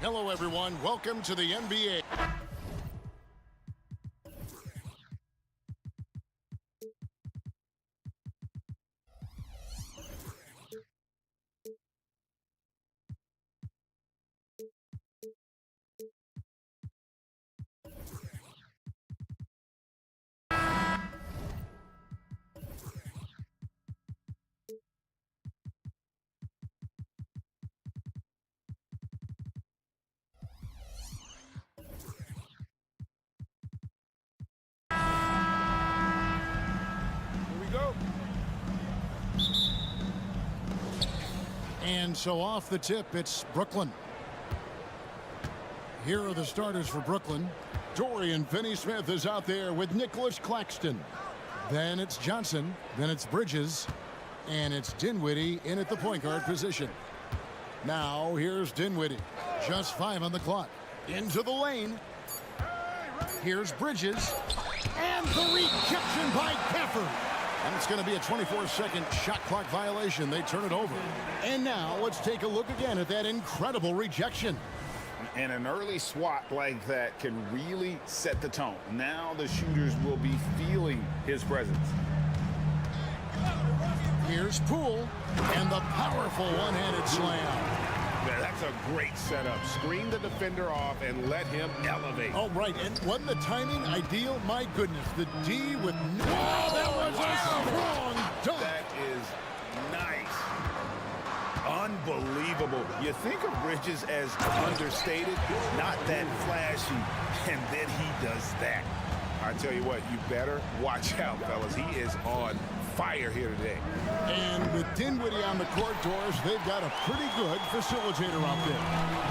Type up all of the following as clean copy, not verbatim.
Hello, everyone. Welcome to the NBA. And so off the tip, it's Brooklyn. Here are the starters for Brooklyn. Dorian Finney-Smith is out there with Nicholas Claxton. Then it's Johnson. Then it's Bridges. And it's Dinwiddie in at the point guard position. Now here's Dinwiddie. Just 5 on the clock. Into the lane. Here's Bridges. And the rejection by Gafford. And it's going to be a 24-second shot clock violation. They turn it over. And now let's take a look again at that incredible rejection. And an early swat like that can really set the tone. Now the shooters will be feeling his presence. Here's Poole. And the powerful one-handed slam. That's a great setup. Screen the defender off and let him elevate. Oh, right. And wasn't the timing ideal? My goodness. The D with no... Oh, that was a strong dunk. That is nice. Unbelievable. You think of Bridges as understated, not that flashy, and then he does that. I tell you what, you better watch out, fellas. He is on fire here today. And with Dinwiddie on the court, Doris, they've got a pretty good facilitator out there.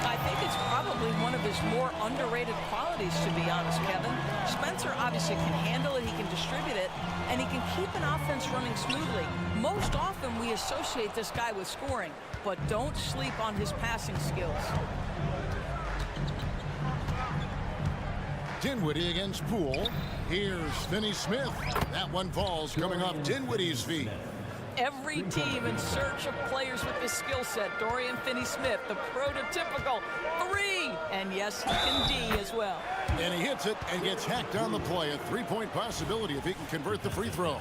I think it's probably one of his more underrated qualities, to be honest, Kevin. Spencer obviously can handle it, he can distribute it, and he can keep an offense running smoothly. Most often we associate this guy with scoring, but don't sleep on his passing skills. Dinwiddie against Poole. Here's Finney-Smith. That one falls coming off Dinwiddie's feet. Every team in search of players with this skill set. Dorian Finney-Smith, the prototypical 3. And yes, he can D as well. And he hits it and gets hacked on the play. A 3-point possibility if he can convert the free throw.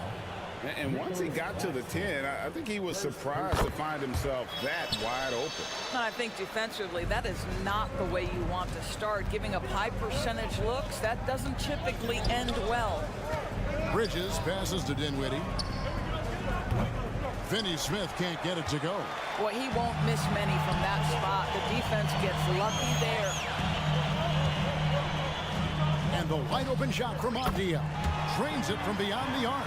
And once he got to the 10, I think he was surprised to find himself that wide open. I think defensively, that is not the way you want to start. Giving up high percentage looks, that doesn't typically end well. Bridges passes to Dinwiddie. Finney-Smith can't get it to go. Well, he won't miss many from that spot. The defense gets lucky there. And the wide open shot from Avdia. Drains it from beyond the arc.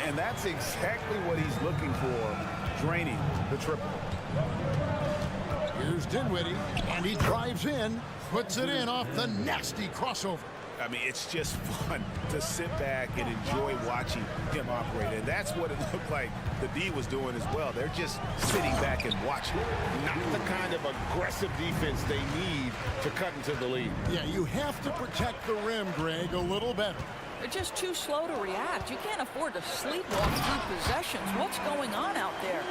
And that's exactly what he's looking for, draining the triple. Here's Dinwiddie, and he drives in, puts it in off the nasty crossover. I mean, it's just fun to sit back and enjoy watching him operate. And that's what it looked like the D was doing as well. They're just sitting back and watching. Not the kind of aggressive defense they need to cut into the lead. Yeah, you have to protect the rim, Greg, a little better. They're just too slow to react. You can't afford to sleepwalk through possessions. What's going on out there?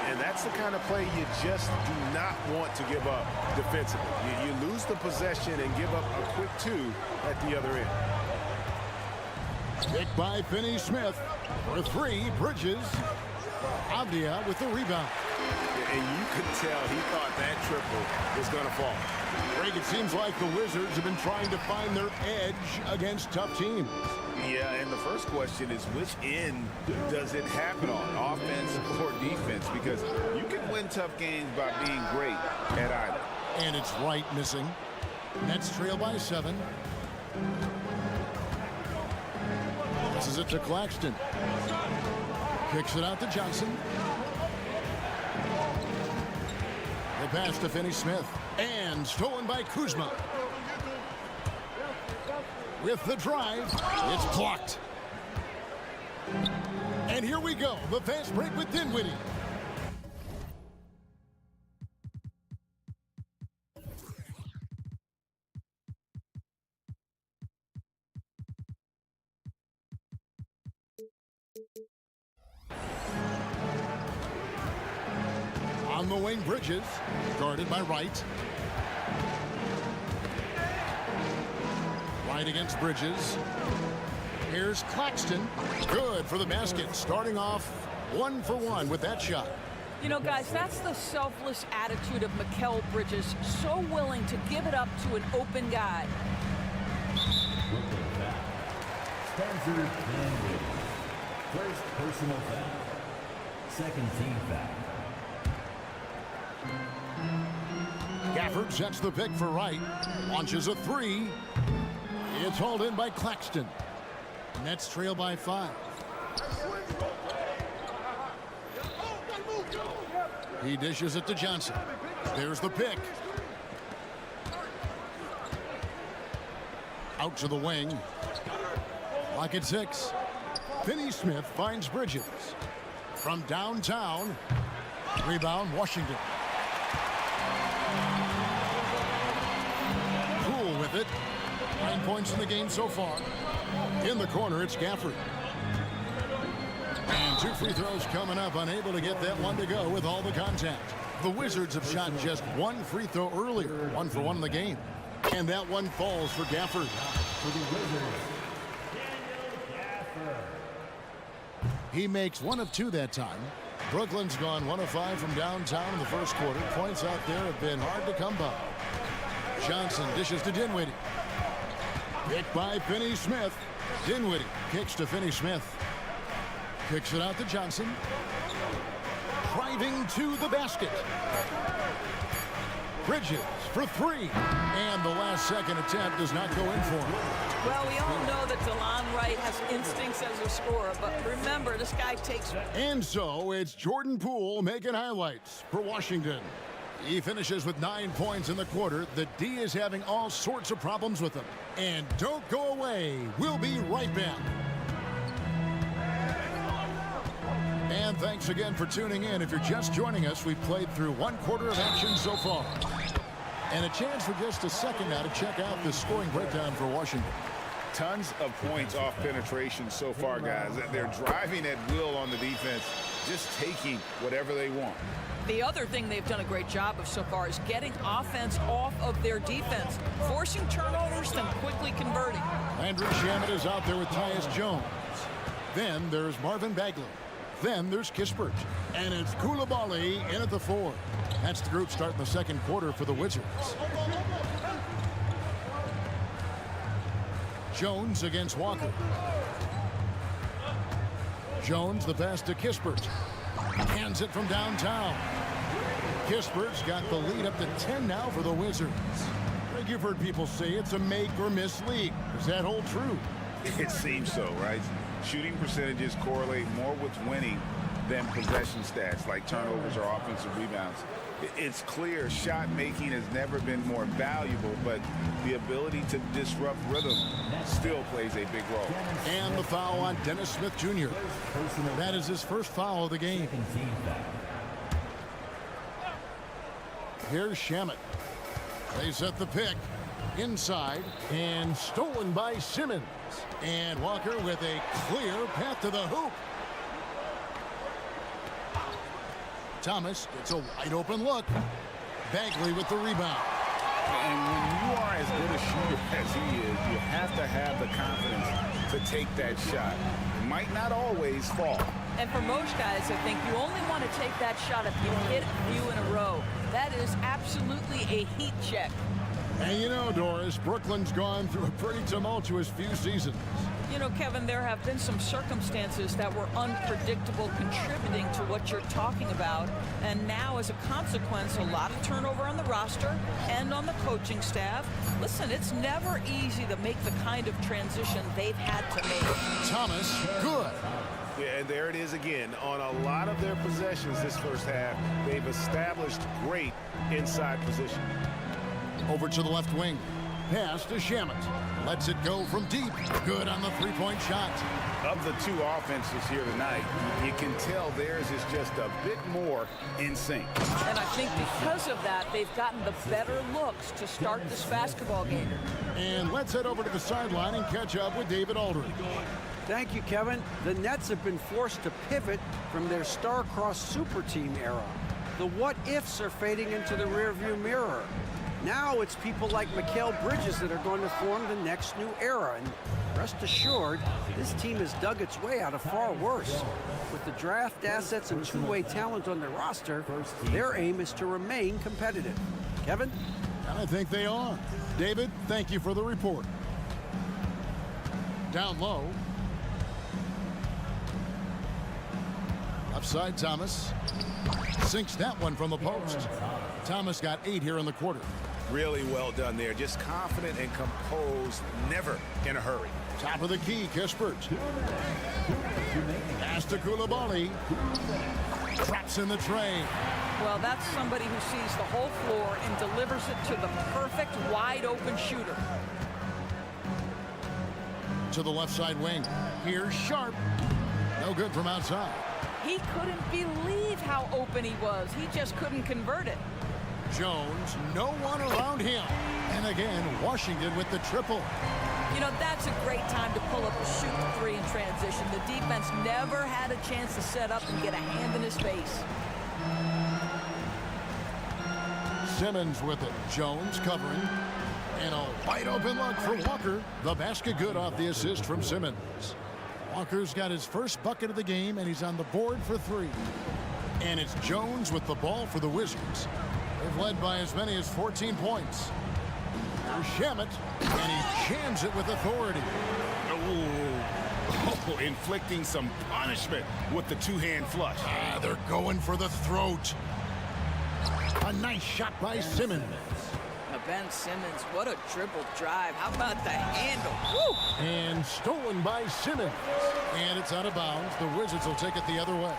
And that's the kind of play you just do not want to give up defensively. You lose the possession and give up a quick 2 at the other end. Picked by Finney-Smith for 3. Bridges. Avdia with the rebound. And you could tell he thought that triple was going to fall. Greg, it seems like the Wizards have been trying to find their edge against tough teams. Yeah, and the first question is, which end does it happen on, offense or defense? Because you can win tough games by being great at either. And it's Wright missing. Nets trail by 7. This is it to Claxton. Kicks it out to Johnson. The pass to Finney-Smith. And stolen by Kuzma. With the drive, it's blocked. And here we go, the fast break with Dinwiddie. On the wing, Bridges, guarded by Wright. Right against Bridges. Here's Claxton. Good for the basket. Starting off 1 for 1 with that shot. You know, guys, that's the selfless attitude of Mikal Bridges. So willing to give it up to an open guy. Spencer Dinwiddie. First personal foul. Second team foul. Gafford sets the pick for Wright. Launches a 3. It's hauled in by Claxton. Nets trail by 5. He dishes it to Johnson. There's the pick. Out to the wing. Lock at 6. Finney Smith finds Bridges. From downtown. Rebound, Washington. Poole with it. 9 points in the game so far. In the corner, it's Gafford. And 2 free throws coming up. Unable to get that one to go with all the contact. The Wizards have shot just 1 free throw earlier. 1 for 1 in the game. And that one falls for Gafford. For the Wizards, He makes 1 of 2 that time. Brooklyn's gone 1 of 5 from downtown in the first quarter. Points out there have been hard to come by. Johnson dishes to Dinwiddie. Picked by Finney Smith. Dinwiddie kicks to Finney Smith. Kicks it out to Johnson. Driving to the basket. Bridges for 3. And the last second attempt does not go in for him. Well, we all know that DeLon Wright has instincts as a scorer, but remember, this guy takes... And so it's Jordan Poole making highlights for Washington. He finishes with 9 points in the quarter. The D is having all sorts of problems with him. And don't go away. We'll be right back. And thanks again for tuning in. If you're just joining us, we've played through 1 quarter of action so far. And a chance for just a second now to check out the scoring breakdown for Washington. Tons of points off penetration so far, guys. They're driving at will on the defense, just taking whatever they want. The other thing they've done a great job of so far is getting offense off of their defense, forcing turnovers, then quickly converting. Landry Shamet is out there with Tyus Jones. Then there's Marvin Bagley. Then there's Kispert. And it's Coulibaly in at the 4. That's the group starting the second quarter for the Wizards. Jones against Walker. Jones the pass to Kispert. Hands it from downtown. Kispert's got the lead up to 10 now for the Wizards. I think you've heard people say it's a make or miss league. Does that hold true? It seems so, right? Shooting percentages correlate more with winning than possession stats like turnovers or offensive rebounds. It's clear shot making has never been more valuable, but the ability to disrupt rhythm still plays a big role. And the foul on Dennis Smith Jr. That is his first foul of the game. second team foul. Here's Shamet. They set the pick inside and stolen by Simmons. And Walker with a clear path to the hoop. Thomas gets a wide open look. Bagley with the rebound. And when you are as good a shooter as he is, you have to have the confidence to take that shot. It might not always fall. And for most guys, I think you only want to take that shot if you hit a few in a row. That is absolutely a heat check. And you know, Doris, Brooklyn's gone through a pretty tumultuous few seasons. You know, Kevin, there have been some circumstances that were unpredictable contributing to what you're talking about. And now, as a consequence, a lot of turnover on the roster and on the coaching staff. Listen, it's never easy to make the kind of transition they've had to make. Thomas, good. Yeah, and there it is again. On a lot of their possessions this first half, they've established great inside position. Over to the left wing. Pass to Shamet. Lets it go from deep. Good on the three-point shot. Of the two offenses here tonight, you can tell theirs is just a bit more in sync. And I think because of that, they've gotten the better looks to start this basketball game. And let's head over to the sideline and catch up with David Aldridge. Thank you, Kevin. The Nets have been forced to pivot from their star-crossed super team era. The what-ifs are fading into the rearview mirror. Now it's people like Mikal Bridges that are going to form the next new era. And rest assured, this team has dug its way out of far worse. With the draft assets and two-way talent on their roster, their aim is to remain competitive. Kevin? And I think they are. David, thank you for the report. Down low. Upside Thomas. Sinks that one from the post. Thomas got 8 here in the quarter. Really well done there. Just confident and composed, never in a hurry. Top of the key, Kispert. Pass to Koulibaly. Drops in the tray. Well, that's somebody who sees the whole floor and delivers it to the perfect wide-open shooter. To the left side wing. Here's Sharp. No good from outside. He couldn't believe how open he was. He just couldn't convert it. Jones, no one around him. And again, Washington with the triple. You know, that's a great time to pull up a shoot three in transition. The defense never had a chance to set up and get a hand in his face. Simmons with it. Jones covering. And a wide open look for Walker. The basket good off the assist from Simmons. Walker's got his first bucket of the game, and he's on the board for 3. And it's Jones with the ball for the Wizards. They've led by as many as 14 points. Here's Shamet, and he jams it with authority. Oh, inflicting some punishment with the two-hand flush. They're going for the throat. A nice shot by Simmons. Now Ben Simmons, what a dribble drive. How about the handle? Woo! And stolen by Simmons. And it's out of bounds. The Wizards will take it the other way.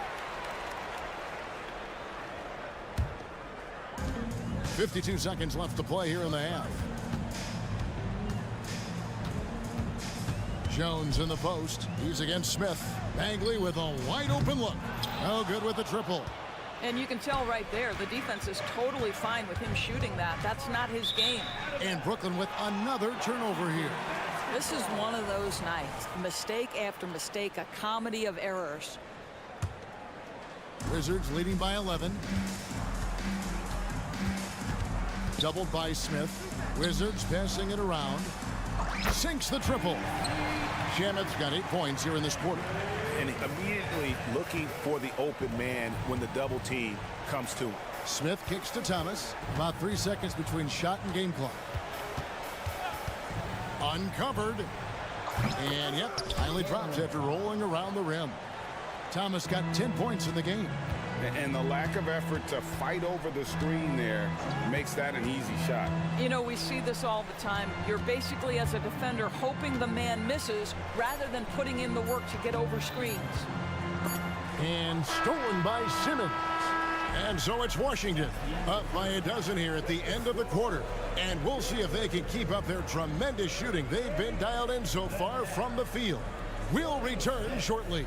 52 seconds left to play here in the half. Jones in the post. He's against Smith. Bagley with a wide open look. No good with the triple. And you can tell right there, the defense is totally fine with him shooting that. That's not his game. And Brooklyn with another turnover here. This is one of those nights. Mistake after mistake, a comedy of errors. Wizards leading by 11. Doubled by Smith. Wizards passing it around. Sinks the triple. Shamet's got 8 points here in this quarter. And immediately looking for the open man when the double team comes to him. Smith kicks to Thomas. About 3 seconds between shot and game clock. Uncovered. And yep, finally drops after rolling around the rim. Thomas got 10 points in the game. And the lack of effort to fight over the screen there makes that an easy shot. You know, we see this all the time. You're basically, as a defender, hoping the man misses rather than putting in the work to get over screens. And stolen by Simmons. And so it's Washington up by a dozen here at the end of the quarter. And we'll see if they can keep up their tremendous shooting. They've been dialed in so far from the field. We'll return shortly.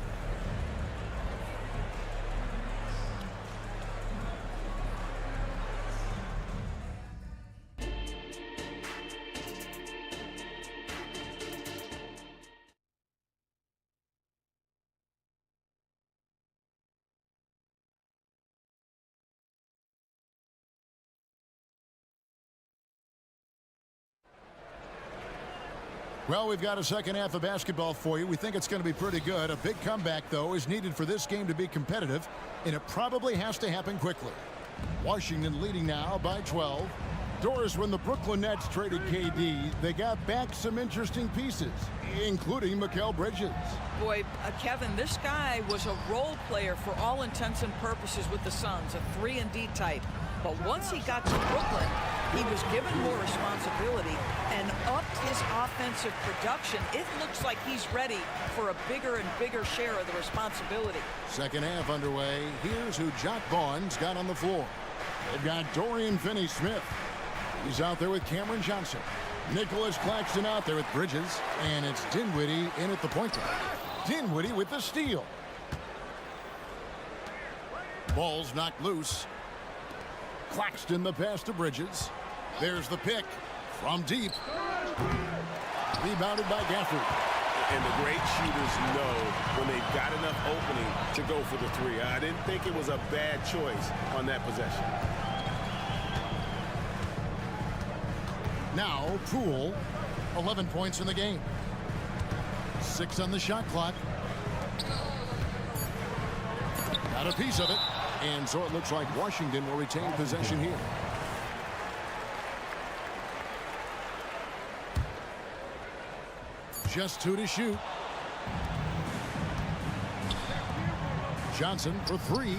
Well, we've got a second half of basketball for you. We think it's going to be pretty good. A big comeback, though, is needed for this game to be competitive, and it probably has to happen quickly. Washington leading now by 12. Doris, when the Brooklyn Nets traded KD, they got back some interesting pieces, including Mikal Bridges. Boy, Kevin, this guy was a role player for all intents and purposes with the Suns, a 3-and-D type. But once he got to Brooklyn, he was given more responsibility and upped his offensive production. It looks like he's ready for a bigger and bigger share of the responsibility. Second half underway. Here's who Jock Vaughn's got on the floor. They've got Dorian Finney-Smith. He's out there with Cameron Johnson. Nicholas Claxton out there with Bridges. And it's Dinwiddie in at the point guard. Dinwiddie with the steal. Ball's knocked loose. Claxton the pass to Bridges. There's the pick from deep. Rebounded by Gafford. And the great shooters know when they've got enough opening to go for the three. I didn't think it was a bad choice on that possession. Now, Poole, 11 points in the game. 6 on the shot clock. Got a piece of it. And so it looks like Washington will retain possession here. Just 2 to shoot. Johnson for 3.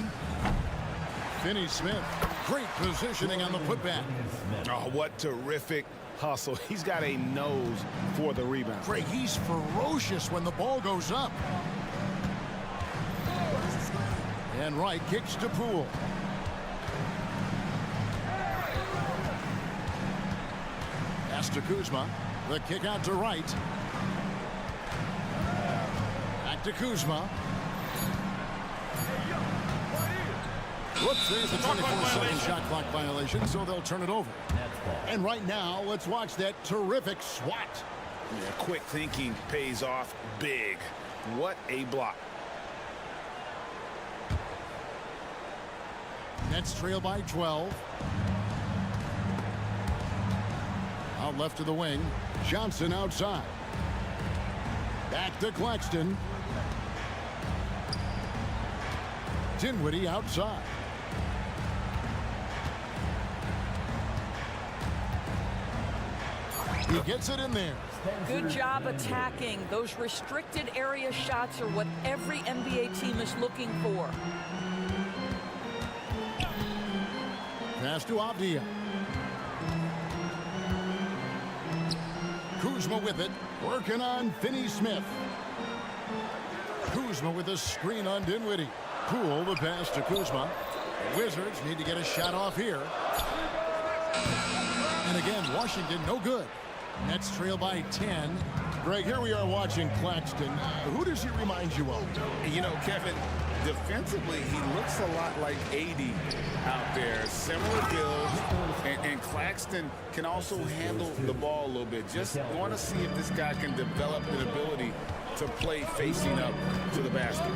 Finney-Smith. Great positioning on the putback. Oh, what terrific hustle. He's got a nose for the rebound. Greg, he's ferocious when the ball goes up. And Wright kicks to Poole. Pass to Kuzma. The kick out to Wright. Back to Kuzma. Whoops, there's the 24-second shot clock violation, so they'll turn it over. And right now, let's watch that terrific swat. Yeah, quick thinking pays off big. What a block. Nets trail by 12. Out left to the wing. Johnson outside. Back to Claxton. Dinwiddie outside. He gets it in there. Good job attacking. Those restricted area shots are what every NBA team is looking for. Pass to Avdia. Kuzma with it. Working on Finney-Smith. Kuzma with a screen on Dinwiddie. Poole the pass to Kuzma. The Wizards need to get a shot off here. And again, Washington no good. Nets trail by 10. Greg, here we are watching Claxton. Who does he remind you of? You know, Kevin, defensively, he looks a lot like AD out there. Similar build, and Claxton can also handle the ball a little bit. Just want to see if this guy can develop an ability to play facing up to the basket.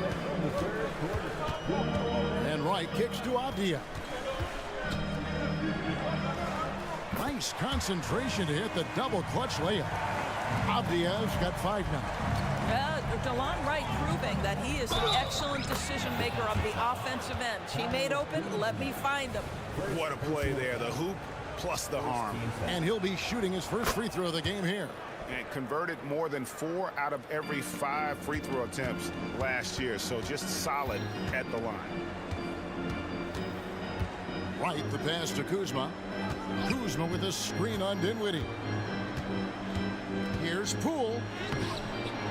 And Wright kicks to Avdia. Nice concentration to hit the double clutch layup. Avdia's got 5 now. DeLon Wright proving that he is an excellent decision maker on the offensive end. He made open, let me find him. What a play there. The hoop plus the arm. And he'll be shooting his first free throw of the game here. And converted more than 4 out of every 5 free throw attempts last year. So just solid at the line. Wright the pass to Kuzma. Kuzma with a screen on Dinwiddie. Here's Poole.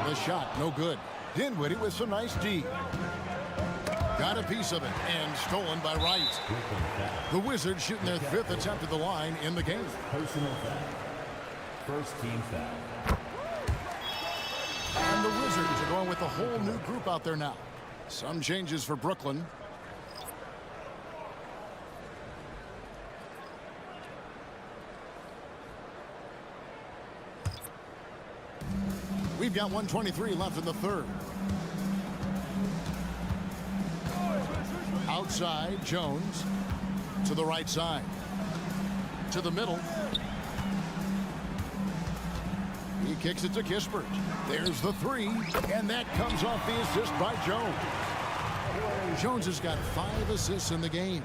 The shot, no good. Dinwiddie with some nice D. Got a piece of it and stolen by Wright. The Wizards shooting their 5th attempt at the line in the game. Personal foul. First team foul. And the Wizards are going with a whole new group out there now. Some changes for Brooklyn. We've got 1:23 left in the 3rd. Outside, Jones. To the right side. To the middle. He kicks it to Kispert. There's the 3. And that comes off the assist by Jones. Jones has got 5 assists in the game.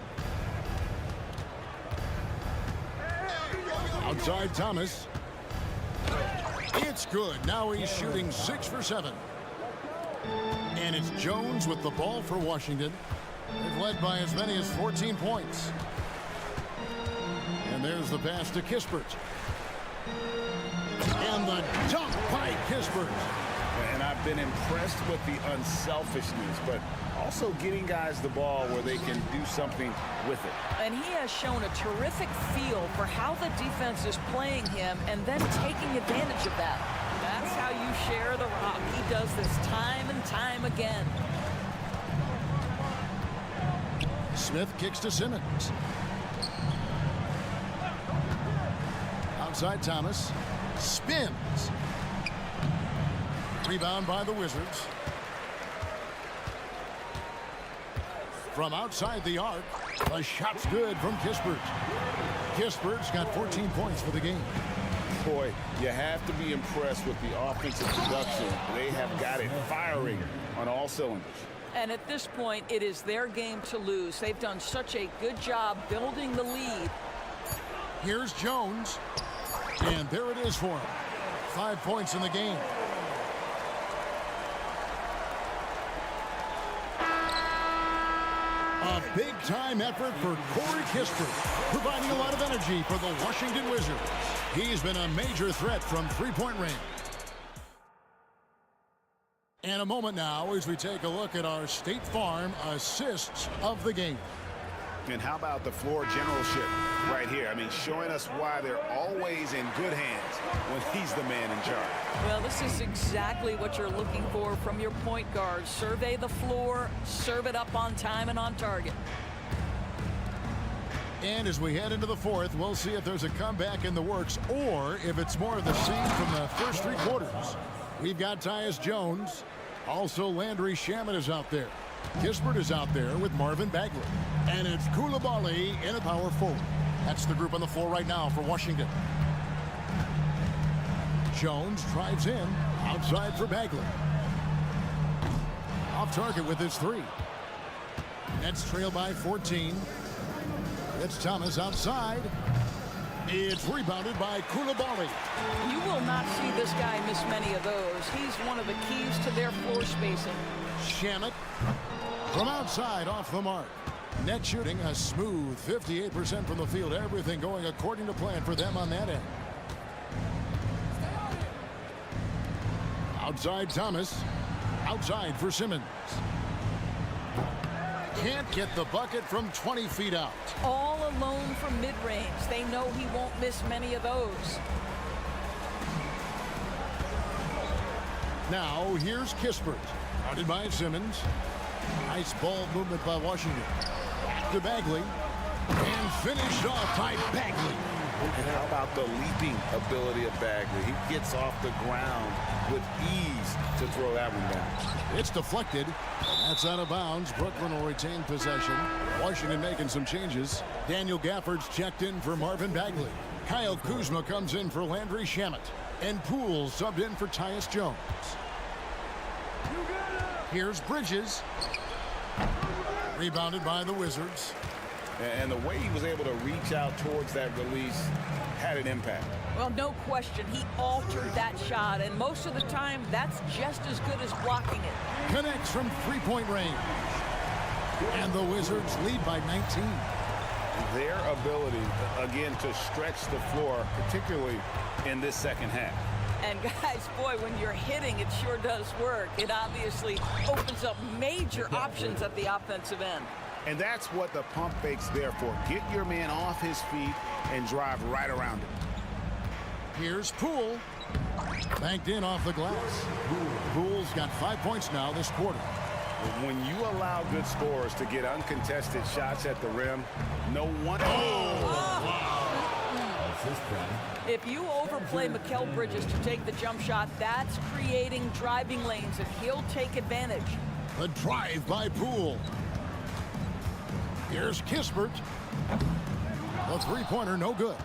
Outside, Thomas. It's good. Now he's shooting 6 for 7. And it's Jones with the ball for Washington. They've led by as many as 14 points. And there's the pass to Kispert. And the dunk by Kispert. And I've been impressed with the unselfishness, but also getting guys the ball where they can do something with it. And he has shown a terrific feel for how the defense is playing him and then taking advantage of that. That's how you share the rock. He does this time and time again. Smith kicks to Simmons. Outside Thomas. Spins. Rebound by the Wizards. From outside the arc, the shot's good from Kispert. Kispert's got 14 points for the game. Boy, you have to be impressed with the offensive production. They have got it firing on all cylinders. And at this point, it is their game to lose. They've done such a good job building the lead. Here's Jones. And there it is for him. 5 points in the game. A big-time effort for Corey Kispert, providing a lot of energy for the Washington Wizards. He's been a major threat from three-point range. And a moment now as we take a look at our State Farm assists of the game. And how about the floor generalship right here? I mean, showing us why they're always in good hands when he's the man in charge. Well, this is exactly what you're looking for from your point guard. Survey the floor, serve it up on time and on target. And as we head into the fourth, we'll see if there's a comeback in the works or if it's more of the same from the first three quarters. We've got Tyus Jones. Also, Landry Shamet is out there. Kispert is out there with Marvin Bagley. And it's Coulibaly in a power forward. That's the group on the floor right now for Washington. Jones drives in, outside for Bagley. Off target with his three. Nets trail by 14. It's Thomas outside. It's rebounded by Coulibaly. You will not see this guy miss many of those. He's one of the keys to their floor spacing. Shamet from outside off the mark. Net shooting a smooth 58% from the field. Everything going according to plan for them on that end. Outside Thomas. Outside for Simmons. Can't get the bucket from 20 feet out. All alone from mid-range. They know he won't miss many of those. Now here's Kispert. Guarded by Simmons. Nice ball movement by Washington. Back to Bagley. And finished off by Bagley. And how about the leaping ability of Bagley? He gets off the ground with ease to throw that one down. It's deflected. That's out of bounds. Brooklyn will retain possession. Washington making some changes. Daniel Gafford's checked in for Marvin Bagley. Kyle Kuzma comes in for Landry Shamet. And Poole subbed in for Tyus Jones. Here's Bridges. Rebounded by the Wizards. And the way he was able to reach out towards that release had an impact. Well, no question. He altered that shot, and most of the time, that's just as good as blocking it. Connects from three-point range. And the Wizards lead by 19. Their ability, again, to stretch the floor, particularly in this second half. And guys, boy, when you're hitting, it sure does work. It obviously opens up major options at the offensive end. And that's what the pump fake's there for. Get your man off his feet and drive right around him. Here's Poole. Banked in off the glass. Poole's got 5 points now this quarter. When you allow good scorers to get uncontested shots at the rim, no wonder. If you overplay Mikal Bridges to take the jump shot, that's creating driving lanes, and he'll take advantage. The drive by Poole. Here's Kispert. The three-pointer, no good.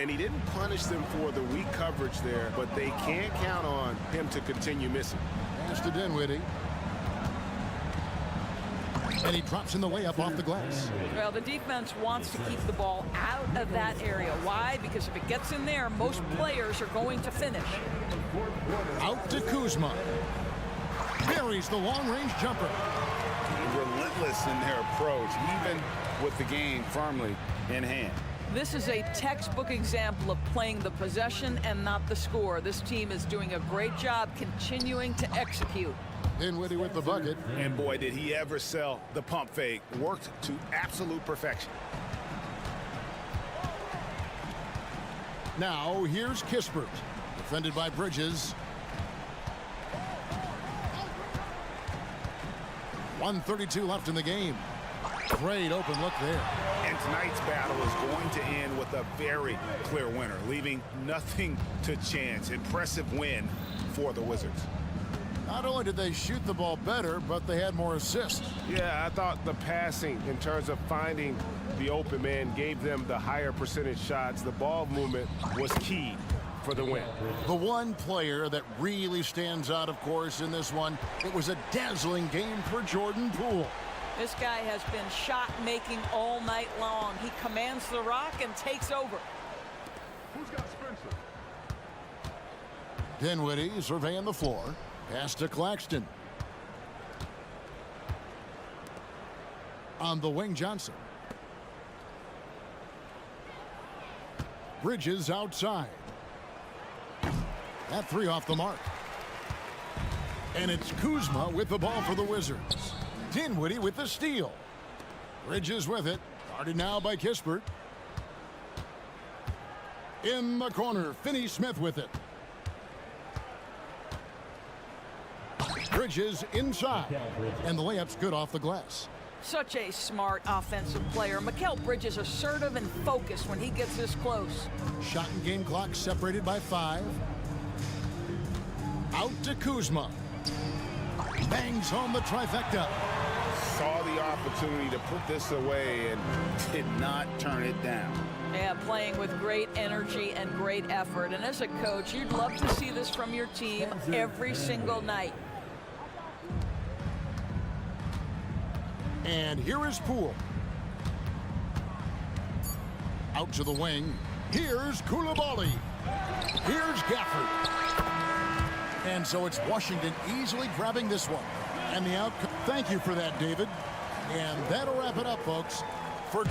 And he didn't punish them for the weak coverage there, but they can't count on him to continue missing. Pass to Dinwiddie. And he drops in the layup off the glass. Well, the defense wants to keep the ball out of that area. Why? Because if it gets in there, most players are going to finish. Out to Kuzma. Buries the long-range jumper. Relentless in their approach, even with the game firmly in hand. This is a textbook example of playing the possession and not the score. This team is doing a great job continuing to execute. Dinwiddie with the bucket. And boy, did he ever sell the pump fake. Worked to absolute perfection. Now here's Kispert. Defended by Bridges. 1:32 left in the game. Great open look there. And tonight's battle is going to end with a very clear winner, leaving nothing to chance. Impressive win for the Wizards. Not only did they shoot the ball better, but they had more assists. Yeah, I thought the passing in terms of finding the open man gave them the higher percentage shots. The ball movement was key for the win. The one player that really stands out, of course, in this one, it was a dazzling game for Jordan Poole. This guy has been shot making all night long. He commands the rock and takes over. Who's got Spencer? Dinwiddie surveying the floor. Pass to Claxton. On the wing, Johnson. Bridges outside. That three off the mark. And it's Kuzma with the ball for the Wizards. Dinwiddie with the steal. Bridges with it. Guarded now by Kispert. In the corner, Finney-Smith with it. Bridges inside. And the layup's good off the glass. Such a smart offensive player. Mikal Bridges assertive and focused when he gets this close. Shot and game clock separated by 5. Out to Kuzma. Bangs home the trifecta. Saw the opportunity to put this away and did not turn it down. Yeah, playing with great energy and great effort. And as a coach, you'd love to see this from your team every single night. And here is Poole. Out to the wing. Here's Koulibaly. Here's Gafford. And so it's Washington easily grabbing this one. And the outcome. Thank you for that, David. And that'll wrap it up, folks. For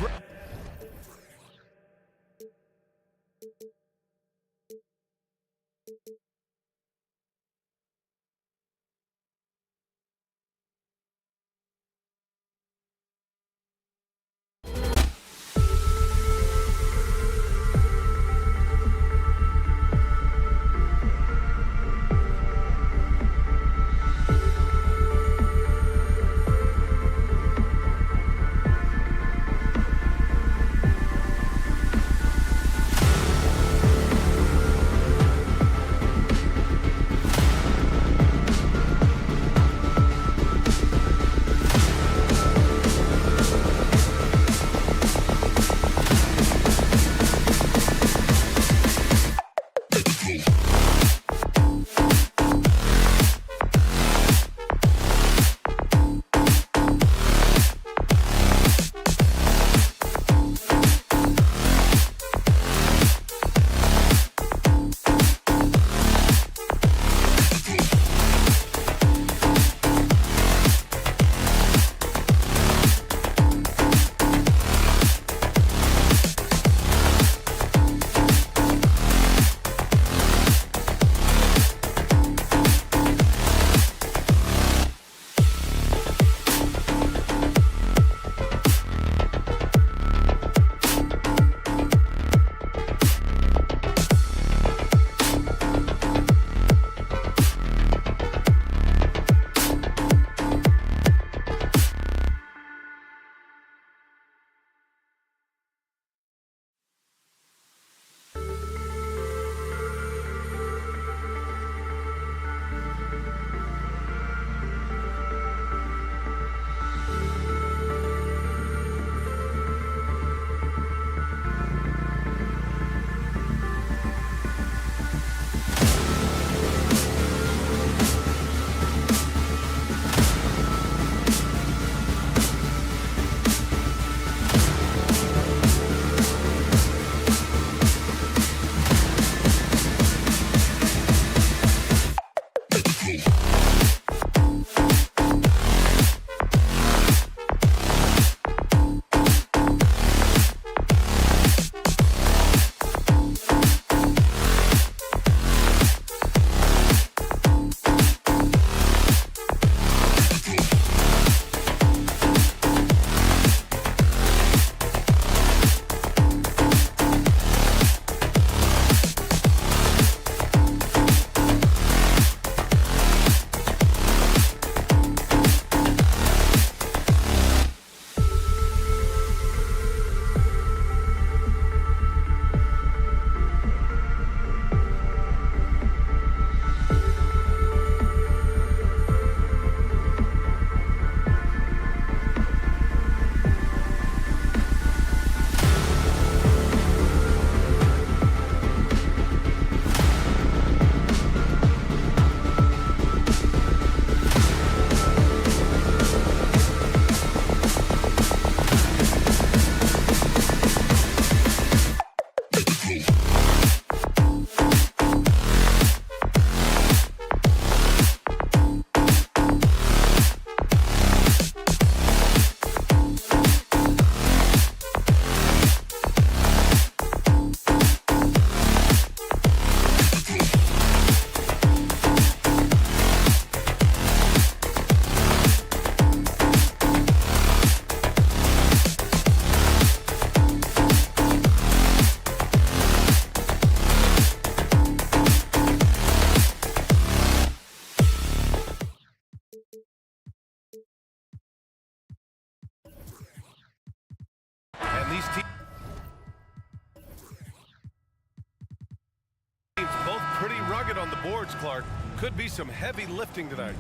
record on the boards, Clark. Could be some heavy lifting tonight.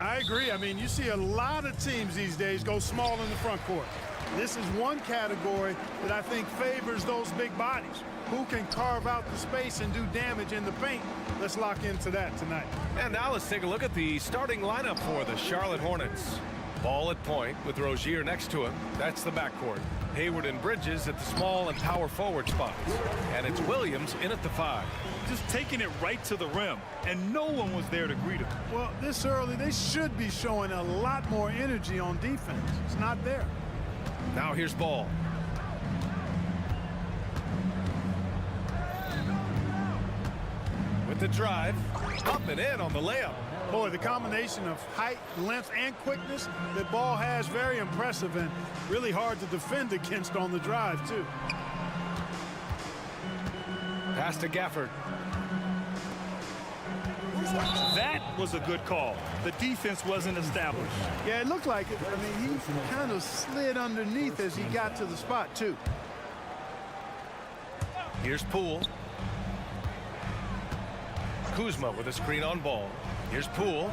I agree. I mean, you see a lot of teams these days go small in the front court. This is one category that I think favors those big bodies. Who can carve out the space and do damage in the paint? Let's lock into that tonight. And now let's take a look at the starting lineup for the Charlotte Hornets. Ball at point with Rozier next to him. That's the backcourt. Hayward and Bridges at the small and power forward spots. And it's Williams in at the 5. Just taking it right to the rim, and no one was there to greet him. Well, this early, they should be showing a lot more energy on defense. It's not there. Now here's Ball. With the drive, up and in on the layup. Boy, the combination of height, length, and quickness that Ball has, very impressive and really hard to defend against on the drive, too. Pass to Gafford. That was a good call. The defense wasn't established. Yeah, it looked like it. I mean, he kind of slid underneath as he got to the spot, too. Here's Poole. Kuzma with a screen on Ball. Here's Poole.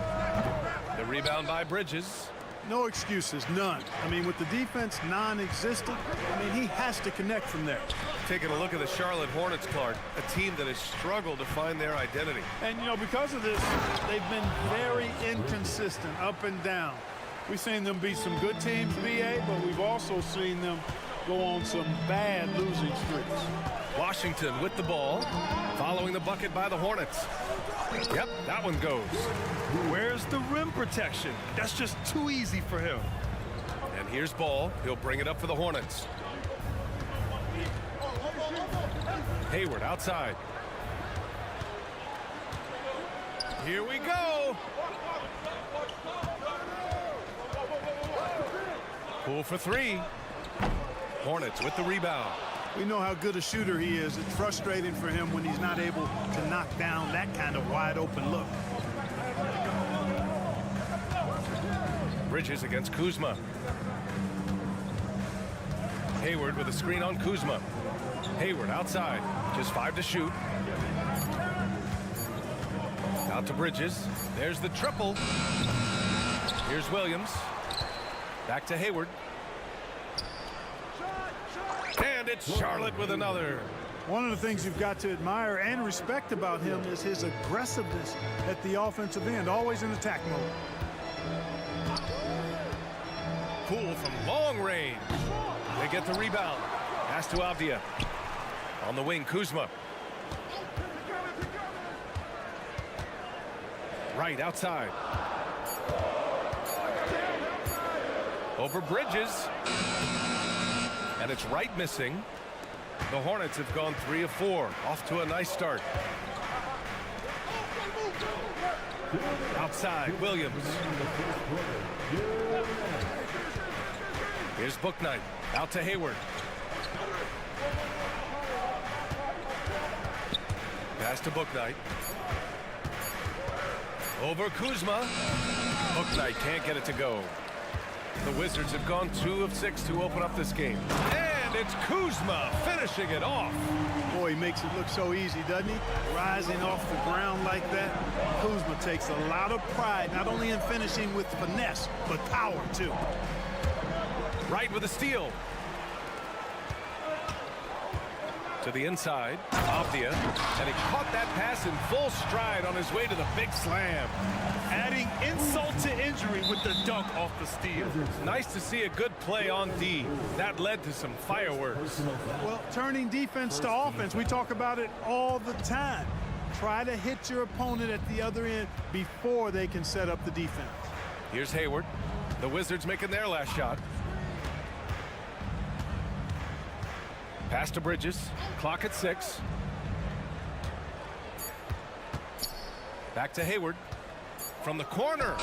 The rebound by Bridges. No excuses, none. I mean, with the defense non-existent, I mean, he has to connect from there. Taking a look at the Charlotte Hornets, Clark, a team that has struggled to find their identity. And, you know, because of this, they've been very inconsistent, up and down. We've seen them beat some good teams, BA, but we've also seen them go on some bad losing streaks. Washington with the ball, following the bucket by the Hornets. Yep, that one goes. Where's the rim protection? That's just too easy for him. And here's Ball. He'll bring it up for the Hornets. Hayward outside. Here we go. Poole for 3. Hornets with the rebound. We know how good a shooter he is. It's frustrating for him when he's not able to knock down that kind of wide open look. Bridges against Kuzma. Hayward with a screen on Kuzma. Hayward outside. Just 5 to shoot. Out to Bridges. There's the triple. Here's Williams. Back to Hayward. And it's Charlotte with another. One of the things you've got to admire and respect about him is his aggressiveness at the offensive end, always in attack mode. Poole from long range. They get the rebound. Pass to Avdia. On the wing, Kuzma. Right outside. Over Bridges. And it's Wright missing. The Hornets have gone 3 of 4. Off to a nice start. Outside, Williams. Here's Bouknight. Out to Hayward. Pass to Bouknight. Over Kuzma. Bouknight can't get it to go. The Wizards have gone 2 of 6 to open up this game. And it's Kuzma finishing it off. Boy, he makes it look so easy, doesn't he? Rising off the ground like that. Kuzma takes a lot of pride, not only in finishing with finesse, but power, too. Right with a steal. To the inside, Avdia, and he caught that pass in full stride on his way to the big slam. Adding insult to injury with the dunk off the steal. Nice to see a good play on D. That led to some fireworks. Well, turning defense to offense, we talk about it all the time. Try to hit your opponent at the other end before they can set up the defense. Here's Hayward. The Wizards making their last shot. Pass to Bridges. Clock at 6. Back to Hayward. From the corner.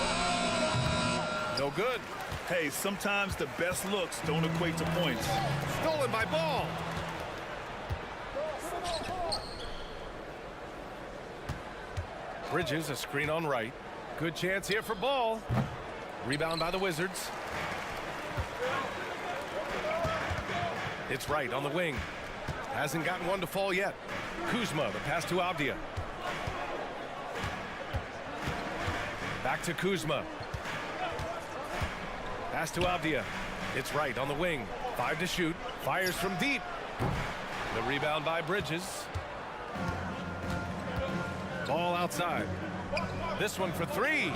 No good. Hey, sometimes the best looks don't equate to points. Stolen by Ball. Bridges, a screen on right. Good chance here for Ball. Rebound by the Wizards. It's Wright on the wing. Hasn't gotten one to fall yet. Kuzma, the pass to Avdia. Back to Kuzma. Pass to Avdia. It's right on the wing. 5 to shoot. Fires from deep. The rebound by Bridges. Ball outside. This one for 3.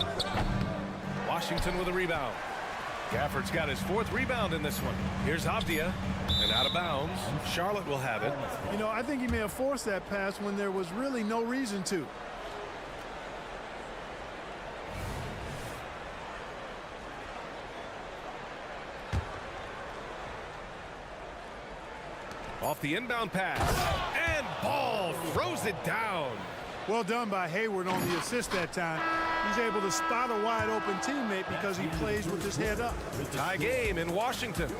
Washington with a rebound. Gafford's got his 4th rebound in this one. Here's Avdia. And out of bounds. Charlotte will have it. You know, I think he may have forced that pass when there was really no reason to. Off the inbound pass. And Ball throws it down. Well done by Hayward on the assist that time. He's able to spot a wide open teammate because he plays with his head up. Tie game in Washington.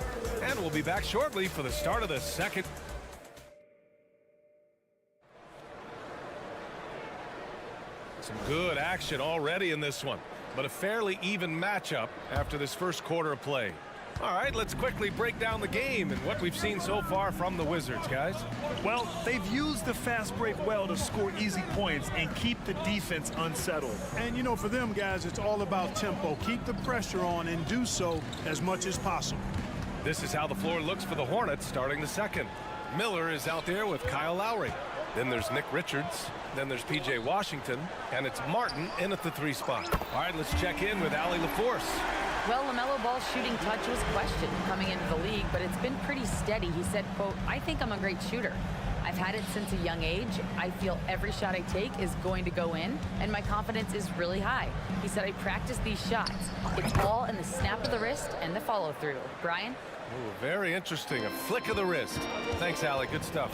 And we'll be back shortly for the start of the second. Some good action already in this one, but a fairly even matchup after this first quarter of play. All right, let's quickly break down the game and what we've seen so far from the Wizards, guys. Well, they've used the fast break well to score easy points and keep the defense unsettled. And, you know, for them guys, it's all about tempo. Keep the pressure on and do so as much as possible. This is how the floor looks for the Hornets starting the second. Miller is out there with Kyle Lowry. Then there's Nick Richards. Then there's P.J. Washington. And it's Martin in at the 3 spot. All right, let's check in with Allie LaForce. Well, LaMelo Ball's shooting touch was questioned coming into the league, but it's been pretty steady. He said, quote, "I think I'm a great shooter. I've had it since a young age. I feel every shot I take is going to go in, and my confidence is really high." He said, "I practice these shots. It's all in the snap of the wrist and the follow-through." Brian? Ooh, very interesting. A flick of the wrist. Thanks, Allie. Good stuff.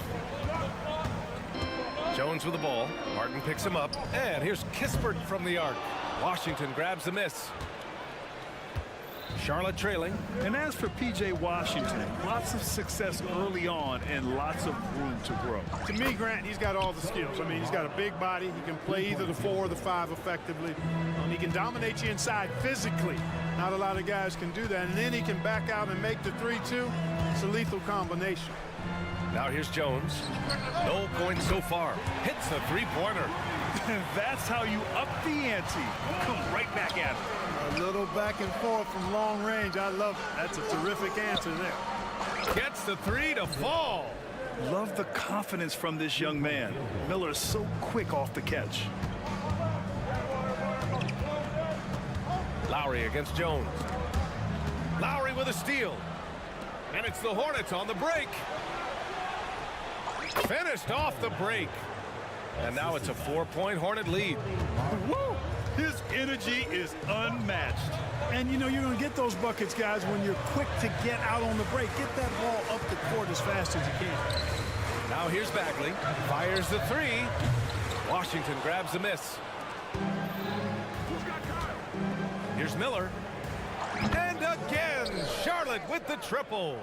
Jones with the ball. Martin picks him up. And here's Kispert from the arc. Washington grabs the miss. Charlotte trailing. And as for P.J. Washington, lots of success early on and lots of room to grow. To me, Grant, he's got all the skills. I mean, he's got a big body. He can play either the 4 or the 5 effectively. He can dominate you inside physically. Not a lot of guys can do that. And then he can back out and make the 3-2. It's a lethal combination. Now here's Jones. No points so far. Hits a 3-pointer. And that's how you up the ante. Come right back at it. A little back and forth from long range. I love it. That's a terrific answer there. Gets the 3 to fall. Love the confidence from this young man. Miller is so quick off the catch. Lowry against Jones. Lowry with a steal. And it's the Hornets on the break. Finished off the break. And now it's a 4-point Hornet lead. Woo! His energy is unmatched. And, you know, you're going to get those buckets, guys, when you're quick to get out on the break. Get that ball up the court as fast as you can. Now here's Bagley. Fires the 3. Washington grabs the miss. Here's Miller. And again, Charlotte with the triple.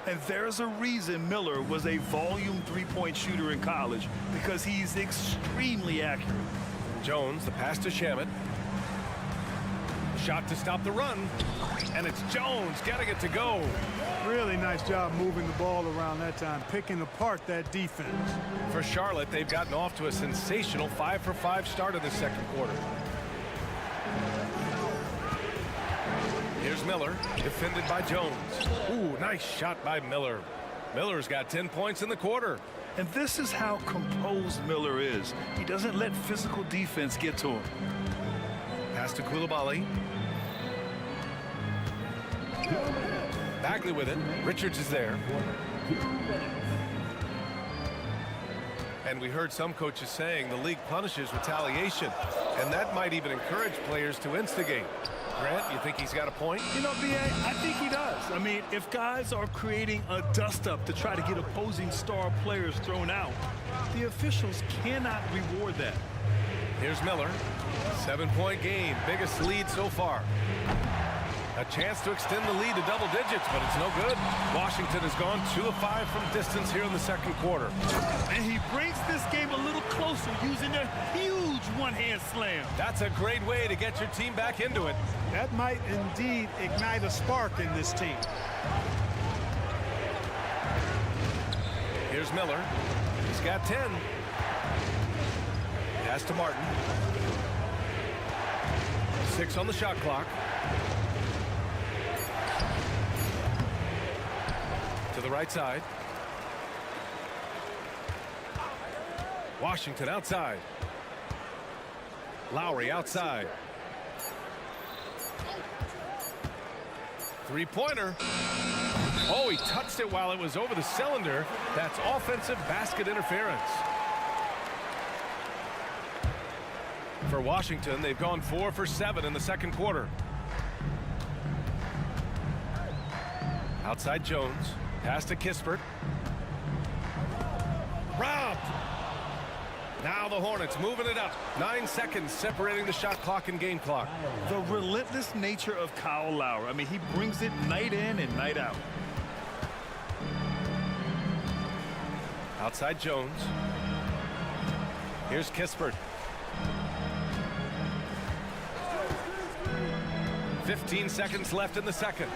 And there's a reason Miller was a volume 3-point shooter in college, because he's extremely accurate. Jones, the pass to Shamet. Shot to stop the run. And it's Jones getting it to go. Really nice job moving the ball around that time, picking apart that defense. For Charlotte, they've gotten off to a sensational 5-for-5 start of the second quarter. Here's Miller, defended by Jones. Ooh, nice shot by Miller. Miller's got 10 points in the quarter. And this is how composed Miller is. He doesn't let physical defense get to him. Pass to Coulibaly. Bagley with it. Richards is there. And we heard some coaches saying the league punishes retaliation, and that might even encourage players to instigate. Grant, you think he's got a point? You know, B.A., I think he does. I mean, if guys are creating a dust-up to try to get opposing star players thrown out, the officials cannot reward that. Here's Miller. 7-point game, biggest lead so far. A chance to extend the lead to double digits, but it's no good. Washington has gone 2 of 5 from distance here in the second quarter. And he brings this game a little closer using a huge one-hand slam. That's a great way to get your team back into it. That might indeed ignite a spark in this team. Here's Miller. He's got 10. Pass to Martin. 6 on the shot clock. To the right side. Washington outside. Lowry outside. Three-pointer. Oh, he touched it while it was over the cylinder. That's offensive basket interference. For Washington, they've gone 4 for 7 in the second quarter. Outside Jones. Pass to Kispert. Robbed. Now the Hornets moving it up. 9 seconds separating the shot clock and game clock. The relentless nature of Kyle Lowry. I mean, he brings it night in and night out. Outside Jones. Here's Kispert. 15 seconds left in the second.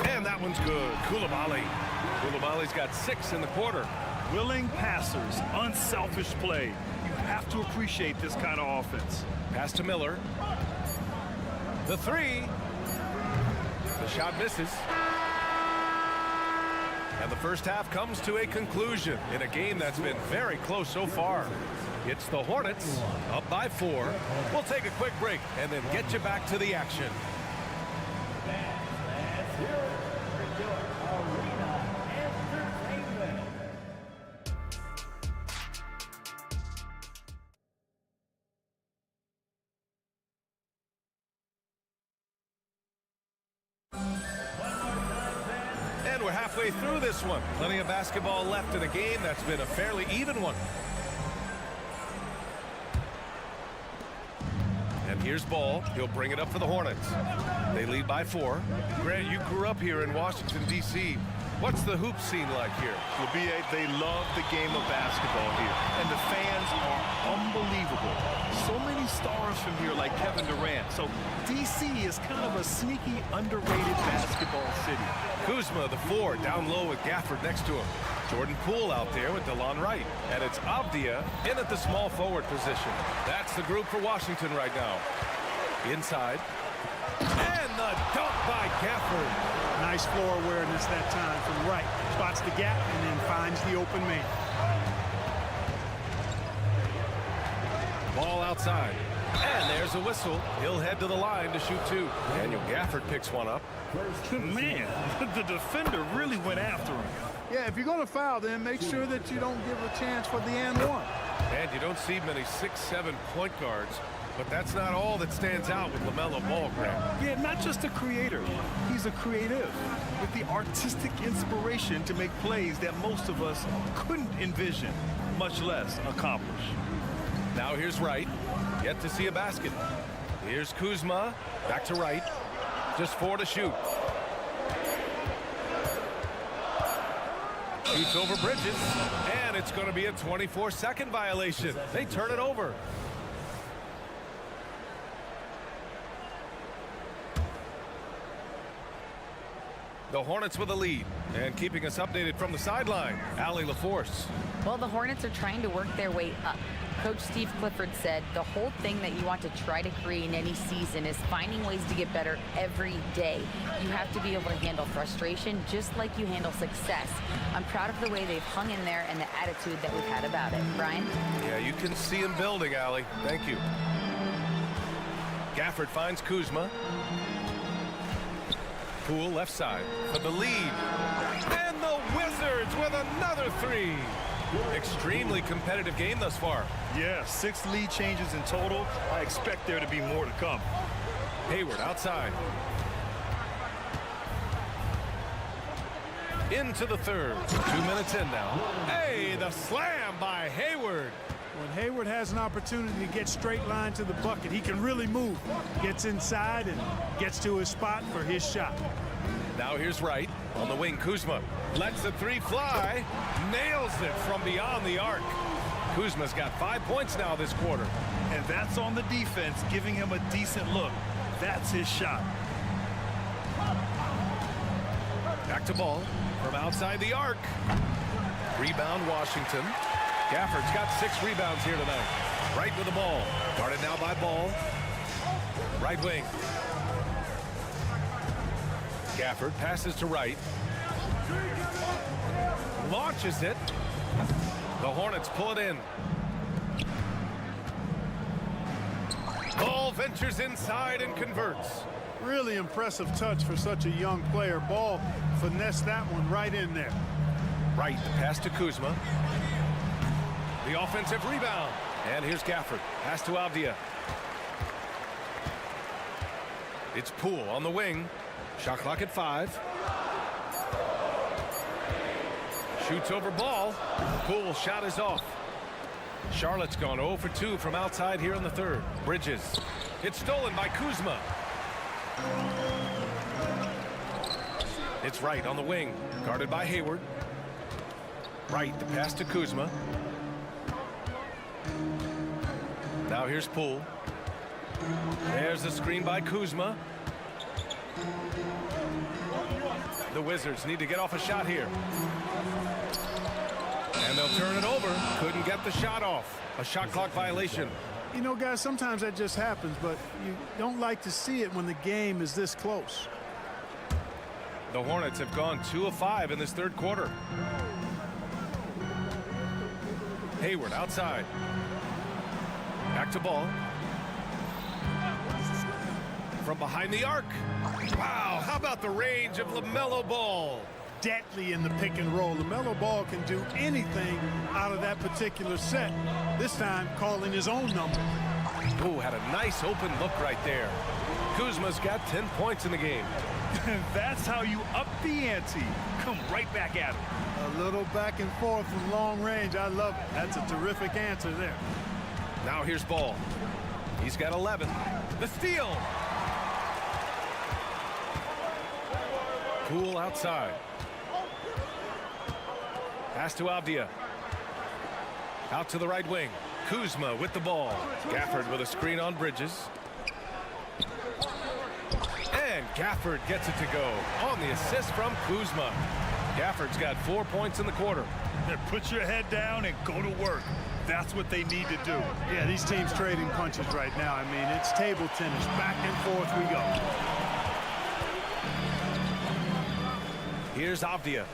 And that one's good. Koulibaly. Koulibaly's got 6 in the quarter. Willing passers, unselfish play. You have to appreciate this kind of offense. Pass to Miller. The three. The shot misses. And the first half comes to a conclusion in a game that's been very close so far. It's the Hornets up by 4. We'll take a quick break and then get you back to the action. And we're halfway through this one. Plenty of basketball left in a game that's been a fairly even one. And here's Ball. He'll bring it up for the Hornets. They lead by 4. Grant, you grew up here in Washington, D.C. What's the hoop scene like here? They love the game of basketball here. And the fans are unbelievable. So many stars from here like Kevin Durant. So D.C. is kind of a sneaky, underrated basketball city. Kuzma, the 4, down low with Gafford next to him. Jordan Poole out there with DeLon Wright. And it's Avdia in at the small forward position. That's the group for Washington right now. Inside. And the dunk by Gafford. Nice floor awareness that time from Wright. Spots the gap and then finds the open man. Ball outside. And there's a whistle. He'll head to the line to shoot 2. Daniel Gafford picks one up. Man, the defender really went after him. Yeah, if you're going to foul, then make sure that you don't give a chance for the and one. And you don't see many 6'7" point guards, but that's not all that stands out with LaMelo Ball, Grant. Yeah, not just a creator. He's a creative with the artistic inspiration to make plays that most of us couldn't envision, much less accomplish. Now here's Wright. Yet to see a basket. Here's Kuzma. Back to Wright. Just 4 to shoot. Shoots over Bridges. And it's going to be a 24-second violation. They turn it over. The Hornets with a lead. And keeping us updated from the sideline, Allie LaForce. Well, the Hornets are trying to work their way up. Coach Steve Clifford said the whole thing that you want to try to create in any season is finding ways to get better every day. You have to be able to handle frustration just like you handle success. I'm proud of the way they've hung in there and the attitude that we've had about it. Brian? Yeah, you can see him building, Allie. Thank you. Gafford finds Kuzma. Poole left side for the lead. And the Wizards with another 3. Extremely competitive game thus far. Yeah, 6 lead changes in total. I expect there to be more to come. Hayward outside. Into the third. 2 minutes in now. Hey, the slam by Hayward. When Hayward has an opportunity to get straight line to the bucket, he can really move. Gets inside and gets to his spot for his shot. Now here's Wright on the wing. Kuzma lets the 3 fly. Nails it from beyond the arc. Kuzma's got 5 points now this quarter. And that's on the defense, giving him a decent look. That's his shot. Back to Ball from outside the arc. Rebound Washington. Gafford's got 6 rebounds here tonight. Right with the ball. Guarded now by Ball. Right wing. Gafford passes to right. Launches it. The Hornets pull it in. Ball ventures inside and converts. Really impressive touch for such a young player. Ball finessed that one right in there. Right, the pass to Kuzma. The offensive rebound. And here's Gafford. Pass to Avdia. It's Poole on the wing. Shot clock at 5. Shoots over ball. Poole shot is off. Charlotte's gone 0 for 2 from outside here in the third. Bridges. It's stolen by Kuzma. It's Wright on the wing. Guarded by Hayward. Wright, the pass to Kuzma. Now here's Poole. There's the screen by Kuzma. The Wizards need to get off a shot here. And they'll turn it over. Couldn't get the shot off. A shot clock violation. You know, guys, sometimes that just happens, but you don't like to see it when the game is this close. The Hornets have gone 2 of 5 in this third quarter. Hayward outside. Back to ball. From behind the arc. Wow, how about the range of LaMelo Ball? Deadly in the pick and roll. LaMelo Ball can do anything out of that particular set. This time calling his own number. Oh, had a nice open look right there. Kuzma's got 10 points in the game. That's how you up the ante. Come right back at him. A little back and forth from long range. I love it. That's a terrific answer there. Now here's Ball. He's got 11. The steal. Poole outside. Pass to Avdia. Out to the right wing. Kuzma with the ball. Gafford with a screen on Bridges. And Gafford gets it to go on the assist from Kuzma. Gafford's got 4 points in the quarter. Put your head down and go to work. That's what they need to do. Yeah, these teams trading punches right now. I mean, it's table tennis. Back and forth we go. Here's Avdia.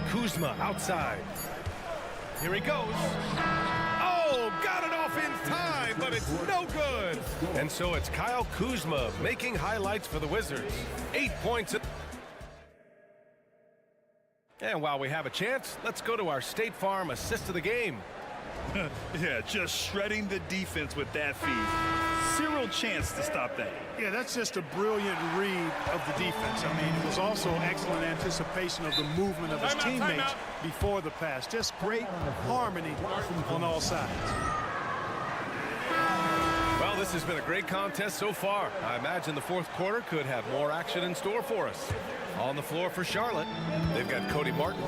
Kuzma outside. Here he goes. Oh, got it off in time, but it's no good. And so it's Kyle Kuzma making highlights for the Wizards. 8 points. And while we have a chance, let's go to our State Farm assist of the game. Yeah, just shredding the defense with that feed. Zero chance to stop that. Yeah, that's just a brilliant read of the defense. I mean, it was also excellent anticipation of the movement of his teammates before the pass. Just great harmony on all sides. Well, this has been a great contest so far. I imagine the fourth quarter could have more action in store for us. On the floor for Charlotte, they've got Cody Martin,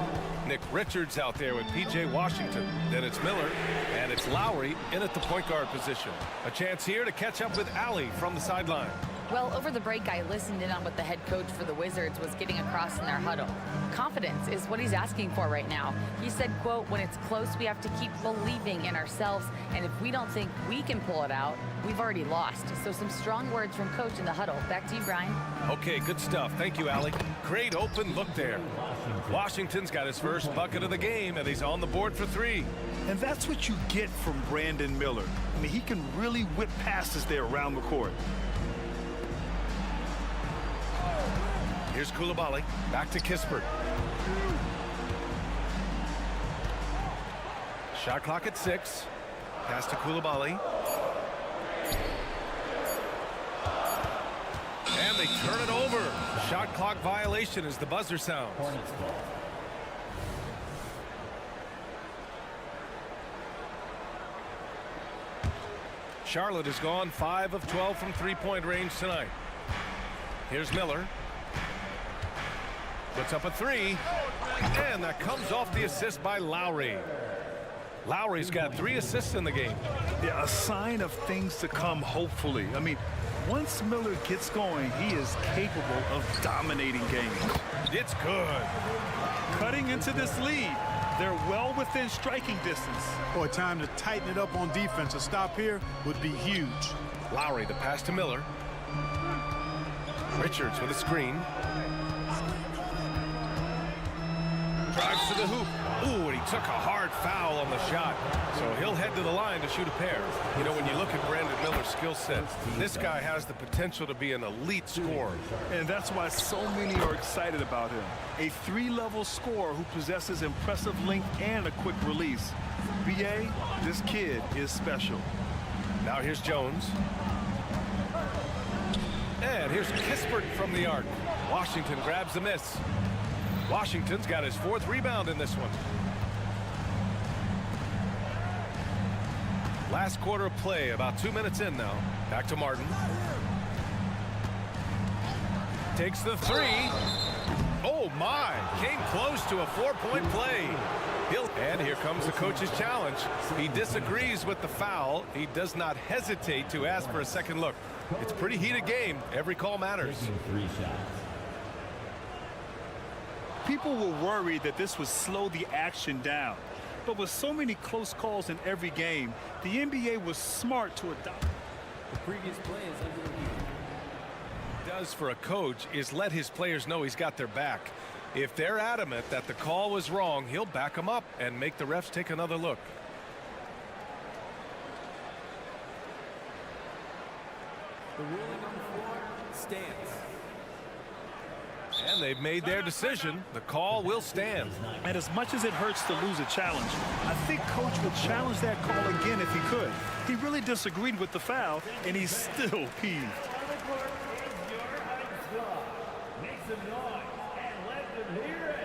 Nick Richards out there with P.J. Washington. Then it's Miller, and it's Lowry in at the point guard position. A chance here to catch up with Allie from the sideline. Well, over the break, I listened in on what the head coach for the Wizards was getting across in their huddle. Confidence is what he's asking for right now. He said, quote, when it's close, we have to keep believing in ourselves, and if we don't think we can pull it out, we've already lost. So some strong words from coach in the huddle. Back to you, Brian. Okay, good stuff. Thank you, Allie. Great open look there. Washington's got his first bucket of the game, and he's on the board for 3. And that's what you get from Brandon Miller. I mean, he can really whip passes there around the court. Here's Coulibaly. Back to Kispert. Shot clock at 6. Pass to Coulibaly. And they turn it over. Shot clock violation as the buzzer sounds. Charlotte has gone 5 of 12 from three-point range tonight. Here's Miller. Puts up a 3. And that comes off the assist by Lowry. Lowry's got 3 assists in the game. Yeah, a sign of things to come, hopefully. I mean, once Miller gets going, he is capable of dominating games. It's good. Cutting into this lead. They're well within striking distance. Boy, time to tighten it up on defense. A stop here would be huge. Lowry, the pass to Miller. Richards with a screen. Drives to the hoop. Ooh, and he took a hard foul on the shot. So he'll head to the line to shoot a pair. You know, when you look at Brandon Miller's skill set, this guy has the potential to be an elite scorer. And that's why so many are excited about him. A 3-level scorer who possesses impressive length and a quick release. BA, this kid is special. Now here's Jones. And here's Kispert from the arc. Washington grabs the miss. Washington's got his 4th rebound in this one. Last quarter of play, about 2 minutes in now. Back to Martin. Takes the 3. Oh my, came close to a 4-point play. And here comes the coach's challenge. He disagrees with the foul. He does not hesitate to ask for a second look. It's a pretty heated game. Every call matters. 3 shots. People were worried that this would slow the action down. But with so many close calls in every game, the NBA was smart to adopt. The previous play is under review. Does for a coach is let his players know he's got their back. If they're adamant that the call was wrong, he'll back them up and make the refs take another look. The ruling on the floor stands. And they've made their decision. The call will stand. And as much as it hurts to lose a challenge, I think Coach would challenge that call again if he could. He really disagreed with the foul, and he's still peeved. Make some noise and let them hear it.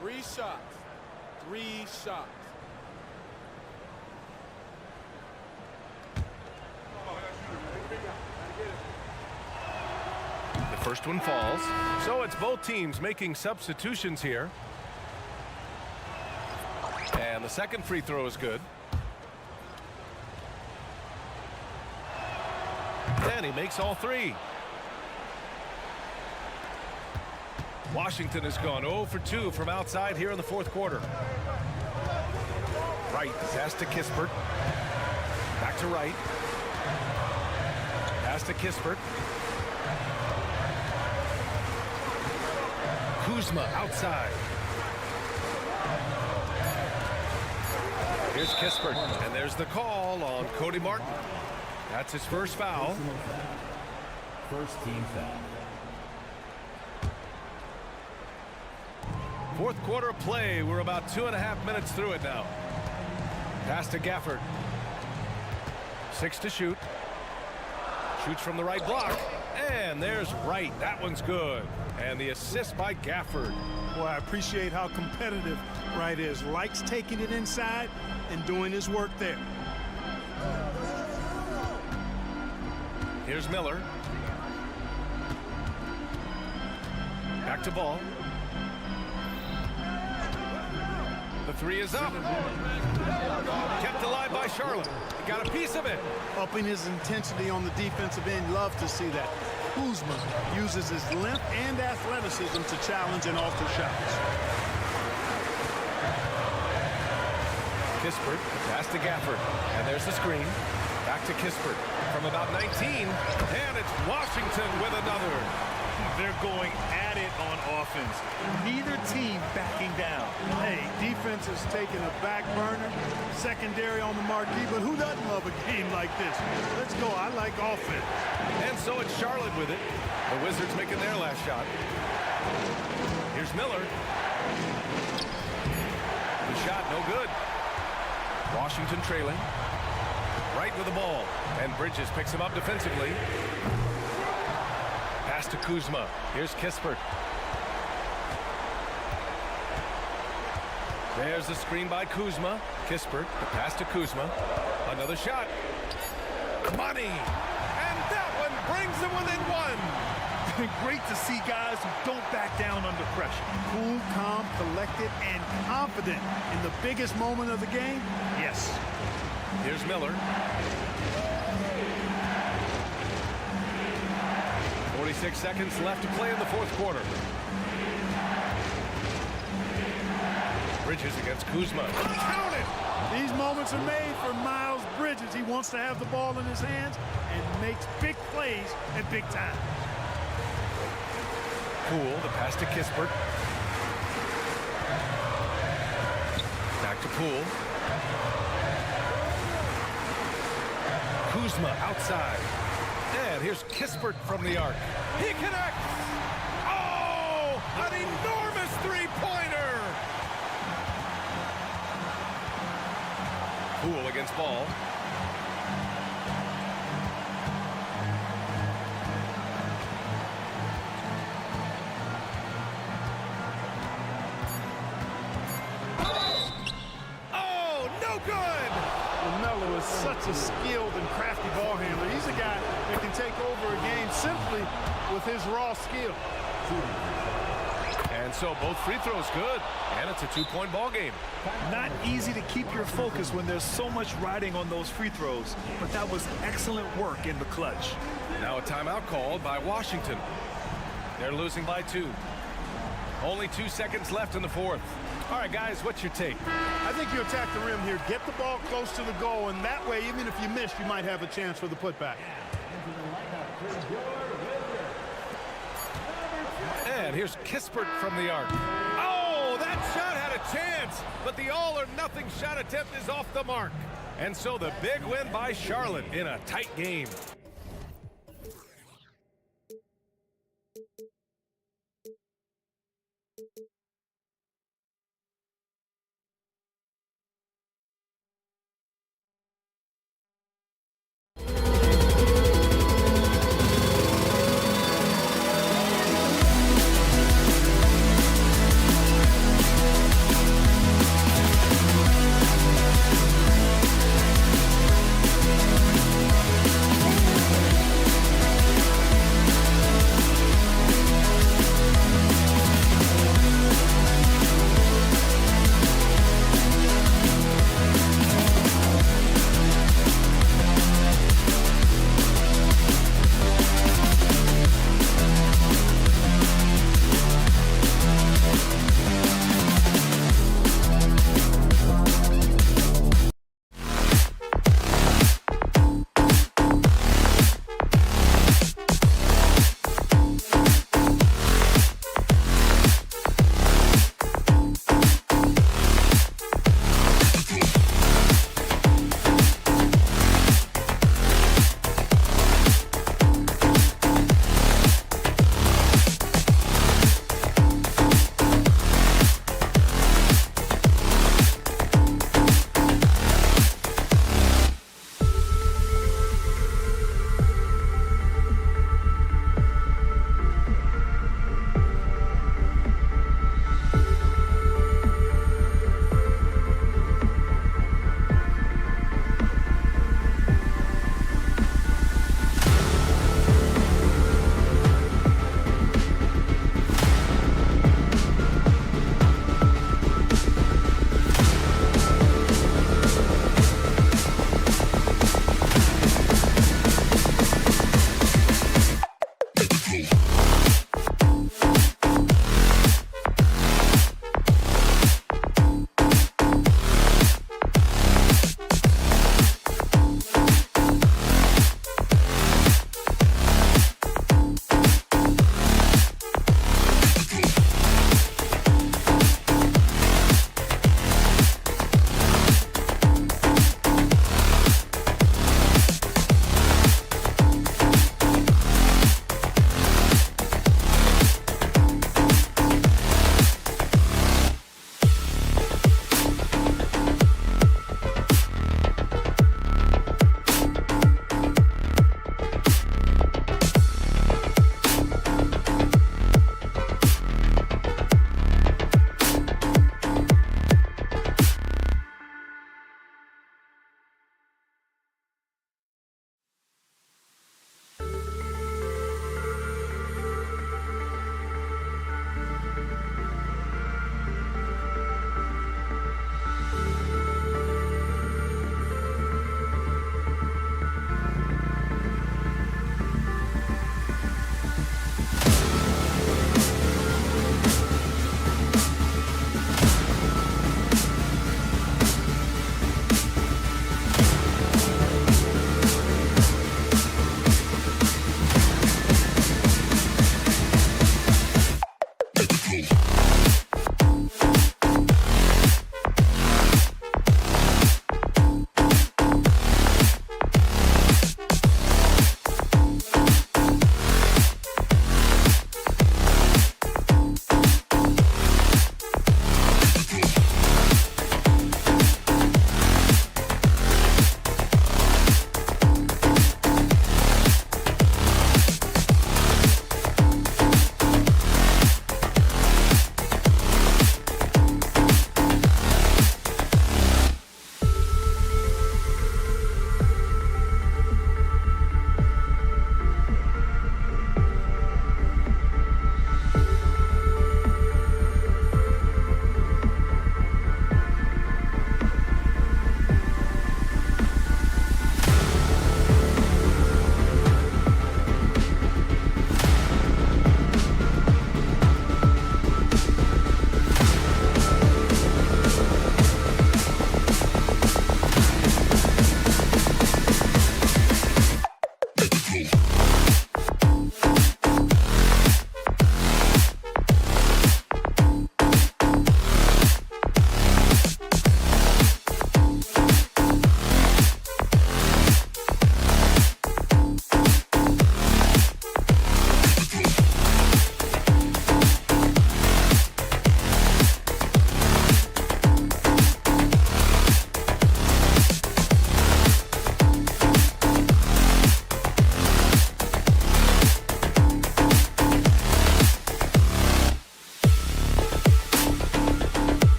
Three shots. The first one falls. So it's both teams making substitutions here. And the second free throw is good. And he makes all 3. Washington has gone 0 for 2 from outside here in the 4th quarter. Wright pass to Kispert. Back to Wright. Pass to Kispert. Kuzma outside. Here's Kispert, and there's the call on Cody Martin. That's his first foul. First team foul. 4th quarter of play. We're about 2.5 minutes through it now. Pass to Gafford. 6 to shoot. Shoots from the right block. And there's Wright. That one's good. And the assist by Gafford. Boy, I appreciate how competitive Wright is. Likes taking it inside and doing his work there. Here's Miller. Back to Ball. The 3 is up. Kept alive by Charlotte. Got a piece of it. Upping his intensity on the defensive end. Love to see that. Kuzma uses his length and athleticism to challenge and alter shots. Kispert, pass to Gafford. And there's the screen. Back to Kispert from about 19. And it's Washington with another. They're going at it on offense. Neither team backing down. Hey, defense is taking a back burner, secondary on the marquee, but who doesn't love a game like this? Let's go. I like offense. And so it's Charlotte with it. The Wizards making their last shot. Here's Miller. The shot, no good. Washington trailing. Right with the ball. And Bridges picks him up defensively. Pass to Kuzma. Here's Kispert. There's the screen by Kuzma. Kispert, the pass to Kuzma. Another shot. Money. And that one brings them within one. Great to see guys who don't back down under pressure. Cool, calm, collected, and confident in the biggest moment of the game. Yes. Here's Miller. 46 seconds left to play in the fourth quarter. Bridges against Kuzma. Count it! These moments are made for Miles Bridges. He wants to have the ball in his hands and makes big plays at big time. Poole, the pass to Kispert. Back to Poole. Kuzma outside. And here's Kispert from the arc. He connects! Oh! An enormous three-pointer! Poole against Ball. Oh, no good! LaMelo is such a skilled and crafty ball handler. He's a guy that can take over a game simply with his raw skill. And so both free throws good, and it's a two-point ball game. Not easy to keep your focus when there's so much riding on those free throws, but that was excellent work in the clutch. Now a timeout called by Washington. They're losing by 2. Only 2 seconds left in the fourth. All right, guys, what's your take? I think you attack the rim here, get the ball close to the goal, and that way, even if you miss, you might have a chance for the putback. And here's Kispert from the arc. Oh, that shot had a chance, but the all-or-nothing shot attempt is off the mark. And so the big win by Charlotte in a tight game.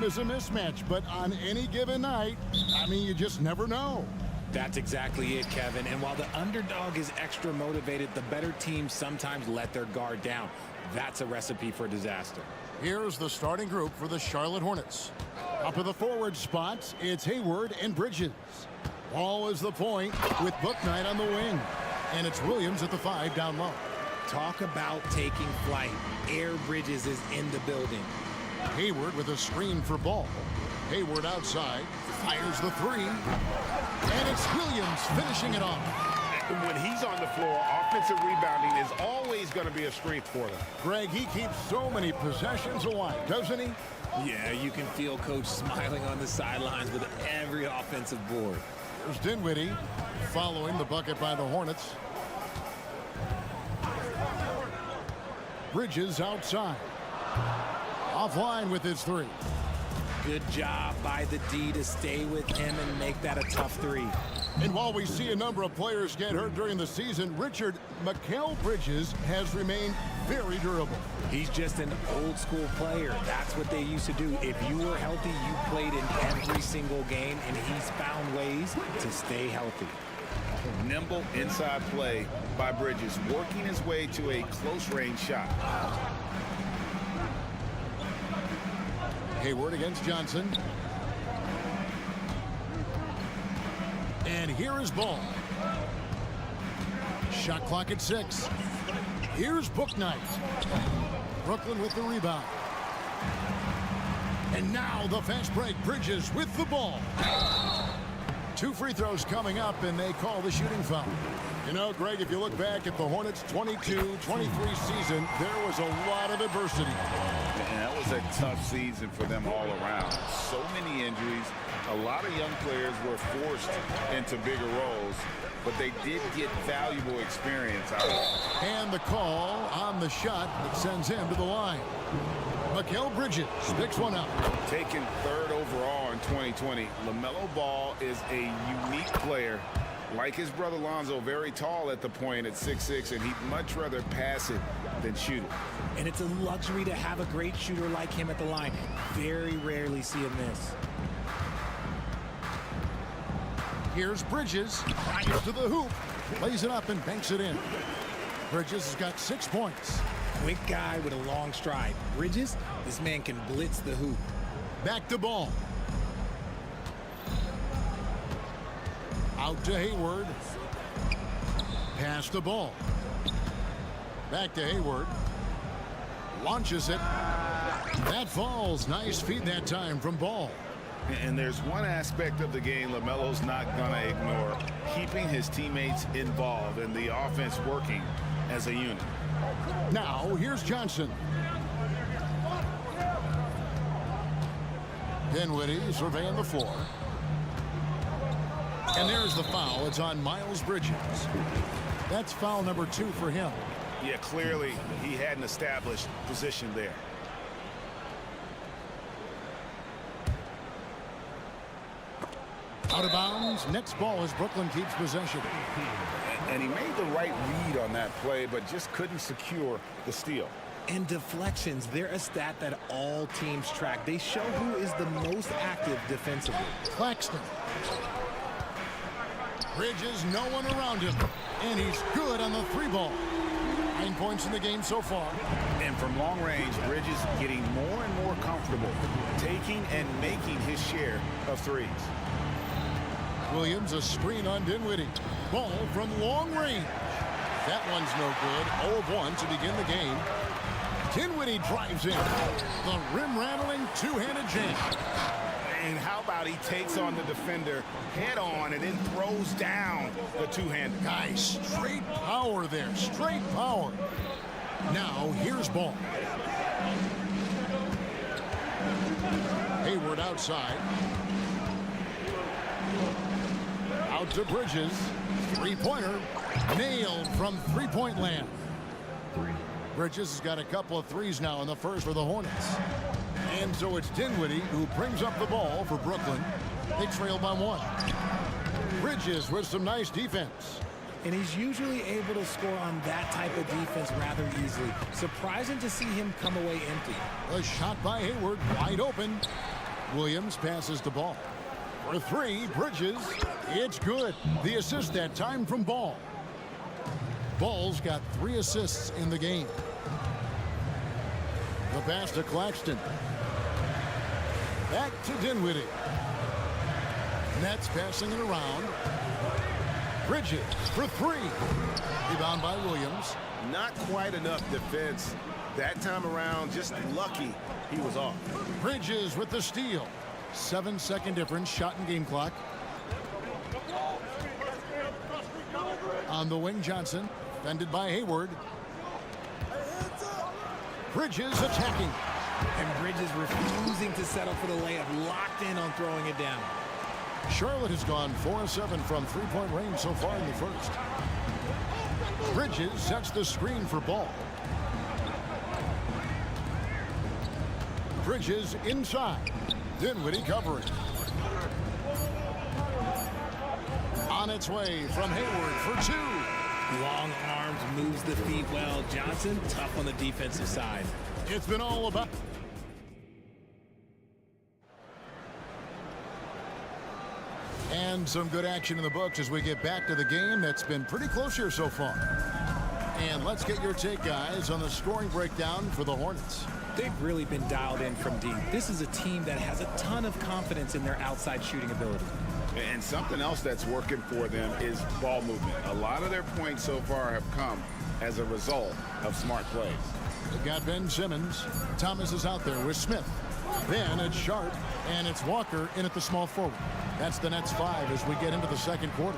A mismatch, but on any given night, I mean, you just never know. That's exactly it, Kevin. And while the underdog is extra motivated, the better teams sometimes let their guard down. That's a recipe for disaster. Here's the starting group for the Charlotte Hornets. Up at the forward spots, it's Hayward and Bridges. Ball is the point with Bouknight on the wing. And it's Williams at the 5 down low. Talk about taking flight. Air Bridges is in the building. Hayward with a screen for Ball. Hayward outside, fires the 3. And it's Williams finishing it off. When he's on the floor, offensive rebounding is always going to be a strength for them. Greg, he keeps so many possessions alive, doesn't he? Yeah, you can feel Coach smiling on the sidelines with every offensive board. There's Dinwiddie following the bucket by the Hornets. Bridges outside. Offline with his 3. Good job by the D to stay with him and make that a tough 3. And while we see a number of players get hurt during the season, Richard, Mikal Bridges has remained very durable. He's just an old school player. That's what they used to do. If you were healthy, you played in every single game, and he's found ways to stay healthy. Nimble inside play by Bridges, working his way to a close-range shot. Hayward against Johnson. And here is Ball. Shot clock at 6. Here's Bouknight. Brooklyn with the rebound. And now the fast break. Bridges with the ball. 2 free throws coming up, and they call the shooting foul. You know, Greg, if you look back at the Hornets' 22-23 season, there was a lot of adversity. And that was a tough season for them all around. So many injuries. A lot of young players were forced into bigger roles, but they did get valuable experience out of it. And the call on the shot that sends him to the line. Mikal Bridges picks one up. Taken 3rd overall in 2020, LaMelo Ball is a unique player Like his brother Lonzo, very tall at the point at 6'6", and he'd much rather pass it than shoot it. And it's a luxury to have a great shooter like him at the line. Very rarely see him miss. Here's Bridges, drives to the hoop, lays it up and banks it in. Bridges has got 6 points. Quick guy with a long stride. Bridges, this man can blitz the hoop. Back to Ball. Out to Hayward. Pass the ball. Back to Hayward. Launches it. That falls. Nice feed that time from Ball. And there's one aspect of the game LaMelo's not going to ignore, keeping his teammates involved and the offense working as a unit. Now, here's Johnson. Dinwiddie surveying the floor. And there's the foul. It's on Miles Bridges. That's foul number 2 for him. Yeah, clearly he had an established position there. Out of bounds. Next ball as Brooklyn keeps possession. And he made the right read on that play, but just couldn't secure the steal. And deflections, they're a stat that all teams track. They show who is the most active defensively. Claxton. Bridges, no one around him. And he's good on the 3-ball. 9 points in the game so far. And from long range, Bridges getting more and more comfortable, taking and making his share of threes. Williams, a screen on Dinwiddie. Ball from long range. That one's no good. 0 of 1 to begin the game. Dinwiddie drives in. The rim-rattling two-handed jam. And how about he takes on the defender head-on and then throws down the two-handed. Guys, straight power there. Straight power. Now, here's Ball. Hayward outside. Out to Bridges. 3-pointer. Nailed from 3-point land. Bridges has got a couple of threes now in the first for the Hornets. And so it's Dinwiddie who brings up the ball for Brooklyn. They trail by 1. Bridges with some nice defense. And he's usually able to score on that type of defense rather easily. Surprising to see him come away empty. A shot by Hayward, wide open. Williams passes the ball. For 3, Bridges. It's good. The assist that time from Ball. Ball's got 3 assists in the game. The pass to Claxton. Back to Dinwiddie. Nets passing it around. Bridges for 3. Rebound by Williams. Not quite enough defense that time around. Just lucky he was off. Bridges with the steal. 7-second difference. Shot and game clock. On the wing, Johnson. Defended by Hayward. Bridges attacking. And Bridges refusing to settle for the layup. Locked in on throwing it down. Charlotte has gone 4 of 7 from 3-point range so far in the first. Bridges sets the screen for Ball. Bridges inside. Dinwiddie covering. On its way from Hayward for 2. Long arms, moves the feet well. Johnson, tough on the defensive side. It's been all about... And some good action in the books as we get back to the game that's been pretty close here so far. And let's get your take, guys, on the scoring breakdown for the Hornets. They've really been dialed in from deep. This is a team that has a ton of confidence in their outside shooting ability. And something else that's working for them is ball movement. A lot of their points so far have come as a result of smart plays. They've got Ben Simmons. Thomas is out there with Smith. Then it's Sharp, and it's Walker in at the small forward. That's the Nets 5 as we get into the second quarter.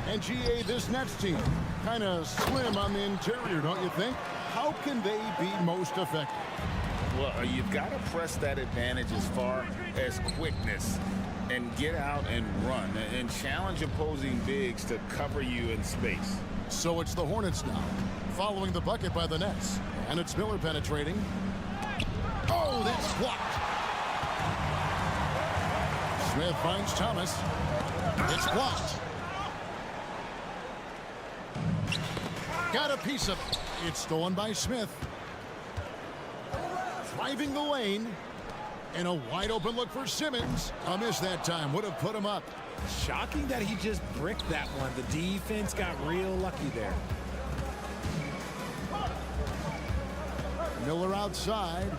And GA, this Nets team, kind of slim on the interior, don't you think? How can they be most effective? Well, you've got to press that advantage as far as quickness and get out and run and challenge opposing bigs to cover you in space. So it's the Hornets now, following the bucket by the Nets. And it's Miller penetrating. Oh, that's blocked. Smith finds Thomas. It's blocked. got a piece of it. It's stolen by Smith. Driving the lane. And a wide open look for Simmons. A miss that time. Would have put him up. Shocking that he just bricked that one. The defense got real lucky there. Miller outside.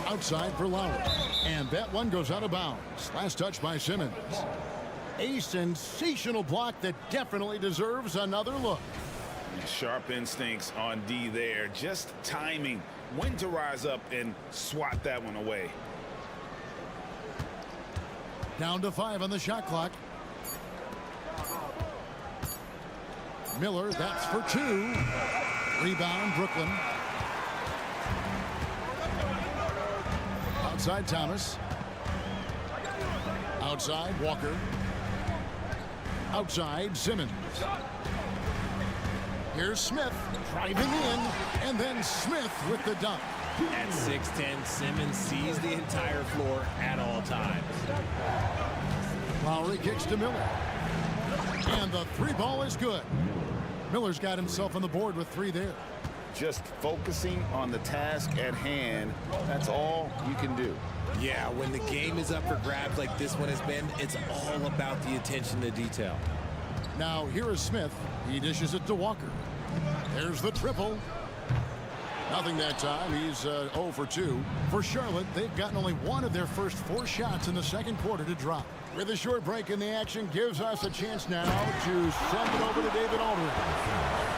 Outside for Lowry. And that one goes out of bounds. Last touch by Simmons. A sensational block that definitely deserves another look. Sharp instincts on D there. Just timing when to rise up and swat that one away. Down to 5 on the shot clock. Miller, that's for 2. Rebound, Brooklyn. Outside, Thomas. Outside, Walker. Outside, Simmons. Here's Smith driving in, and then Smith with the dunk. At 6'10", Simmons sees the entire floor at all times. Lowry kicks to Miller. And the 3 ball is good. Miller's got himself on the board with 3 there. Just focusing on the task at hand. That's all you can do. Yeah, when the game is up for grabs like this one has been, it's all about the attention to detail. Now here is Smith. He dishes it to Walker. There's the triple. Nothing that time. He's 0 for 2. For Charlotte, they've gotten only 1 of their first 4 shots in the second quarter to drop. With a short break in the action, gives us a chance now to send it over to David Aldridge.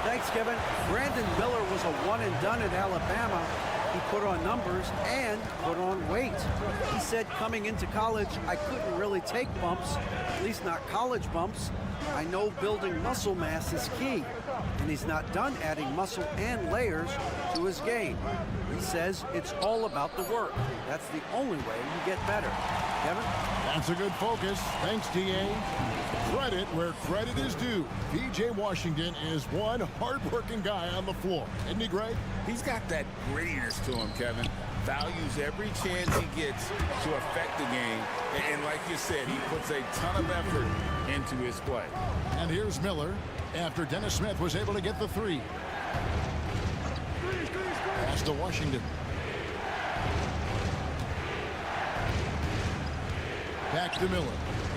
Thanks, Kevin. Brandon Miller was a one-and-done at Alabama. He put on numbers and put on weight. He said coming into college, I couldn't really take bumps, at least not college bumps. I know building muscle mass is key, and he's not done adding muscle and layers to his game. He says it's all about the work. That's the only way you get better. Kevin? That's a good focus. Thanks, D.A. Credit where credit is due. P.J. Washington is one hard-working guy on the floor. Isn't he great? He's got that grittiness to him, Kevin. Values every chance he gets to affect the game. And like you said, he puts a ton of effort into his play. And here's Miller after Dennis Smith was able to get the 3. Pass to Washington. Back to Miller.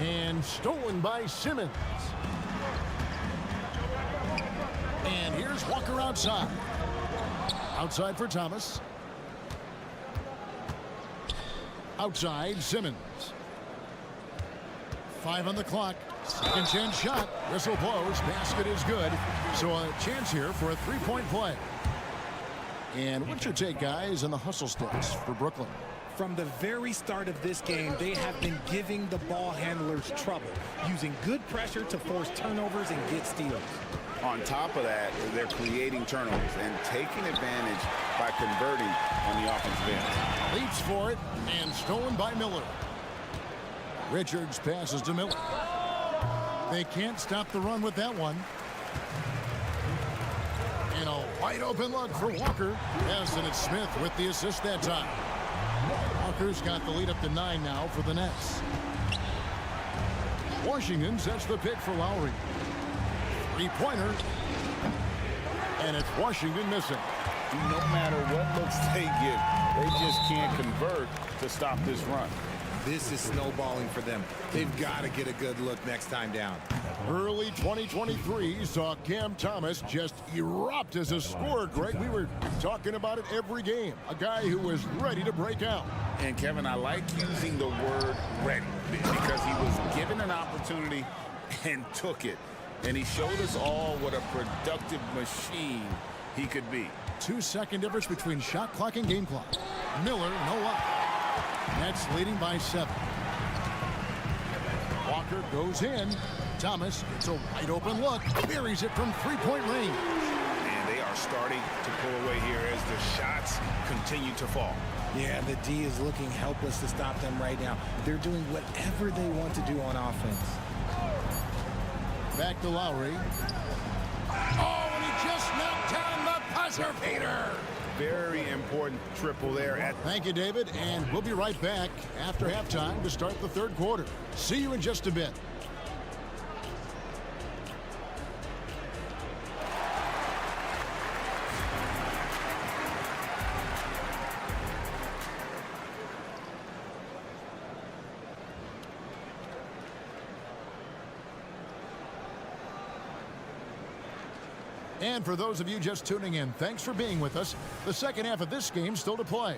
And stolen by Simmons. And here's Walker outside. Outside for Thomas. Outside, Simmons. 5 on the clock. Second chance shot. Whistle blows. Basket is good. So a chance here for a 3-point play. And what's your take, guys, on the hustle sticks for Brooklyn? From the very start of this game, they have been giving the ball handlers trouble, using good pressure to force turnovers and get steals. On top of that, they're creating turnovers and taking advantage by converting on the offensive end. Leaps for it and stolen by Miller. Richards passes to Miller. They can't stop the run with that one. And a wide open look for Walker. Yes, and it's Smith with the assist that time. Walker's got the lead up to 9 now for the Nets. Washington sets the pick for Lowry. 3-pointer. And it's Washington missing. No matter what looks they get, they just can't convert to stop this run. This is snowballing for them. They've got to get a good look next time down. Early 2023 saw Cam Thomas just erupt as a scorer, Greg. We were talking about it every game. A guy who was ready to break out. And, Kevin, I like using the word ready because he was given an opportunity and took it. And he showed us all what a productive machine he could be. 2-second difference between shot clock and game clock. Miller, no luck. Nets leading by 7. Walker goes in. Thomas gets a wide open look. Buries it from 3-point range. And they are starting to pull away here as the shots continue to fall. Yeah, the D is looking helpless to stop them right now. They're doing whatever they want to do on offense. Back to Lowry. Oh, and he just knocked down the buzzer beater. Very important triple there. Thank you, David, and we'll be right back after halftime to start the third quarter. See you in just a bit. And for those of you just tuning in, thanks for being with us. The second half of this game still to play.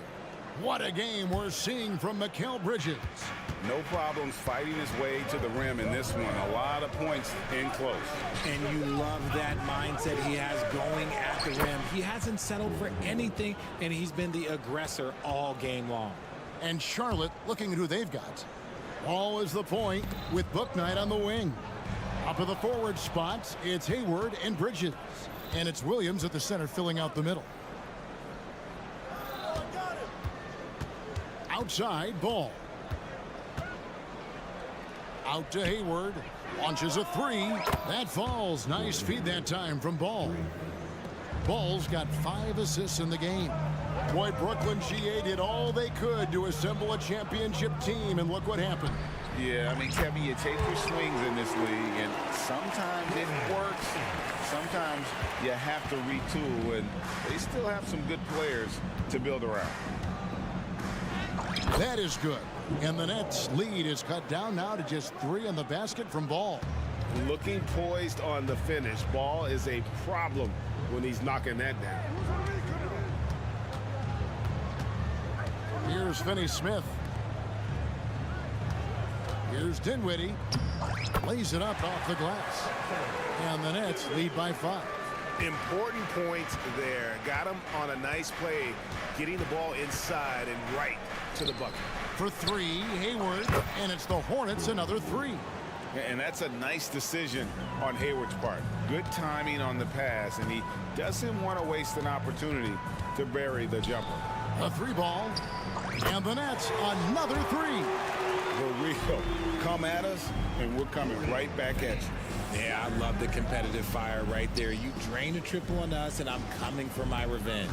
What a game we're seeing from Mikal Bridges. No problems fighting his way to the rim in this one. A lot of points in close. And you love that mindset he has going at the rim. He hasn't settled for anything, and he's been the aggressor all game long. And Charlotte looking at who they've got. Ball is the point with Bouknight on the wing. Up of the forward spots, it's Hayward and Bridges. And it's Williams at the center filling out the middle. Outside, Ball. Out to Hayward. Launches a three. That falls. Nice feed that time from Ball. Ball's got 5 assists in the game. Boy, Brooklyn GA did all they could to assemble a championship team, and look what happened. Yeah, I mean, Kevin, you take your swings in this league, and sometimes it works. Sometimes you have to retool, and they still have some good players to build around. That is good. And the Nets' lead is cut down now to just 3 on the basket from Ball. Looking poised on the finish. Ball is a problem when he's knocking that down. Here's Finney-Smith. Here's Dinwiddie. Lays it up off the glass. And the Nets lead by 5. Important points there. Got him on a nice play, getting the ball inside and right to the bucket. For 3, Hayward. And it's the Hornets another 3. And that's a nice decision on Hayward's part. Good timing on the pass, and he doesn't want to waste an opportunity to bury the jumper. A 3 ball. And the Nets another 3. For real. Come at us, and we're coming right back at you. Yeah, I love the competitive fire right there. You drain a triple on us, and I'm coming for my revenge.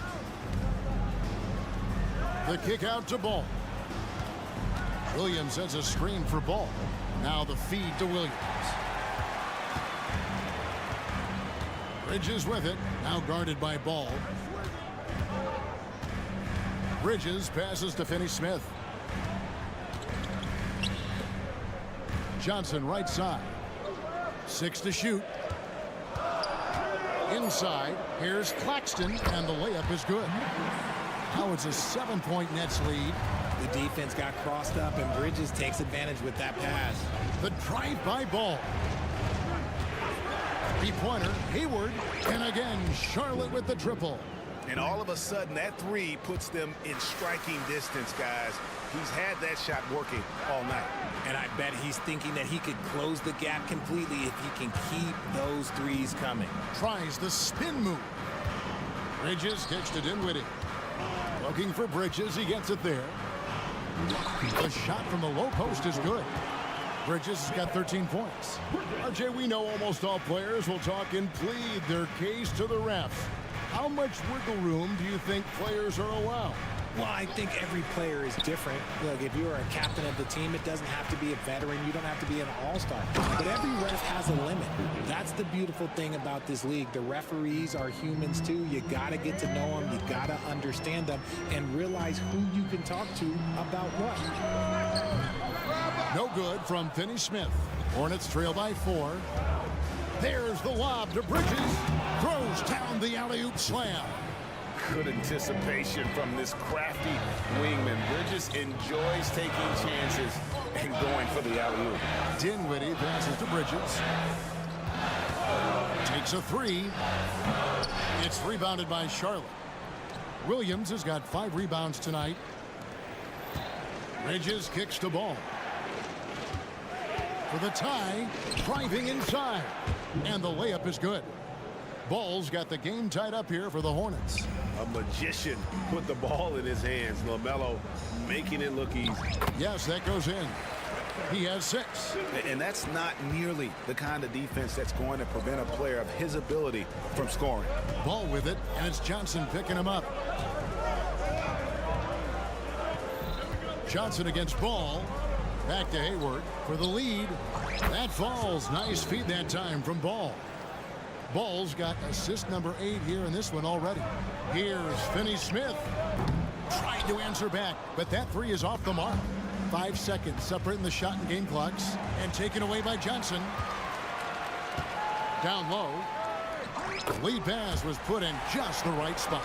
The kick out to Ball. Williams sends a screen for Ball. Now the feed to Williams. Bridges with it. Now guarded by Ball. Bridges passes to Finney-Smith. Johnson right side. 6 to shoot. Inside. Here's Claxton, and the layup is good. Now it's a 7-point Nets lead. The defense got crossed up, and Bridges takes advantage with that pass. The drive-by Ball. 3-pointer, Hayward, and again, Charlotte with the triple. And all of a sudden, that 3 puts them in striking distance, guys. He's had that shot working all night. And I bet he's thinking that he could close the gap completely if he can keep those 3s coming. Tries the spin move. Bridges kicks to Dinwiddie. Looking for Bridges, he gets it there. The shot from the low post is good. Bridges has got 13 points. RJ, we know almost all players will talk and plead their case to the refs. How much wiggle room do you think players are allowed? Well, I think every player is different. Look, if you're a captain of the team, it doesn't have to be a veteran. You don't have to be an all-star. But every ref has a limit. That's the beautiful thing about this league. The referees are humans, too. You got to get to know them. You got to understand them and realize who you can talk to about what. No good from Finney-Smith. Hornets trail by 4. There's the lob to Bridges. Throws down the alley-oop slam. Good anticipation from this crafty wingman. Bridges enjoys taking chances and going for the alley-oop. Dinwiddie passes to Bridges. Takes a 3. It's rebounded by Charlotte. Williams has got 5 rebounds tonight. Bridges kicks to Ball. For the tie, driving inside. And the layup is good. Ball's got the game tied up here for the Hornets. A magician put the ball in his hands. LaMelo making it look easy. Yes, that goes in. He has 6. And that's not nearly the kind of defense that's going to prevent a player of his ability from scoring. Ball with it, and it's Johnson picking him up. Johnson against Ball. Back to Hayward for the lead. That falls. Nice feed that time from Ball. Ball's got assist number 8 here in this one already. Here's Finney-Smith. Trying to answer back, but that 3 is off the mark. 5 seconds separating the shot and game clocks, and taken away by Johnson. Down low. The lead pass was put in just the right spot.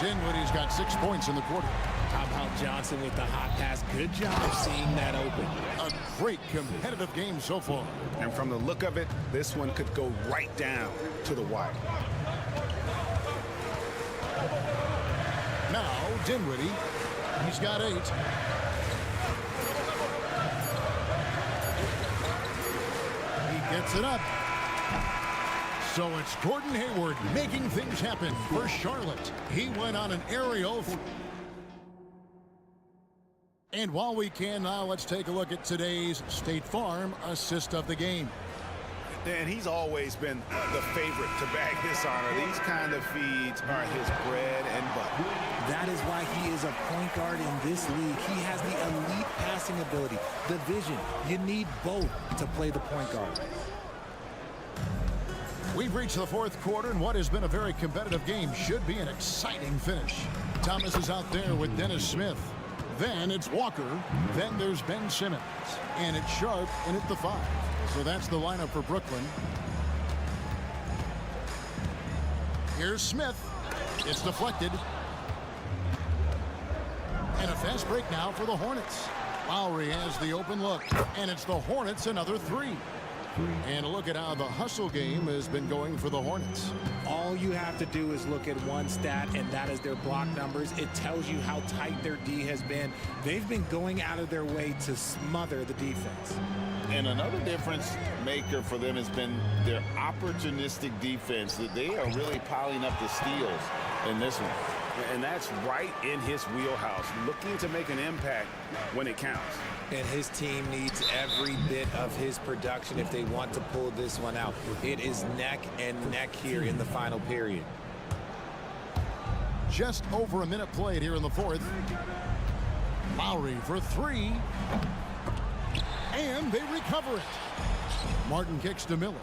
Dinwiddie's got 6 points in the quarter. How about Johnson with the hot pass? Good job seeing that open. A great competitive game so far. And from the look of it, this one could go right down to the wire. Now, Dinwiddie. He's got 8. He gets it up. So it's Gordon Hayward making things happen for Charlotte. He went on an aerial. And while we can now, let's take a look at today's State Farm assist of the game. And he's always been the favorite to bag this honor. These kind of feeds are his bread and butter. That is why he is a point guard in this league. He has the elite passing ability, the vision. You need both to play the point guard. We've reached the 4th quarter, and what has been a very competitive game should be an exciting finish. Thomas is out there with Dennis Smith. Then it's Walker. Then there's Ben Simmons. And it's Sharp in at the 5. So that's the lineup for Brooklyn. Here's Smith. It's deflected. And a fast break now for the Hornets. Lowry has the open look. And it's the Hornets another 3. And look at how the hustle game has been going for the Hornets. All you have to do is look at one stat, and that is their block numbers. It tells you how tight their D has been. They've been going out of their way to smother the defense. And another difference maker for them has been their opportunistic defense. That they are really piling up the steals in this one. And that's right in his wheelhouse, looking to make an impact when it counts. And his team needs every bit of his production if they want to pull this one out. It is neck and neck here in the final period. Just over a minute played here in the 4th. Lowry for 3. And they recover it. Martin kicks to Miller.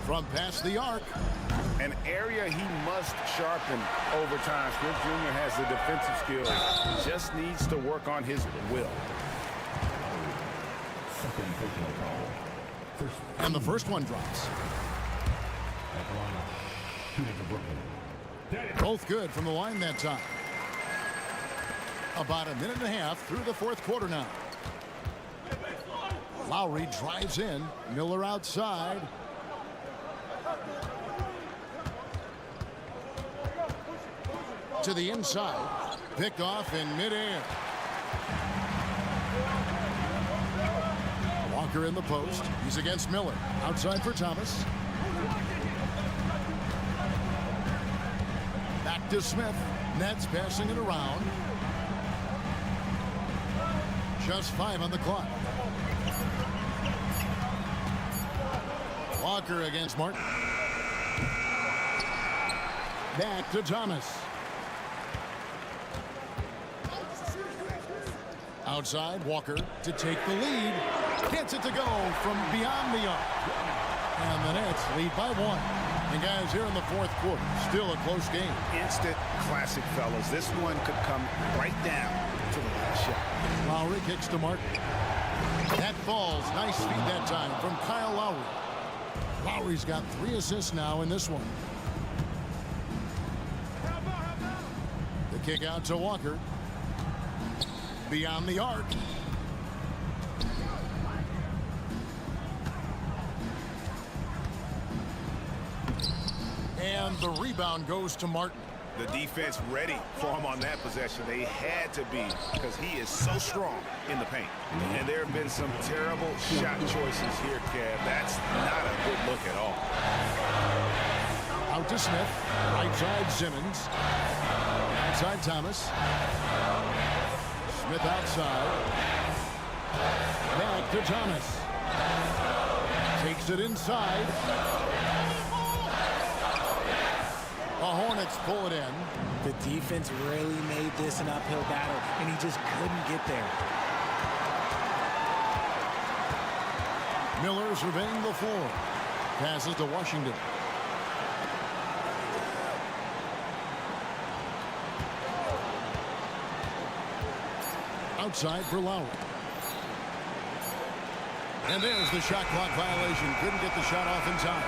From past the arc. An area he must sharpen over time. Smith Jr. has the defensive skills. He just needs to work on his will. And the first one drops. Both good from the line that time. About a minute and a half through the 4th quarter now. Lowry drives in. Miller outside. To the inside. Picked off in midair. Walker in the post. He's against Miller. Outside for Thomas. Back to Smith. Nets passing it around. Just 5 on the clock. Walker against Martin. Back to Thomas. Outside, Walker to take the lead. Gets it to go from beyond the arc. And the Nets lead by 1. And guys, here in the 4th quarter, still a close game. Instant classic, fellas. This one could come right down to the last shot. Lowry kicks to Martin. That falls. Nice feed that time from Kyle Lowry. Lowry's got 3 assists now in this one. The kick out to Walker. Beyond the arc. And the rebound goes to Martin. The defense ready for him on that possession. They had to be, because he is so strong in the paint. And there have been some terrible shot choices here, Kev. That's not a good look at all. Out to Smith. Right side Simmons. Outside Thomas. Smith outside. Back to Thomas. Takes it inside. The Hornets pull it in. The defense really made this an uphill battle, and he just couldn't get there. Miller surveying the floor. Passes to Washington. Outside for Lowry. And there's the shot clock violation. Couldn't get the shot off in time.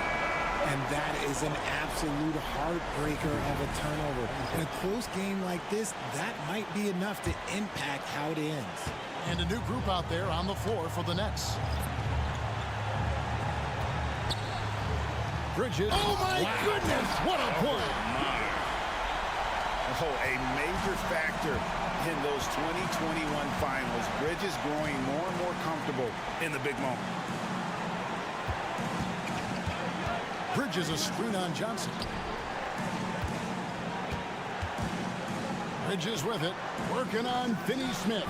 And that is an absolute heartbreaker of a turnover. In a close game like this, that might be enough to impact how it ends. And a new group out there on the floor for the Nets. Bridges. Oh, my goodness. What a play. Oh, a major factor in those 2021 finals. Bridges growing more and more comfortable in the big moment. Bridges a screen on Johnson. Bridges with it. Working on Finney Smith.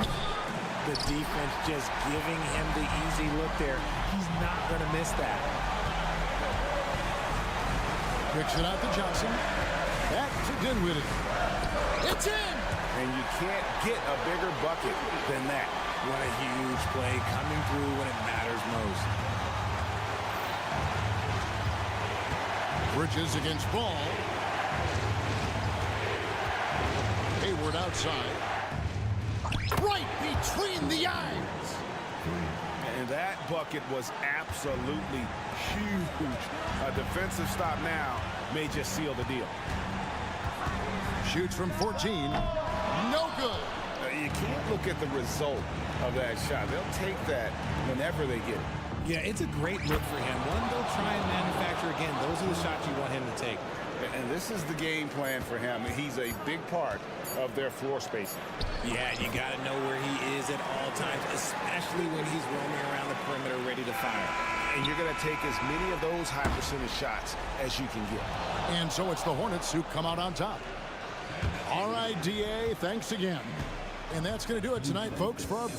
The defense just giving him the easy look there. He's not going to miss that. Kicks it out to Johnson. Back to Dinwiddie. It's in! And you can't get a bigger bucket than that. What a huge play coming through when it matters most. Bridges against Ball. Hayward outside. Right between the eyes. And that bucket was absolutely huge. A defensive stop now may just seal the deal. Shoots from 14. No good. You can't look at the result of that shot. They'll take that whenever they get it. Yeah, it's a great look for him. One they'll try and manufacture again. Those are the shots you want him to take. And this is the game plan for him. He's a big part of their floor spacing. Yeah, you got to know where he is at all times, especially when he's roaming around the perimeter ready to fire. And you're going to take as many of those high percentage shots as you can get. And so it's the Hornets who come out on top. All right, DA, thanks again. And that's going to do it tonight, folks, for our...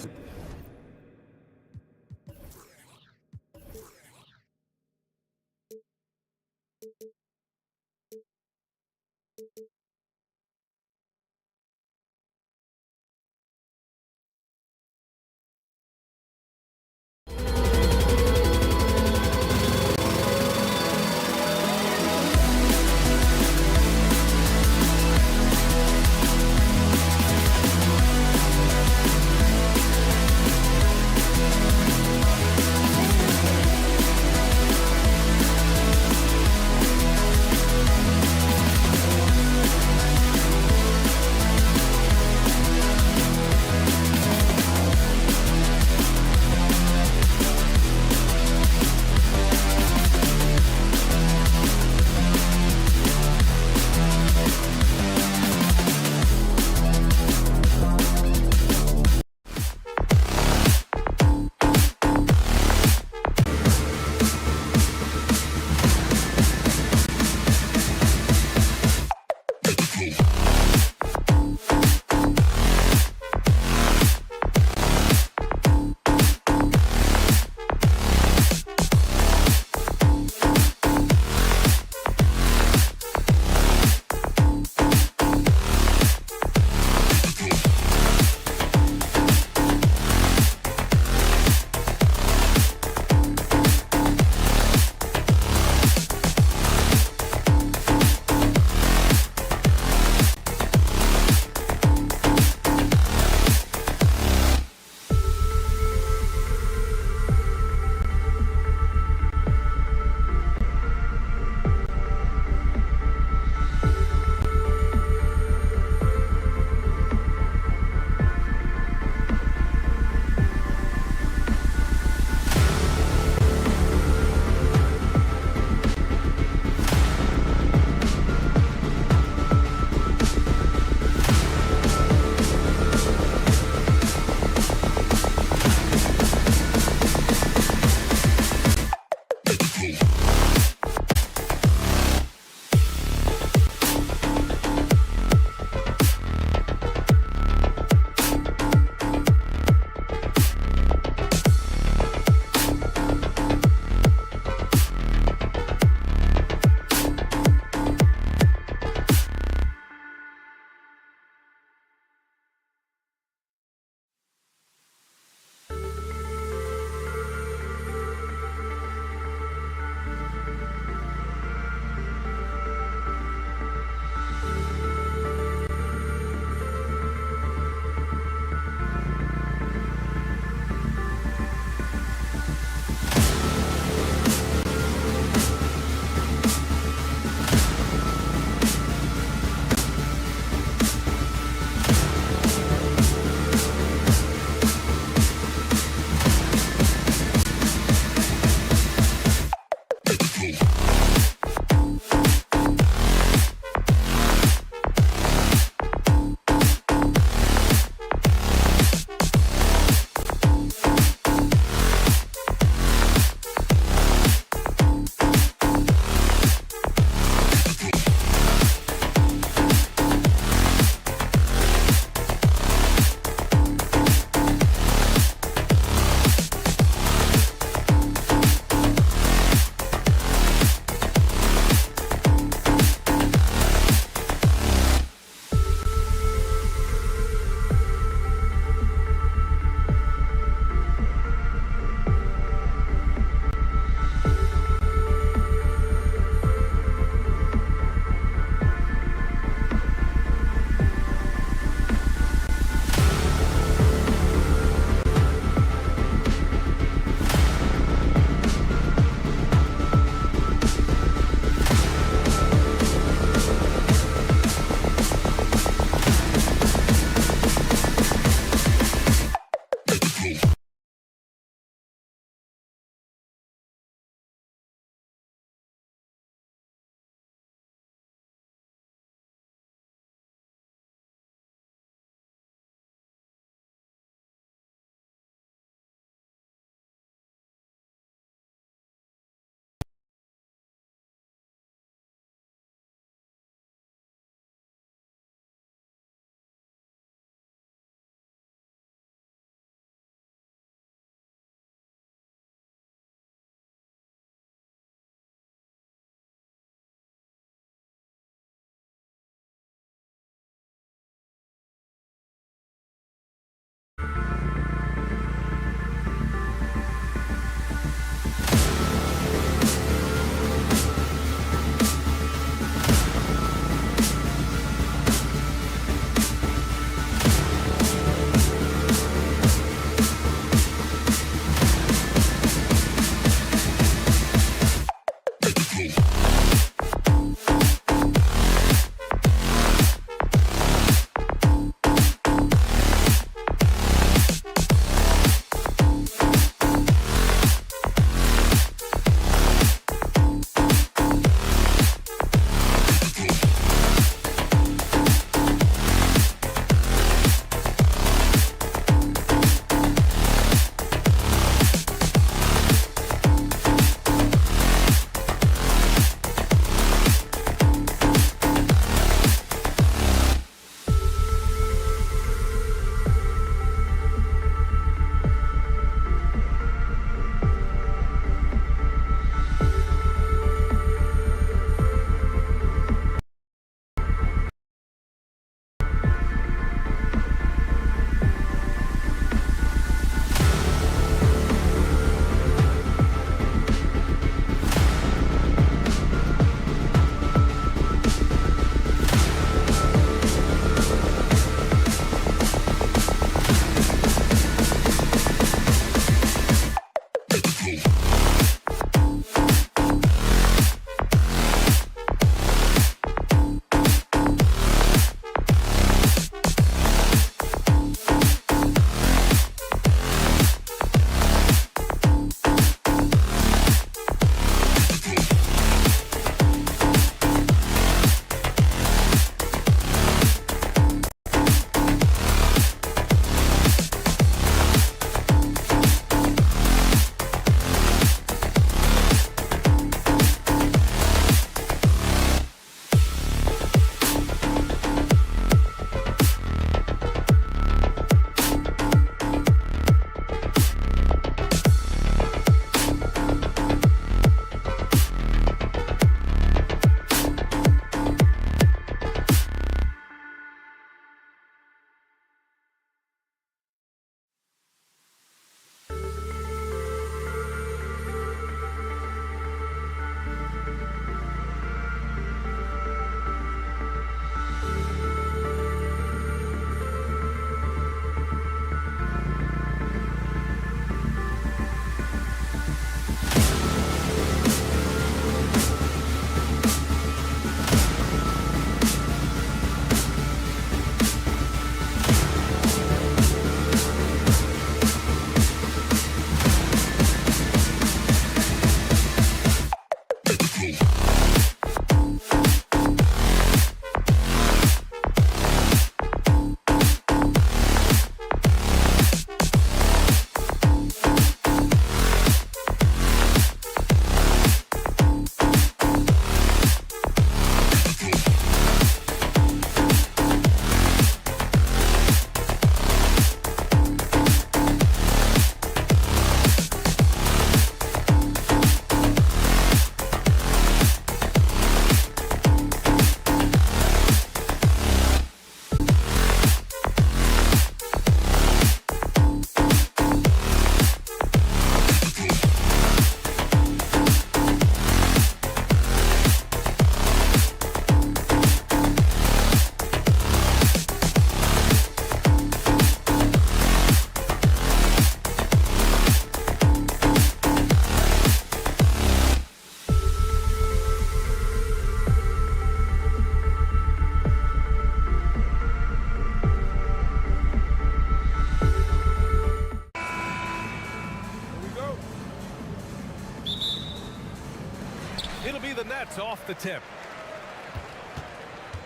It'll be the Nets off the tip.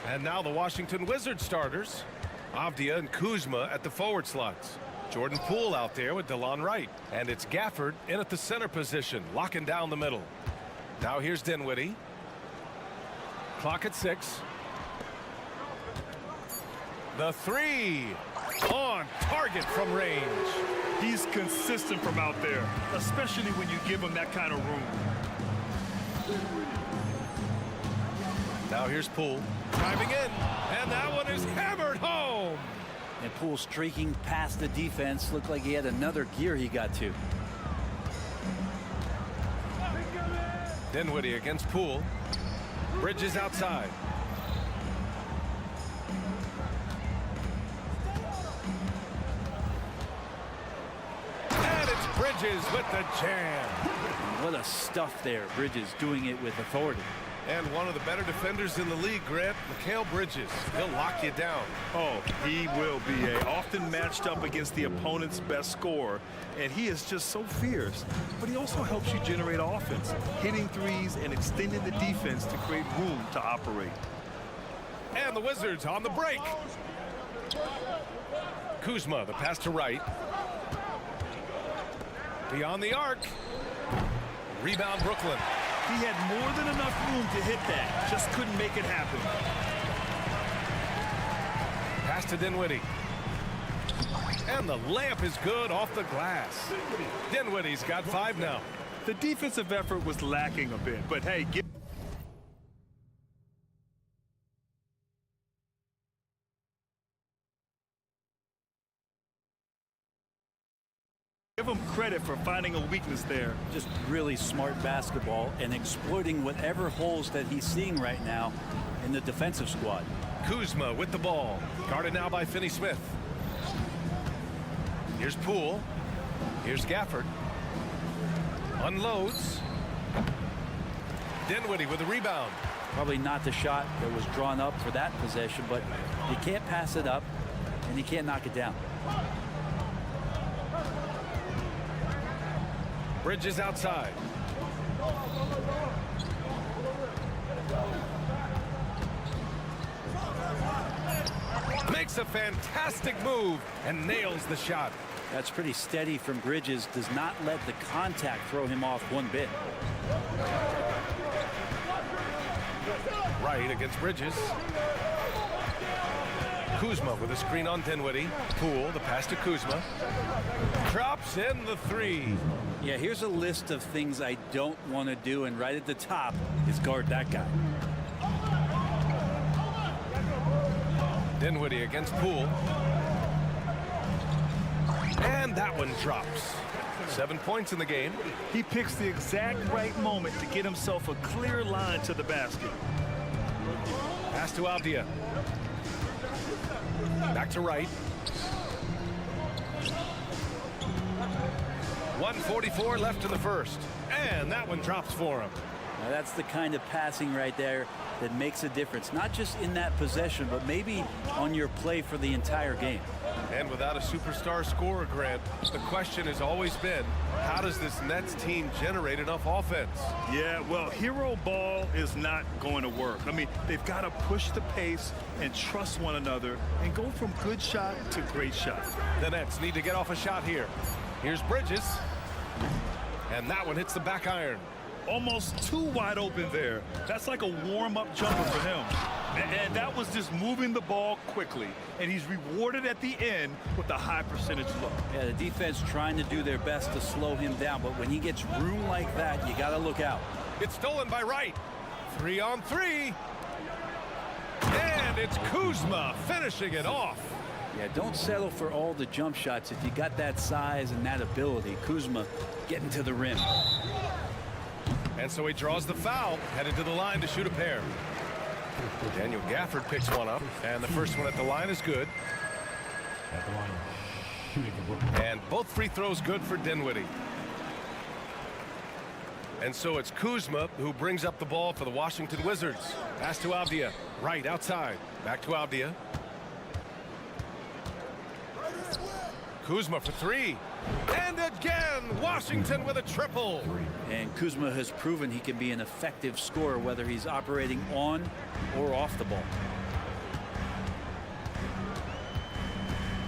And now the Washington Wizards starters. Avdia and Kuzma at the forward slots. Jordan Poole out there with DeLon Wright. And it's Gafford in at the center position, locking down the middle. Now here's Dinwiddie. Clock at 6. The three on target from range. He's consistent from out there, especially when you give him that kind of room. Now here's Poole driving in, and that one is hammered home. And Poole streaking past the defense. Looked like he had another gear he got to. Dinwiddie against Poole. Bridges outside. And it's Bridges with the jam. What a stuff there. Bridges doing it with authority. And one of the better defenders in the league, Grant, Mikal Bridges. He'll lock you down. Oh, he will be often matched up against the opponent's best scorer, and he is just so fierce. But he also helps you generate offense, hitting threes and extending the defense to create room to operate. And the Wizards on the break. Kuzma, the pass to Wright. Beyond the arc. Rebound, Brooklyn. He had more than enough room to hit that, just couldn't make it happen. Pass to Dinwiddie. And the layup is good off the glass. Dinwiddie's got 5 now. The defensive effort was lacking a bit, but hey, give him credit for finding a weakness there. Just really smart basketball and exploiting whatever holes that he's seeing right now in the defensive squad. Kuzma with the ball. Guarded now by Finney-Smith. Here's Poole. Here's Gafford. Unloads. Dinwiddie with the rebound. Probably not the shot that was drawn up for that possession, but you can't pass it up and you can't knock it down. Bridges outside. Makes a fantastic move and nails the shot. That's pretty steady from Bridges. Does not let the contact throw him off one bit. Right against Bridges. Kuzma with a screen on Dinwiddie. Poole, the pass to Kuzma. Drops in the 3. Yeah, here's a list of things I don't want to do, and right at the top is guard that guy. Dinwiddie against Poole. And that one drops. 7 points in the game. He picks the exact right moment to get himself a clear line to the basket. Pass to Avdia. Back to Wright. 1:44 left in the first. And that one drops for him. Now that's the kind of passing right there that makes a difference. Not just in that possession, but maybe on your play for the entire game. And without a superstar scorer, Grant, the question has always been, how does this Nets team generate enough offense? Yeah, well, hero ball is not going to work. I mean, they've got to push the pace and trust one another and go from good shot to great shot. The Nets need to get off a shot here. Here's Bridges. And that one hits the back iron. Almost too wide open there. That's like a warm-up jumper for him. And that was just moving the ball quickly. And he's rewarded at the end with a high percentage look. Yeah, the defense trying to do their best to slow him down. But when he gets room like that, you got to look out. It's stolen by Wright. 3 on 3. And it's Kuzma finishing it off. Yeah, don't settle for all the jump shots if you got that size and that ability. Kuzma getting to the rim. And so he draws the foul, headed to the line to shoot a pair. Daniel Gafford picks one up, and the first one at the line is good. And both free throws good for Dinwiddie. And so it's Kuzma who brings up the ball for the Washington Wizards. Pass to Avdia. Right outside. Back to Avdia. Kuzma for 3. And again Washington with a triple. And Kuzma has proven he can be an effective scorer whether he's operating on or off the ball.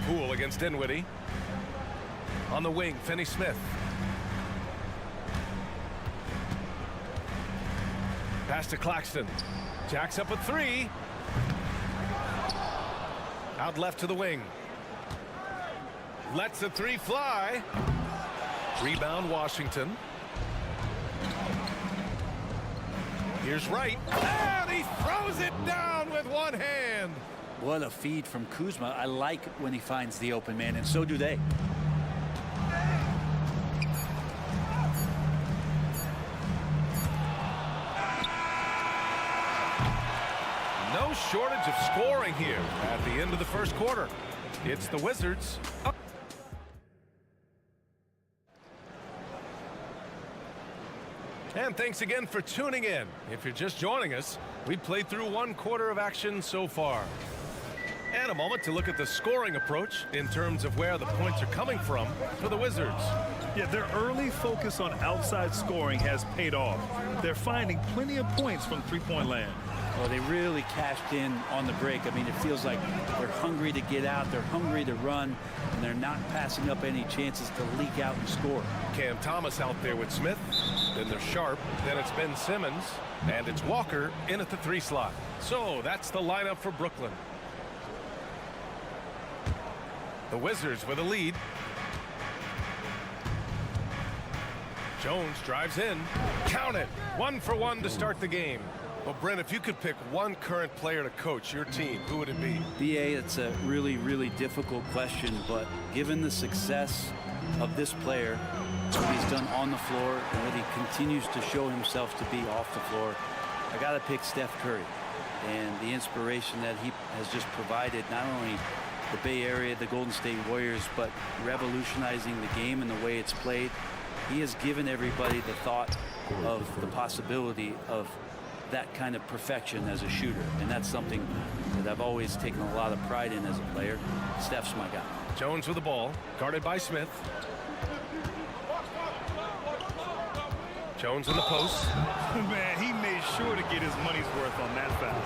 Poole against Dinwiddie. On the wing, Finney-Smith. Pass to Claxton. Jacks up a three. Out left to the wing. Lets the three fly. Rebound Washington. Here's Wright. And he throws it down with one hand. What a feed from Kuzma. I like when he finds the open man, and so do they. No shortage of scoring here at the end of the first quarter. It's the Wizards. And thanks again for tuning in. If you're just joining us, we played through one quarter of action so far. And a moment to look at the scoring approach in terms of where the points are coming from for the Wizards. Yeah, their early focus on outside scoring has paid off. They're finding plenty of points from three-point land. Well, they really cashed in on the break. I mean, it feels like they're hungry to get out, they're hungry to run, and they're not passing up any chances to leak out and score. Cam Thomas out there with Smith. Then they're Sharp. Then it's Ben Simmons. And it's Walker in at the 3 slot. So that's the lineup for Brooklyn. The Wizards with a lead. Jones drives in. Count it. 1 for 1 to start the game. Well, Brent, if you could pick one current player to coach your team, who would it be? BA, it's a really, really difficult question, but given the success of this player, what he's done on the floor and what he continues to show himself to be off the floor, I got to pick Steph Curry. And the inspiration that he has just provided, not only the Bay Area, the Golden State Warriors, but revolutionizing the game and the way it's played. He has given everybody the thought of the possibility of that kind of perfection as a shooter, and that's something that I've always taken a lot of pride in as a player. Steph's my guy. Jones with the ball, guarded by Smith. Jones in the post. Man, he made sure to get his money's worth on that foul.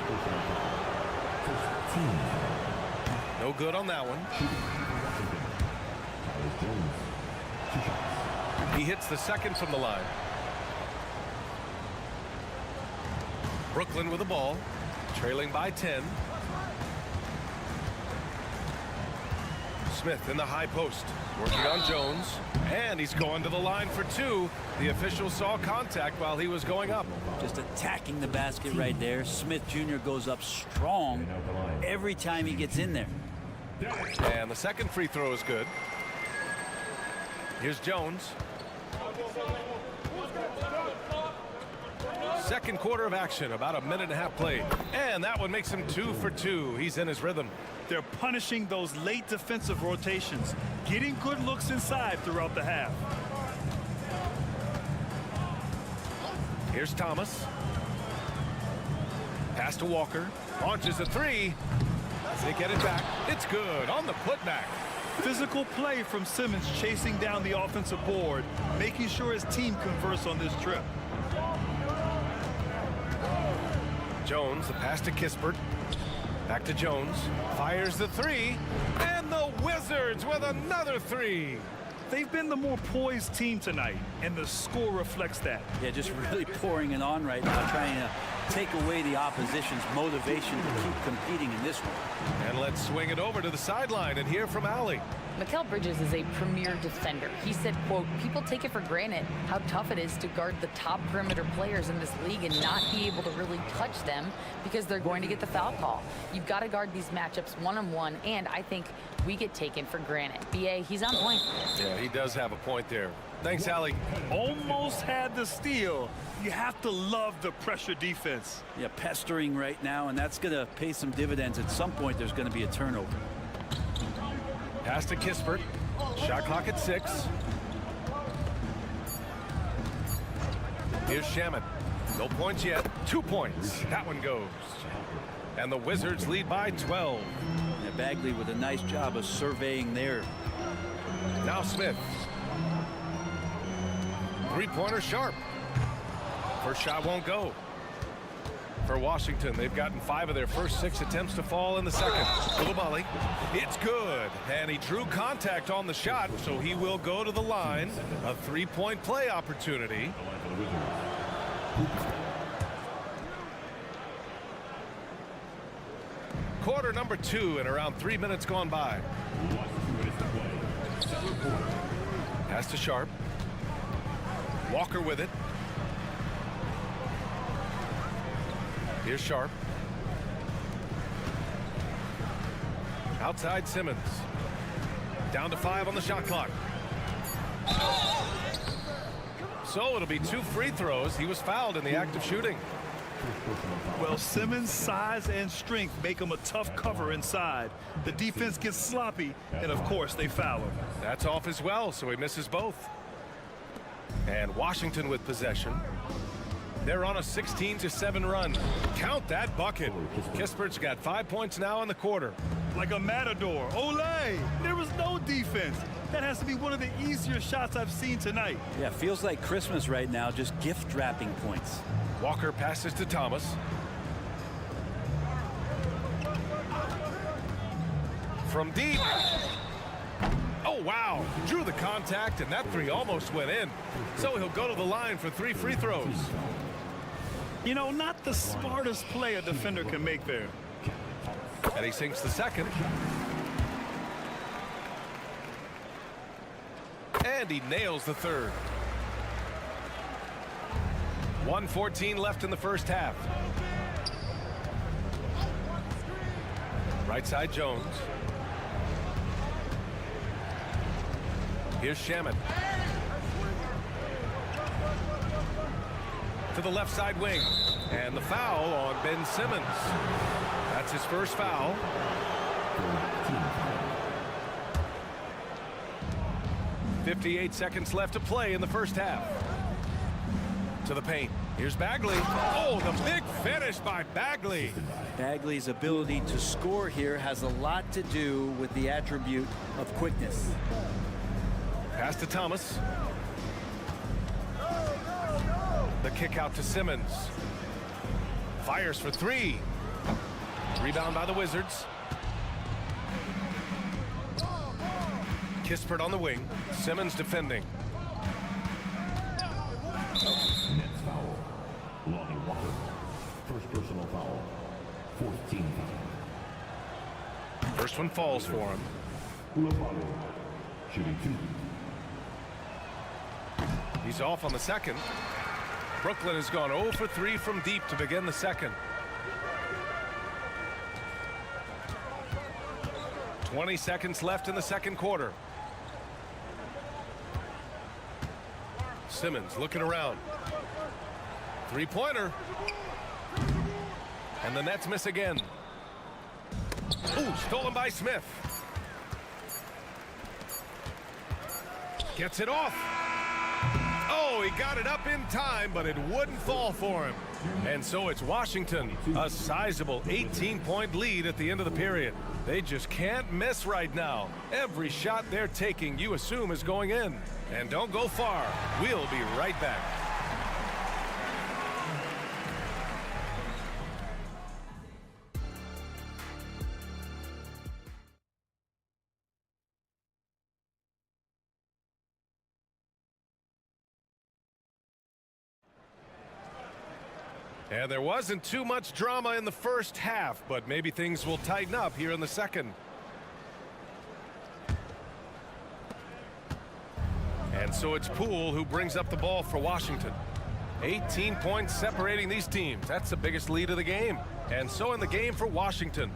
No good on that one. He hits the second from the line. Brooklyn with the ball, trailing by 10. Smith in the high post, working on Jones, and he's going to the line for 2. The official saw contact while he was going up. Just attacking the basket right there. Smith Jr. goes up strong every time he gets in there. And the second free throw is good. Here's Jones. Second quarter of action, about a minute and a half played. And that one makes him 2 for 2. He's in his rhythm. They're punishing those late defensive rotations, getting good looks inside throughout the half. Here's Thomas. Pass to Walker. Launches a 3. They get it back. It's good on the putback. Physical play from Simmons chasing down the offensive board, making sure his team converts on this trip. Jones, the pass to Kispert. Back to Jones. Fires the 3. And the Wizards with another 3. They've been the more poised team tonight, and the score reflects that. Yeah, just really pouring it on right now, trying to take away the opposition's motivation to keep competing in this one. And let's swing it over to the sideline and hear from Allie. Mikal Bridges is a premier defender. He said, quote, people take it for granted how tough it is to guard the top perimeter players in this league and not be able to really touch them because they're going to get the foul call. You've got to guard these matchups one-on-one, and I think we get taken for granted. BA, he's on point. Yeah, he does have a point there. Thanks, Allie. Almost had the steal. You have to love the pressure defense. Yeah, pestering right now, and that's going to pay some dividends. At some point, there's going to be a turnover. Pass to Kispert. Shot clock at 6. Here's Shaman. No points yet. 2 points. That one goes. And the Wizards lead by 12. Yeah, Bagley with a nice job of surveying there. Now Smith. Three-pointer sharp. First shot won't go. For Washington, they've gotten 5 of their first 6 attempts to fall in the second. Koulibaly, it's good. And he drew contact on the shot, so he will go to the line. A 3-point play opportunity. Quarter number 2 and around 3 minutes gone by. Pass to Sharp. Walker with it. Here's Sharp. Outside Simmons. Down to 5 on the shot clock. So it'll be 2 free throws. He was fouled in the act of shooting. Well, Simmons' size and strength make him a tough cover inside. The defense gets sloppy, and of course they foul him. That's off as well, so he misses both. And Washington with possession. They're on a 16-7 run. Count that bucket. Kispert's got 5 points now in the quarter. Like a matador. Olay! There was no defense. That has to be one of the easier shots I've seen tonight. Yeah, feels like Christmas right now, just gift wrapping points. Walker passes to Thomas. From deep. Oh, wow. Drew the contact, and that 3 almost went in. So he'll go to the line for 3 free throws. You know, not the smartest play a defender can make there. And he sinks the second. And he nails the third. 1:14 left in the first half. Right side Jones. Here's Shaman. To the left side wing. And the foul on Ben Simmons. That's his first foul. 58 seconds left to play in the first half. To the paint. Here's Bagley. Oh, the big finish by Bagley. Bagley's ability to score here has a lot to do with the attribute of quickness. Pass to Thomas. The kick out to Simmons. Fires for 3. Rebound by the Wizards. Kispert on the wing. Simmons defending. Nets foul. Lonnie Walker. First personal foul. 14. First one falls for him. Koulibaly. Shooting 2. He's off on the second. Brooklyn has gone 0 for 3 from deep to begin the second. 20 seconds left in the second quarter. Simmons looking around. 3-pointer. And the Nets miss again. Ooh, stolen by Smith. Gets it off. Oh, he got it up in time, but it wouldn't fall for him. And so it's Washington, a sizable 18-point lead at the end of the period. They just can't miss right now. Every shot they're taking, you assume, is going in. And don't go far. We'll be right back. And there wasn't too much drama in the first half, but maybe things will tighten up here in the second. And so it's Poole who brings up the ball for Washington. 18 points separating these teams. That's the biggest lead of the game. And so in the game for Washington,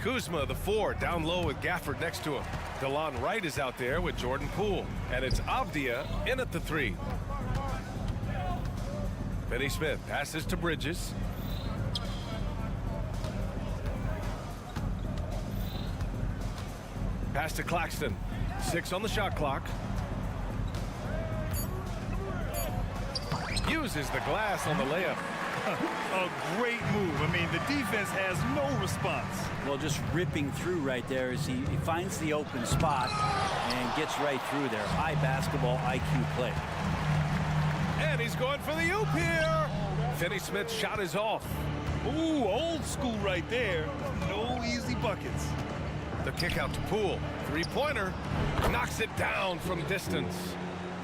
Kuzma, the 4, down low with Gafford next to him. DeLon Wright is out there with Jordan Poole. And it's Avdia in at the 3. Finney Smith passes to Bridges. Pass to Claxton. 6 on the shot clock. Uses the glass on the layup. A great move. I mean, the defense has no response. Well, just ripping through right there as he finds the open spot and gets right through there. High basketball IQ play. And he's going for the oop here. Finney-Smith's shot is off. Ooh, old school right there. No easy buckets. The kick out to Poole. Three-pointer. Knocks it down from distance.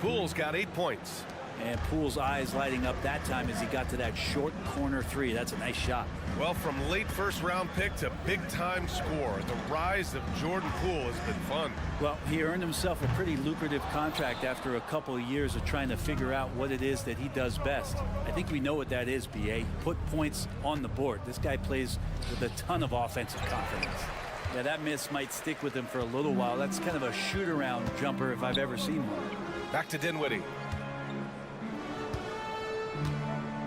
Poole's got 8 points. And Poole's eyes lighting up that time as he got to that short corner three. That's a nice shot. Well, from late first-round pick to big-time scorer, the rise of Jordan Poole has been fun. Well, he earned himself a pretty lucrative contract after a couple of years of trying to figure out what it is that he does best. I think we know what that is, B.A. Put points on the board. This guy plays with a ton of offensive confidence. Yeah, that miss might stick with him for a little while. That's kind of a shoot-around jumper if I've ever seen one. Back to Dinwiddie.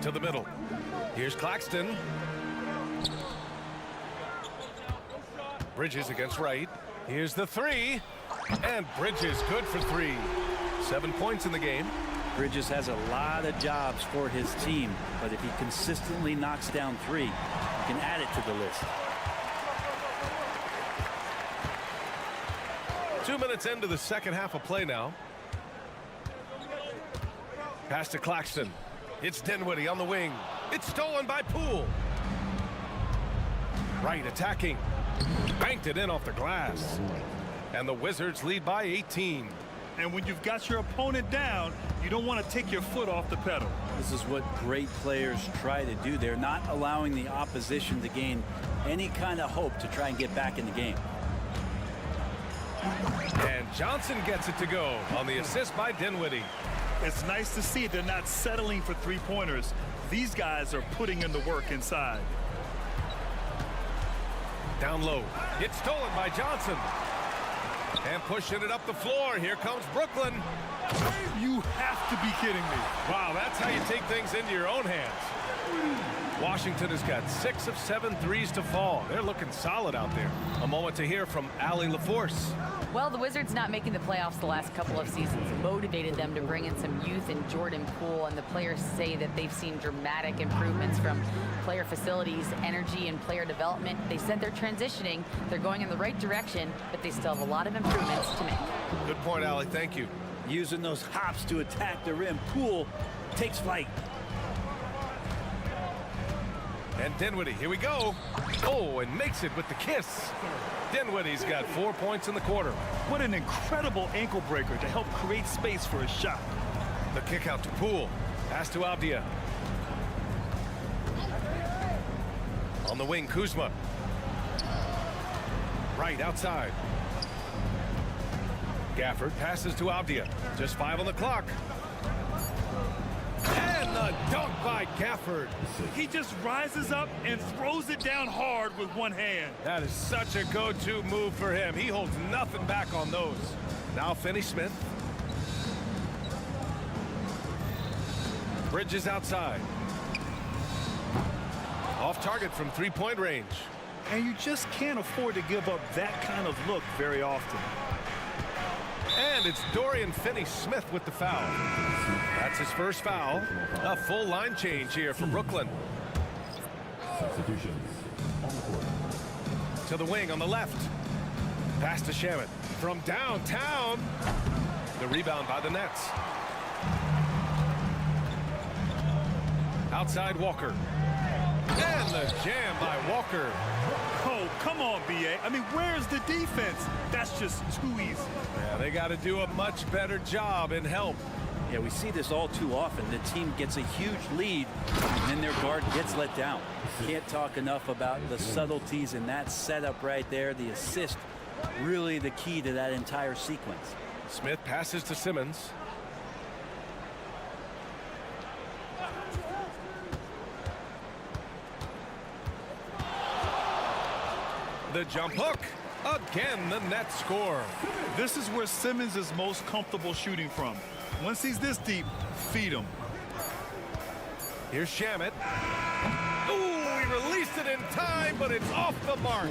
To the middle. Here's Claxton. Bridges against Wright. Here's the three. And Bridges good for 3. 7 points in the game. Bridges has a lot of jobs for his team, but if he consistently knocks down 3, he can add it to the list. 2 minutes into the second half of play now. Pass to Claxton. It's Dinwiddie on the wing. It's stolen by Poole. Wright attacking. Banked it in off the glass. And the Wizards lead by 18. And when you've got your opponent down, you don't want to take your foot off the pedal. This is what great players try to do. They're not allowing the opposition to gain any kind of hope to try and get back in the game. And Johnson gets it to go on the assist by Dinwiddie. It's nice to see they're not settling for three-pointers. These guys are putting in the work inside. Down low. It's stolen by Johnson. And pushing it up the floor. Here comes Brooklyn. You have to be kidding me. Wow, that's how you take things into your own hands. Washington has got 6 of 7 threes to fall. They're looking solid out there. A moment to hear from Allie LaForce. Well, the Wizards not making the playoffs the last couple of seasons motivated them to bring in some youth in Jordan Poole, and the players say that they've seen dramatic improvements from player facilities, energy, and player development. They said they're transitioning. They're going in the right direction, but they still have a lot of improvements to make. Good point, Allie. Thank you. Using those hops to attack the rim. Poole takes flight. And Dinwiddie, here we go. Oh, and makes it with the kiss. Dinwiddie's got 4 points in the quarter. What an incredible ankle breaker to help create space for a shot. The kick out to Poole. Pass to Avdia. On the wing, Kuzma. Right outside. Gafford passes to Avdia. Just 5 on the clock. And the dunk by Gafford. He just rises up and throws it down hard with one hand. That is such a go-to move for him. He holds nothing back on those. Now Finney-Smith. Bridges outside. Off target from three-point range. And you just can't afford to give up that kind of look very often. And it's Dorian Finney-Smith with the foul. That's his first foul. A full line change here for Brooklyn. Substitutions on the court. To the wing on the left. Pass to Shamet from downtown. The rebound by the Nets. Outside Walker. And the jam by Walker. Oh, come on, B.A. I mean, where's the defense? That's just too easy. Yeah, they got to do a much better job in help. Yeah, we see this all too often. The team gets a huge lead, and then their guard gets let down. Can't talk enough about the subtleties in that setup right there. The assist, really the key to that entire sequence. Smith passes to Simmons. The jump hook. Again, the Nets score. This is where Simmons is most comfortable shooting from. Once he's this deep, feed him. Here's Shamet. Ooh, he released it in time, but it's off the mark.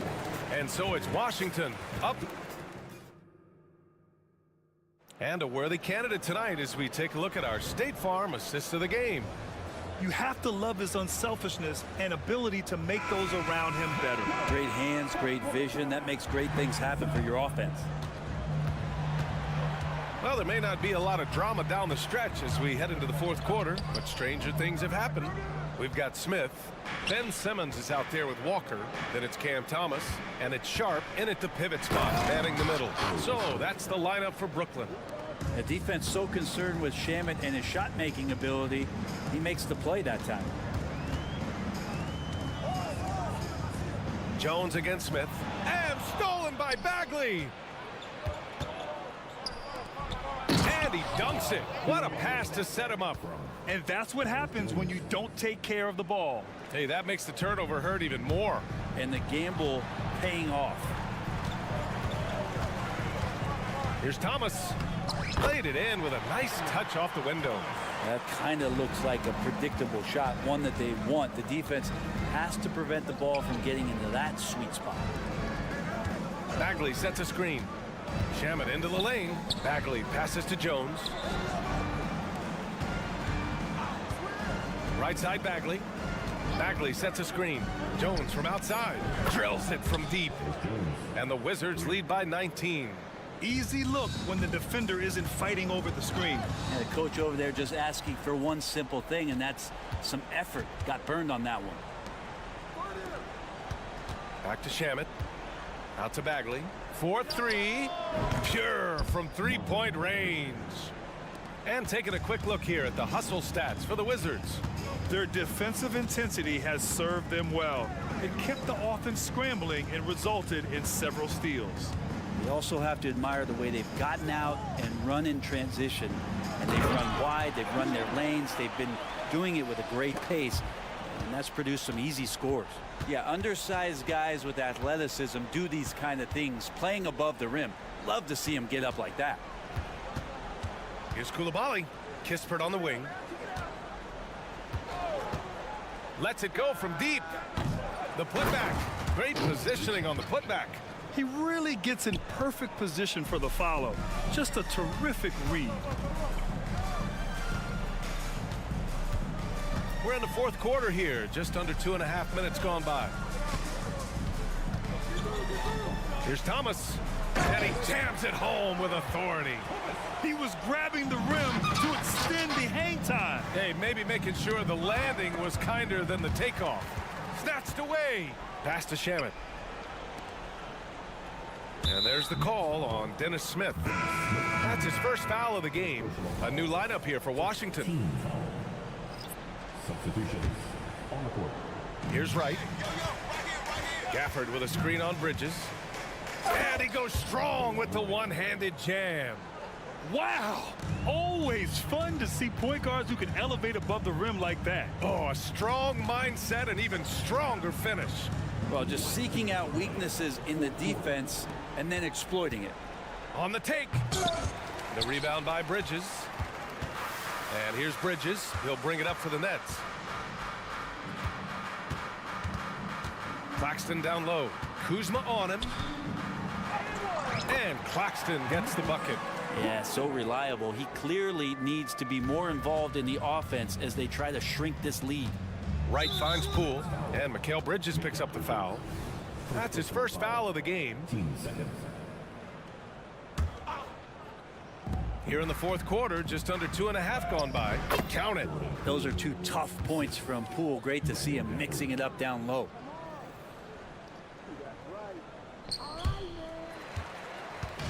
And so it's Washington up. And a worthy candidate tonight as we take a look at our State Farm assist of the game. You have to love his unselfishness and ability to make those around him better. Great hands, great vision. That makes great things happen for your offense. Well, Well, there may not be a lot of drama down the stretch as we head into the fourth quarter, but stranger things have happened. We've got Smith. Ben Simmons is out there with Walker. Then it's Cam Thomas. And it's Sharp in at the pivot spot, manning the middle. So that's the lineup for Brooklyn. The defense so concerned with Shamet and his shot-making ability, he makes the play that time. Jones against Smith. And stolen by Bagley. And he dunks it. What a pass to set him up. And that's what happens when you don't take care of the ball. Hey, that makes the turnover hurt even more. And the gamble paying off. Here's Thomas. Played it in with a nice touch off the window. That kind of looks like a predictable shot, one that they want. The defense has to prevent the ball from getting into that sweet spot. Bagley sets a screen. Shamet into the lane. Bagley passes to Jones. Right side Bagley. Bagley sets a screen. Jones from outside. Drills it from deep. And the Wizards lead by 19. Easy look when the defender isn't fighting over the screen. And the coach over there just asking for one simple thing, and that's some effort. Got burned on that one. Back to Shamet. Out to Bagley. 4-3. Pure from three-point range. And taking a quick look here at the hustle stats for the Wizards. Their defensive intensity has served them well. It kept the offense scrambling and resulted in several steals. You also have to admire the way they've gotten out and run in transition. And they've run wide, they've run their lanes, they've been doing it with a great pace. And that's produced some easy scores. Yeah, undersized guys with athleticism do these kind of things, playing above the rim. Love to see them get up like that. Here's Coulibaly. Kispert on the wing. Lets it go from deep. The putback. Great positioning on the putback. He really gets in perfect position for the follow. Just a terrific read. We're in the fourth quarter here. Just under 2.5 minutes gone by. Here's Thomas. And he jams it home with authority. He was grabbing the rim to extend the hang time. Hey, maybe making sure the landing was kinder than the takeoff. Snatched away. Pass to Shamet. And there's the call on Dennis Smith. That's his first foul of the game. A new lineup here for Washington. Substitutions on the court. Here's Wright. Gafford with a screen on Bridges. And he goes strong with the one-handed jam. Wow! Always fun to see point guards who can elevate above the rim like that. Oh, a strong mindset and even stronger finish. Well, just seeking out weaknesses in the defense and then exploiting it. On the take. The rebound by Bridges. And here's Bridges. He'll bring it up for the Nets. Claxton down low. Kuzma on him. And Claxton gets the bucket. Yeah, so reliable. He clearly needs to be more involved in the offense as they try to shrink this lead. Wright finds Poole, and Mikal Bridges picks up the foul. That's his first foul of the game. 15 seconds. Here in the fourth quarter, just under 2.5 gone by. Count it. Those are two tough points from Poole. Great to see him mixing it up down low.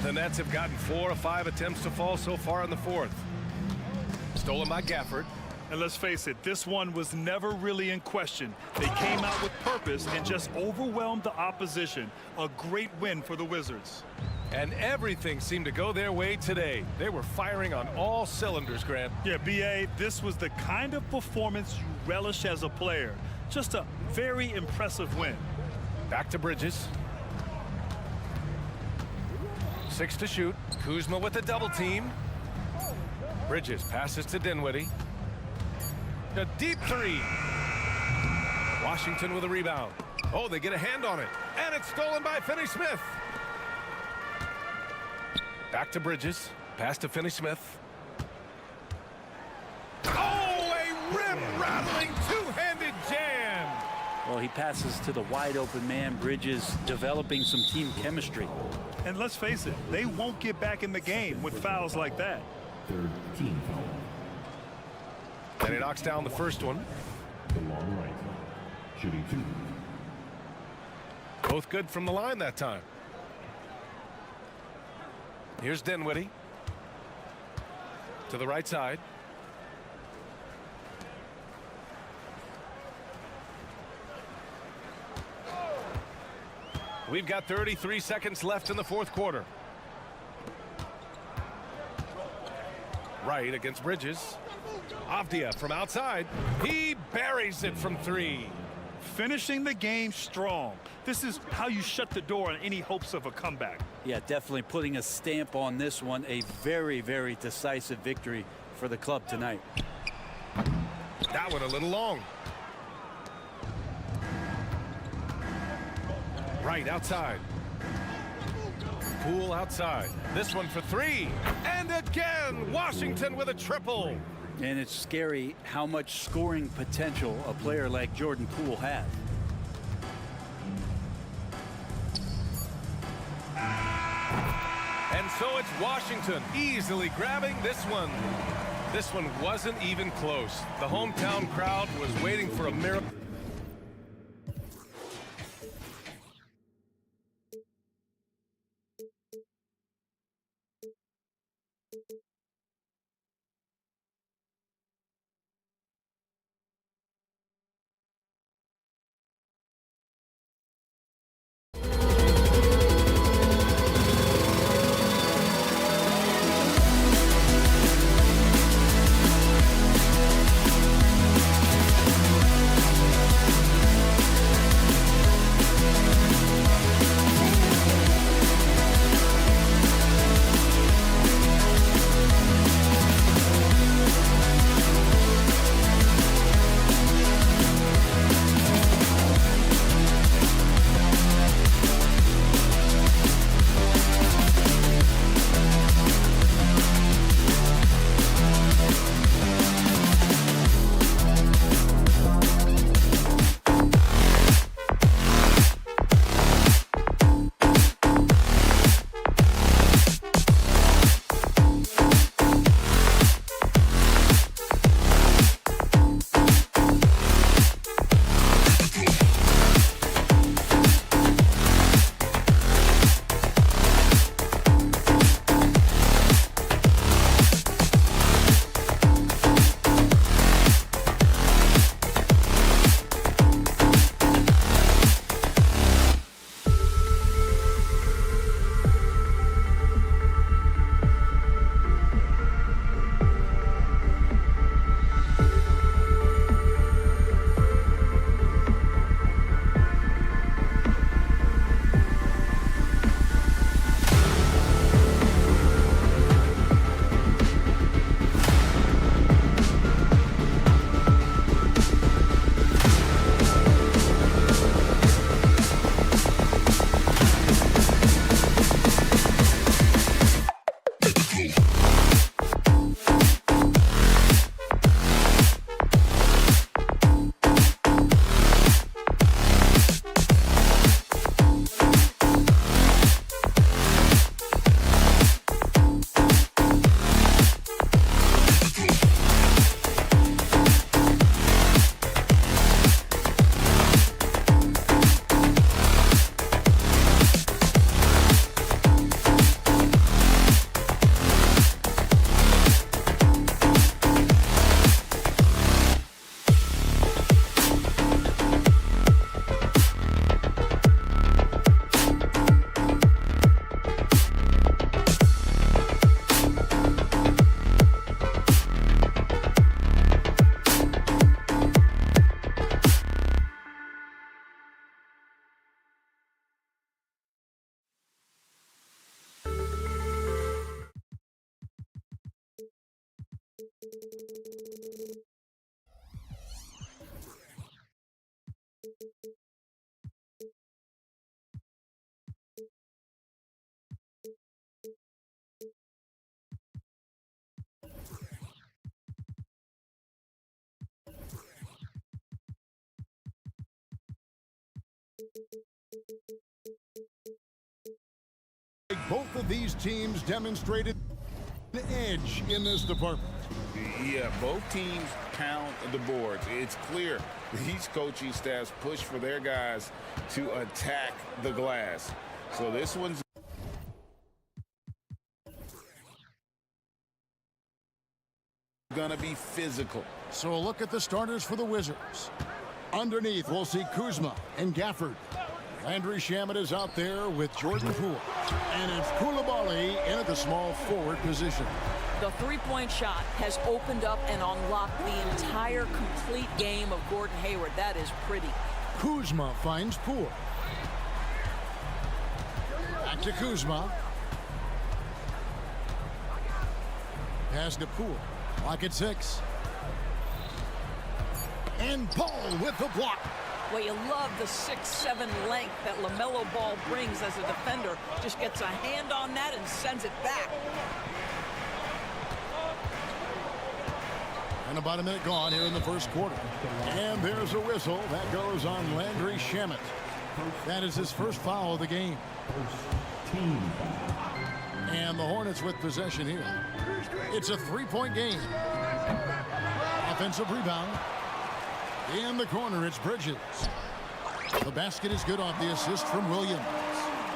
The Nets have gotten 4 of 5 attempts to fall so far in the fourth. Stolen by Gafford. And let's face it, this one was never really in question. They came out with purpose and just overwhelmed the opposition. A great win for the Wizards. And everything seemed to go their way today. They were firing on all cylinders, Grant. Yeah, B.A., this was the kind of performance you relish as a player. Just a very impressive win. Back to Bridges. 6 to shoot. Kuzma with the double team. Bridges passes to Dinwiddie. A deep three. Washington with a rebound. Oh, they get a hand on it. And it's stolen by Finney-Smith. Back to Bridges. Pass to Finney-Smith. Oh, a rim-rattling two-handed jam. Well, he passes to the wide open man. Bridges developing some team chemistry. And let's face it, they won't get back in the game with fouls like that. Third team foul. And he knocks down the first one. The long right. Shooting 2. Both good from the line that time. Here's Dinwiddie. To the right side. We've got 33 seconds left in the fourth quarter. Right against Bridges. Avdia from outside. He buries it from 3. Finishing the game strong. This is how you shut the door on any hopes of a comeback. Yeah, definitely putting a stamp on this one. A very, very decisive victory for the club tonight. That one a little long. Right outside. Poole outside. This one for 3. And again, Washington with a triple. And it's scary how much scoring potential a player like Jordan Poole has. And so it's Washington easily grabbing this one. This one wasn't even close. The hometown crowd was waiting for a miracle. Both of these teams demonstrated the edge in this department. Yeah, both teams pound the boards. It's clear these coaching staffs push for their guys to attack the glass. So this one's gonna be physical. So a look at the starters for the Wizards. Underneath, we'll see Kuzma and Gafford. Landry Shamet is out there with Jordan Poole. And it's Coulibaly in at the small forward position. The three-point shot has opened up and unlocked the entire complete game of Gordon Hayward. That is pretty. Kuzma finds Poole. Back to Kuzma. Pass to Poole. Clock at 6. And Paul with the block. Well, you love the 6'7" length that LaMelo Ball brings as a defender. Just gets a hand on that and sends it back. And about a minute gone here in the first quarter. And there's a whistle that goes on Landry Shamet. That is his first foul of the game. And the Hornets with possession here. It's a three-point game. Offensive rebound. In the corner, it's Bridges. The basket is good off the assist from Williams.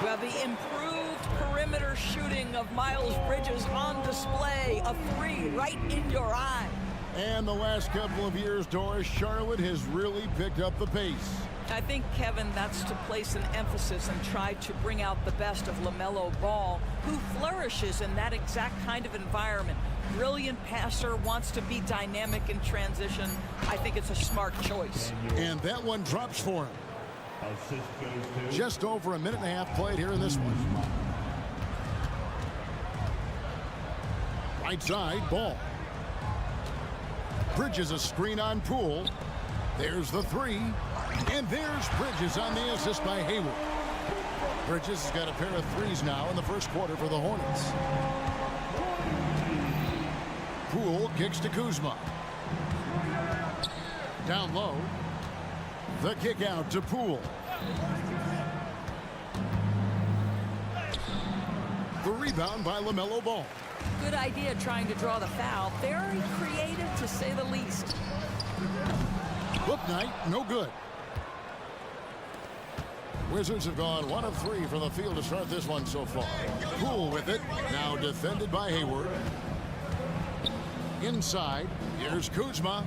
Well, the improved perimeter shooting of Miles Bridges on display. A three right in your eye. And the last couple of years, Doris, Charlotte has really picked up the pace. I think, Kevin, that's to place an emphasis and try to bring out the best of LaMelo Ball, who flourishes in that exact kind of environment. Brilliant passer, wants to be dynamic in transition. I think it's a smart choice. And that one drops for him. Just over a minute and a half played here in this one. Right side, Ball. Bridges a screen on Poole. There's the three. And there's Bridges on the assist by Hayward. Bridges has got a pair of threes now in the first quarter for the Hornets. Poole kicks to Kuzma. Down low. The kick out to Poole. The rebound by LaMelo Ball. Good idea trying to draw the foul. Very creative, to say the least. Book night, no good. Wizards have gone 1 of 3 from the field to start this one so far. Poole with it, now defended by Hayward. Inside, here's Kuzma,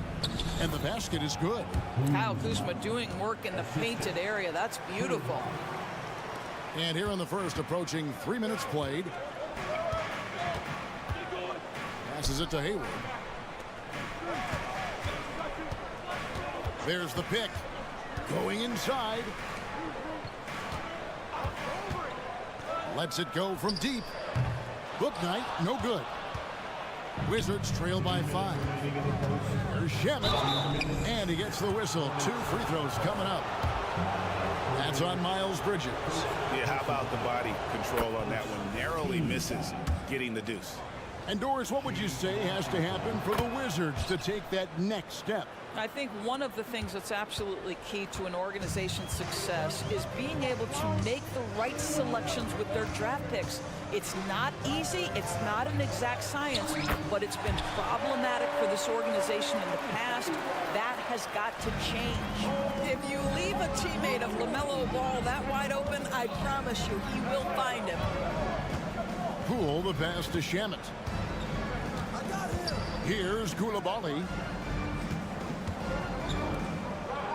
and the basket is good. Kyle Kuzma doing work in the painted area. That's beautiful. And here in the first, approaching 3 minutes played. Passes it to Hayward. There's the pick. Going inside. Lets it go from deep. Book night, no good. Wizards trail by 5. There's Shamet. And he gets the whistle. 2 free throws coming up. That's on Miles Bridges. Yeah, how about the body control on that one? Narrowly misses getting the deuce. And Doris, what would you say has to happen for the Wizards to take that next step? I think one of the things that's absolutely key to an organization's success is being able to make the right selections with their draft picks. It's not easy, it's not an exact science, but it's been problematic for this organization in the past. That has got to change. If you leave a teammate of LaMelo Ball that wide open, I promise you he will find him. Poole, the pass to Shamet. Here's Coulibaly.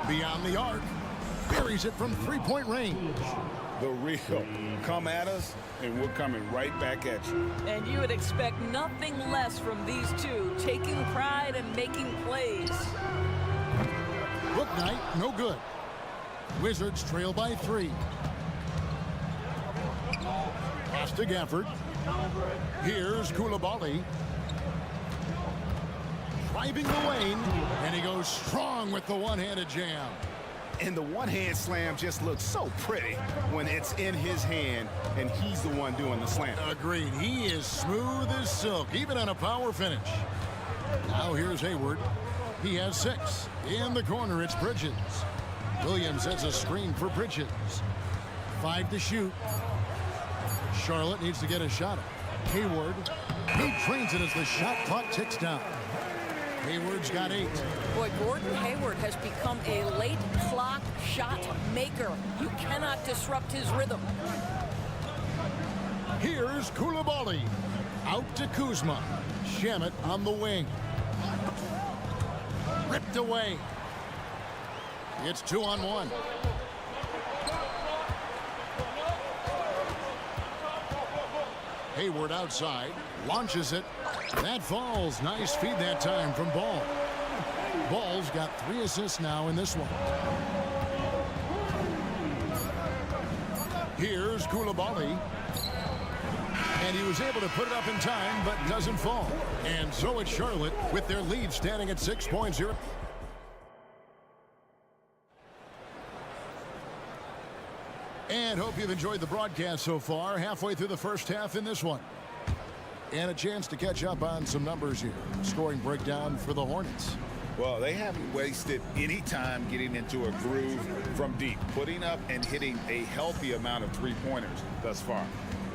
Beyond the arc. Buries it from three-point range. The real. Come at us, and we're coming right back at you. And you would expect nothing less from these two, taking pride and making plays. Book night, no good. Wizards trail by 3. Pass to Gafford. Here's Coulibaly. Driving the lane, and he goes strong with the one-handed jam. And the one-hand slam just looks so pretty when it's in his hand and he's the one doing the slam. Agreed. He is smooth as silk, even on a power finish. Now here's Hayward. He has 6. In the corner, it's Bridges. Williams has a screen for Bridges. 5 to shoot. Charlotte needs to get a shot up. Hayward. He drains it as the shot clock ticks down. Hayward's got 8. Boy, Gordon Hayward has become a late clock shot maker. You cannot disrupt his rhythm. Here's Koulibaly. Out to Kuzma. Shamet on the wing. Ripped away. It's 2-on-1. Hayward outside. Launches it. That falls. Nice feed that time from Ball. Ball's got 3 assists now in this one. Here's Koulibaly. And he was able to put it up in time, but doesn't fall. And so it's Charlotte with their lead standing at 6.0. And hope you've enjoyed the broadcast so far. Halfway through the first half in this one. And a chance to catch up on some numbers here. Scoring breakdown for the Hornets. Well, they haven't wasted any time getting into a groove from deep, putting up and hitting a healthy amount of three-pointers thus far.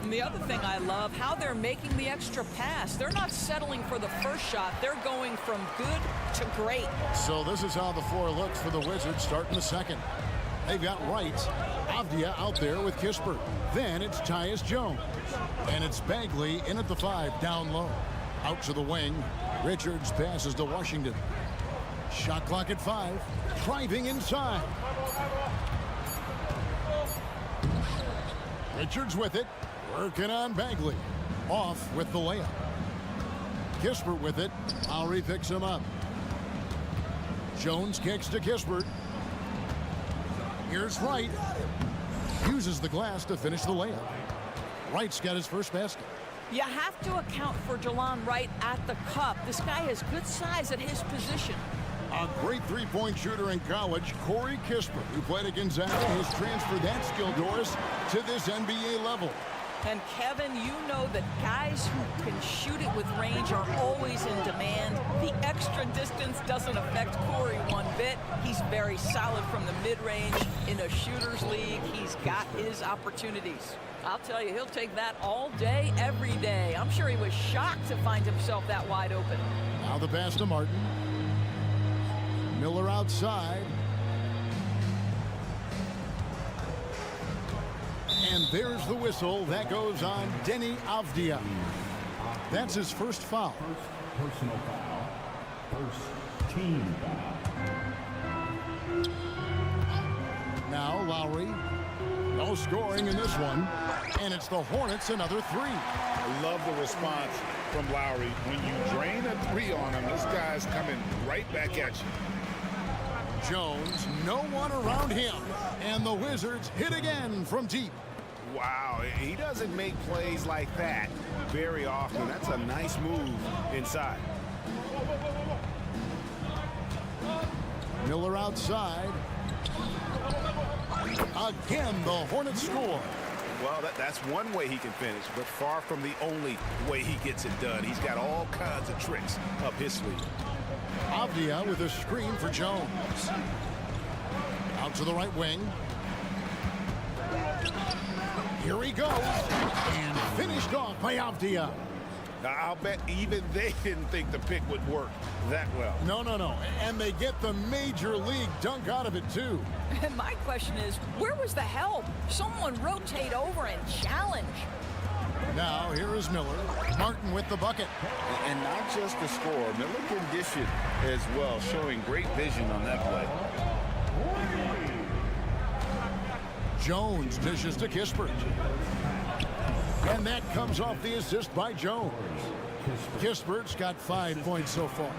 And the other thing I love, how they're making the extra pass. They're not settling for the first shot. They're going from good to great. So this is how the floor looks for the Wizards starting the second. They've got Wright, Avdia out there with Kispert. Then it's Tyus Jones. And it's Bagley in at the 5, down low. Out to the wing. Richards passes to Washington. Shot clock at 5. Driving inside. Richards with it. Working on Bagley. Off with the layup. Kispert with it. Lowry picks him up. Jones kicks to Kispert. Here's Wright. Uses the glass to finish the layup. Wright's got his first basket. You have to account for Jelon Wright at the cup. This guy has good size at his position. A great three-point shooter in college, Corey Kispert, who played at Gonzaga, has transferred that skill, Doris, to this NBA level. And Kevin, you know that guys who can shoot it with range are always in demand. The extra distance doesn't affect Corey one bit. He's very solid from the mid-range. In a shooter's league, he's got his opportunities. I'll tell you, he'll take that all day, every day. I'm sure he was shocked to find himself that wide open. Now the pass to Martin. Miller outside. And there's the whistle. That goes on Denny Avdia. That's his first foul. First personal foul. First team foul. Now Lowry. No scoring in this one. And it's the Hornets another 3. I love the response from Lowry. When you drain a 3 on him, this guy's coming right back at you. Jones, no one around him. And the Wizards hit again from deep. Wow, he doesn't make plays like that very often. That's a nice move inside. Miller outside. Again, the Hornets score. Well, that's one way he can finish, but far from the only way he gets it done. He's got all kinds of tricks up his sleeve. Avdia with a screen for Jones. Out to the right wing. Here he goes. And finished off by Avdia. Now, I'll bet even they didn't think the pick would work that well. No. And they get the major league dunk out of it, too. And my question is, where was the help? Someone rotate over and challenge. Now, here is Miller. Martin with the bucket. And not just the score. Miller can dish it as well, showing great vision on that play. Jones dishes to Kispert. And that comes off the assist by Jones. Kispert's got 5 points so far.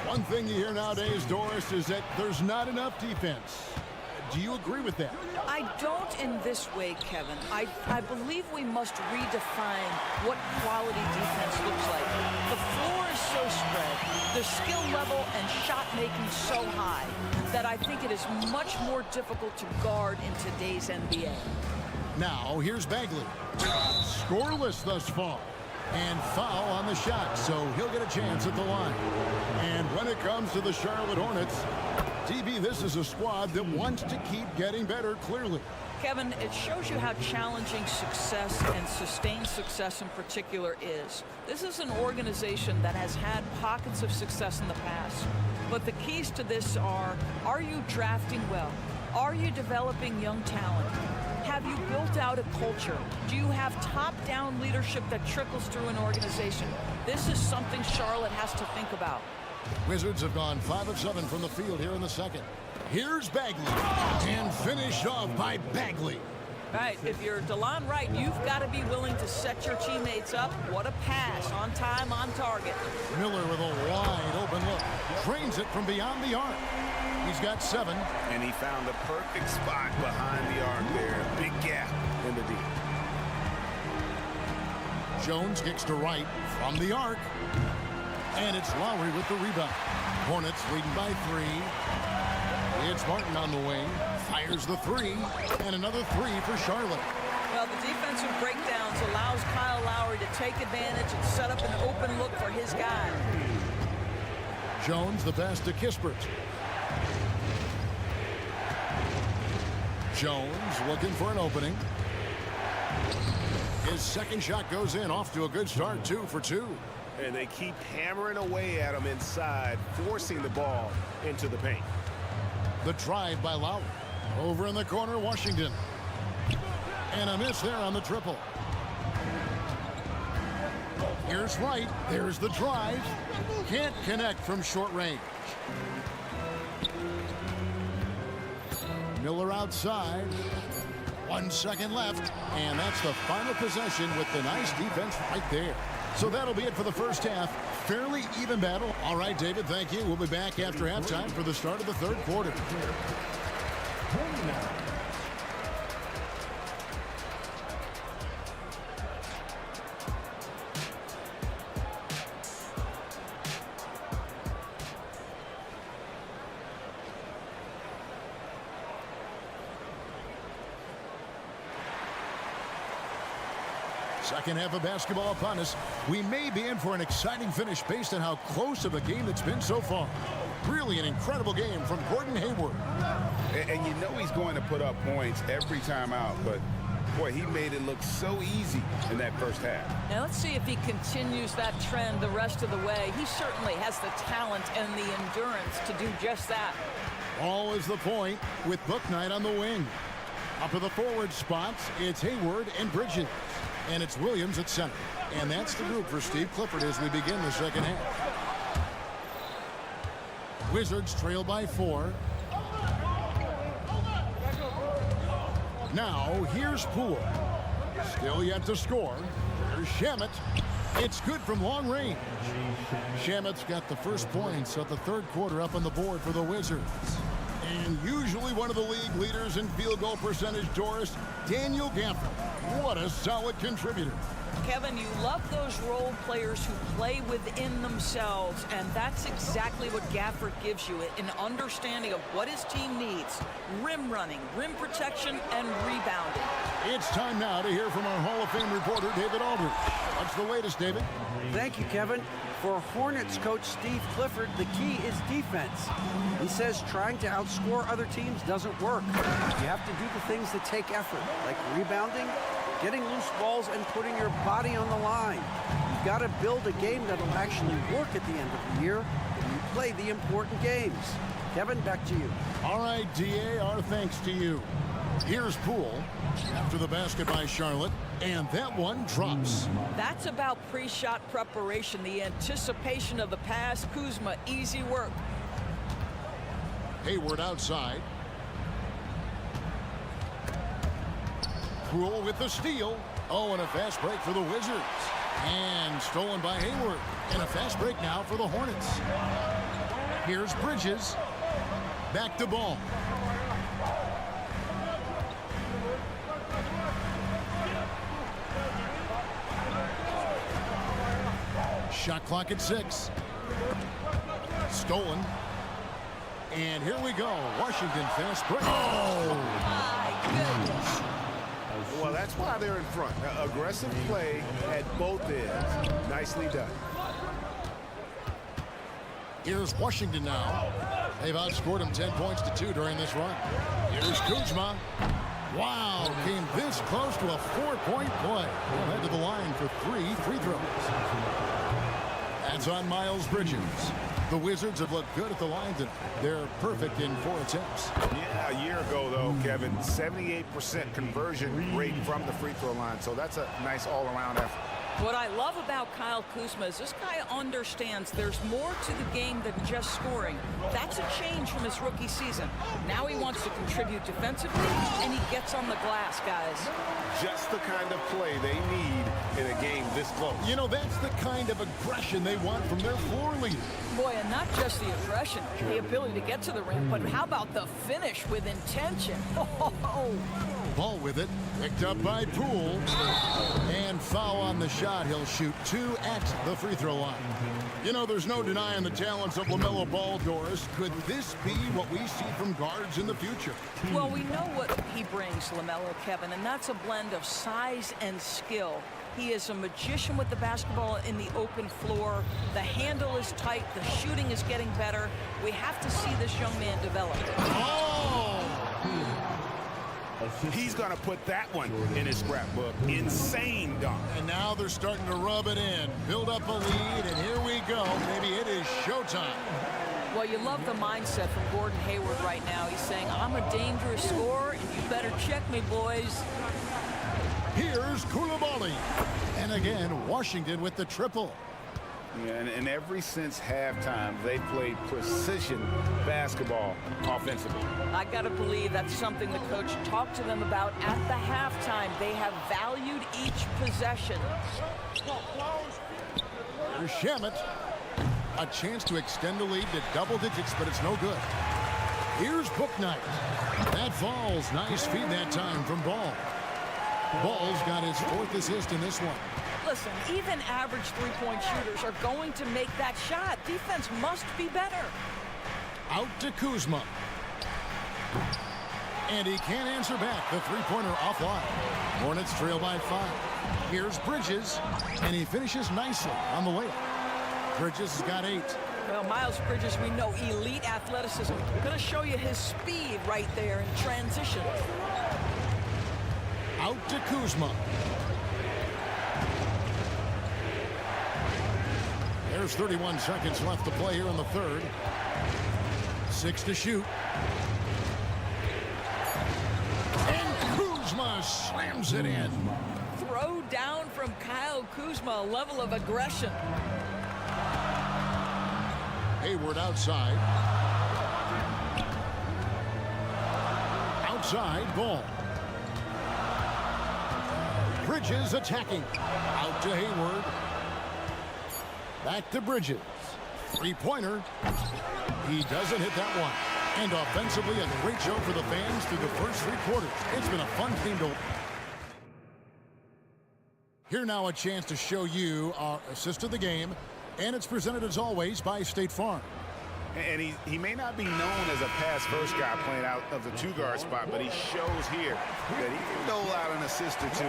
One thing you hear nowadays, Doris, is that there's not enough defense. Do you agree with that? I don't in this way, Kevin. I believe we must redefine what quality defense looks like. The floor is so spread, the skill level and shot making so high that I think it is much more difficult to guard in today's NBA. Now, here's Bagley. Scoreless thus far. And foul on the shot, so he'll get a chance at the line. And when it comes to the Charlotte Hornets, DB, this is a squad that wants to keep getting better, clearly. Kevin, it shows you how challenging success and sustained success in particular is. This is an organization that has had pockets of success in the past. But the keys to this are you drafting well? Are you developing young talent? Have you built out a culture? Do you have top-down leadership that trickles through an organization? This is something Charlotte has to think about. Wizards have gone 5 of 7 from the field here in the second. Here's Bagley, and finished off by Bagley. Right, if you're DeLon Wright, you've got to be willing to set your teammates up. What a pass, on time, on target. Miller with a wide open look, drains it from beyond the arc. He's got 7. And he found the perfect spot behind the arc there. Big gap in the D. Jones kicks to Wright from the arc. And it's Lowry with the rebound. Hornets leading by 3. It's Martin on the wing. Fires the 3. And another 3 for Charlotte. Well, the defensive breakdowns allows Kyle Lowry to take advantage and set up an open look for his guy. Jones the pass to Kispert. Jones looking for an opening. His second shot goes in, off to a good start, 2 for 2. And they keep hammering away at him inside, forcing the ball into the paint. The drive by Lowry. Over in the corner, Washington. And a miss there on the triple. Here's Wright. There's the drive. Can't connect from short range. Miller outside. 1 second left. And that's the final possession with the nice defense right there. So that'll be it for the first half. Fairly even battle. All right, David, thank you. We'll be back after halftime for the start of the third quarter. Second half of basketball upon us. We may be in for an exciting finish based on how close of a game it's been so far. Really an incredible game from Gordon Hayward. And you know he's going to put up points every time out, but boy, he made it look so easy in that first half. Now let's see if he continues that trend the rest of the way. He certainly has the talent and the endurance to do just that. Always the point with Bouknight on the wing. Up to the forward spots, it's Hayward and Bridges. And it's Williams at center. And that's the group for Steve Clifford as we begin the second half. Wizards trail by 4. Now, here's Poole. Still yet to score. There's Shamet. It's good from long range. Shamet's got the first points of the third quarter up on the board for the Wizards. And usually one of the league leaders in field goal percentage, Doris, Daniel Gafford. What a solid contributor. Kevin, you love those role players who play within themselves, and that's exactly what Gafford gives you, an understanding of what his team needs. Rim running, rim protection, and rebounding. It's time now to hear from our Hall of Fame reporter, David Aldridge. What's the latest, David? Thank you, Kevin. For Hornets coach Steve Clifford, the key is defense. He says trying to outscore other teams doesn't work. You have to do the things that take effort, like rebounding, getting loose balls, and putting your body on the line. You've got to build a game that'll actually work at the end of the year when you play the important games. Kevin, back to you. All right, DA, our thanks to you. Here's Poole after the basket by Charlotte, and that one drops. That's about pre-shot preparation, the anticipation of the pass. Kuzma, easy work. Hayward outside. Poole with the steal. Oh, and a fast break for the Wizards. And stolen by Hayward. And a fast break now for the Hornets. Here's Bridges. Back to ball. Shot clock at 6. Stolen. And here we go. Washington fast break. Oh! My goodness. Well, that's why they're in front. Aggressive play at both ends. Nicely done. Here's Washington now. They've outscored him 10 points to 2 during this run. Here's Kuzma. Wow, came this close to a 4-point play. He'll head to the line for 3 free throws. That's on Miles Bridges. The Wizards have looked good at the line tonight. They're perfect in 4 attempts. Yeah, a year ago, though, Kevin, 78% conversion rate from the free throw line. So that's a nice all-around effort. What I love about Kyle Kuzma is this guy understands there's more to the game than just scoring. That's a change from his rookie season. Now he wants to contribute defensively, and he gets on the glass, guys. Just the kind of play they need in a game this close. You know, that's the kind of aggression they want from their floor leader. Boy, and not just the aggression, the ability to get to the rim, but how about the finish with intention? Ball with it, picked up by Poole, and foul on the shot. He'll shoot 2 at the free throw line. You know, there's no denying the talents of LaMelo Ball, Doris. Could this be what we see from guards in the future? Well, we know what he brings, LaMelo, Kevin, and that's a blend of size and skill. He is a magician with the basketball in the open floor. The handle is tight. The shooting is getting better. We have to see this young man develop. Oh! He's going to put that one in his scrapbook. Insane dunk. And now they're starting to rub it in. Build up a lead, and here we go. Maybe it is showtime. Well, you love the mindset from Gordon Hayward right now. He's saying, I'm a dangerous scorer, and you better check me, boys. Here's Koulibaly. And again, Washington with the triple. Yeah, and ever since halftime, they played precision basketball offensively. I got to believe that's something the coach talked to them about at the halftime. They have valued each possession. Here's Shamet. A chance to extend the lead to double digits, but it's no good. Here's Bouknight. That falls. Nice feed that time from Ball. Ball's got his 4th assist in this one. Listen, even average three-point shooters are going to make that shot. Defense must be better. Out to Kuzma. And he can't answer back. The three-pointer offline. Hornets trail by 5. Here's Bridges, and he finishes nicely on the layup. Bridges has got 8. Well, Miles Bridges, we know, elite athleticism. Going to show you his speed right there in transition. Out to Kuzma. There's 31 seconds left to play here in the third. 6 to shoot. And Kuzma slams it in. Throw down from Kyle Kuzma, a level of aggression. Hayward outside. Outside, Ball. Bridges attacking. Out to Hayward. Back to Bridges. Three-pointer. He doesn't hit that one. And offensively, a great show for the fans through the first 3 quarters. It's been a fun game to... Here now a chance to show you our assist of the game. And it's presented as always by State Farm. And he may not be known as a pass-first guy playing out of the 2-guard spot, but he shows here that he can dole out an assist or 2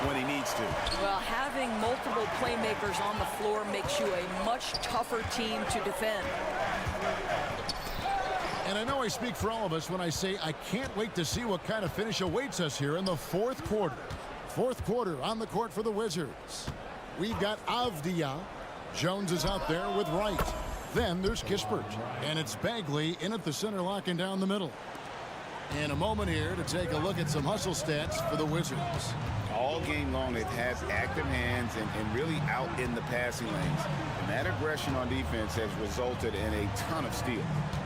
when he needs to. Well, having multiple playmakers on the floor makes you a much tougher team to defend. And I know I speak for all of us when I say I can't wait to see what kind of finish awaits us here in the 4th quarter. 4th quarter on the court for the Wizards. We've got Avdia. Jones is out there with Wright. Then there's Kispert. And it's Bagley in at the center, locking down the middle. In a moment here to take a look at some hustle stats for the Wizards. All game long, they've had active hands and really out in the passing lanes. And that aggression on defense has resulted in a ton of steals.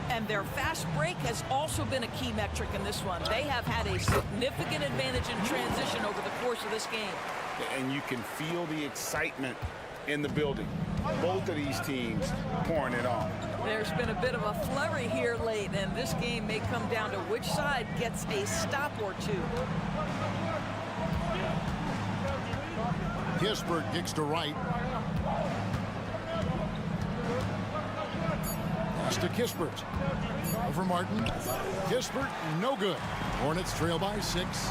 And their fast break has also been a key metric in this one. They have had a significant advantage in transition over the course of this game. And you can feel the excitement in the building. Both of these teams pouring it on. There's been a bit of a flurry here late, and this game may come down to which side gets a stop or 2. Kispert kicks to Wright. Pass to Kispert. Over Martin. Kispert, no good. Hornets trail by 6.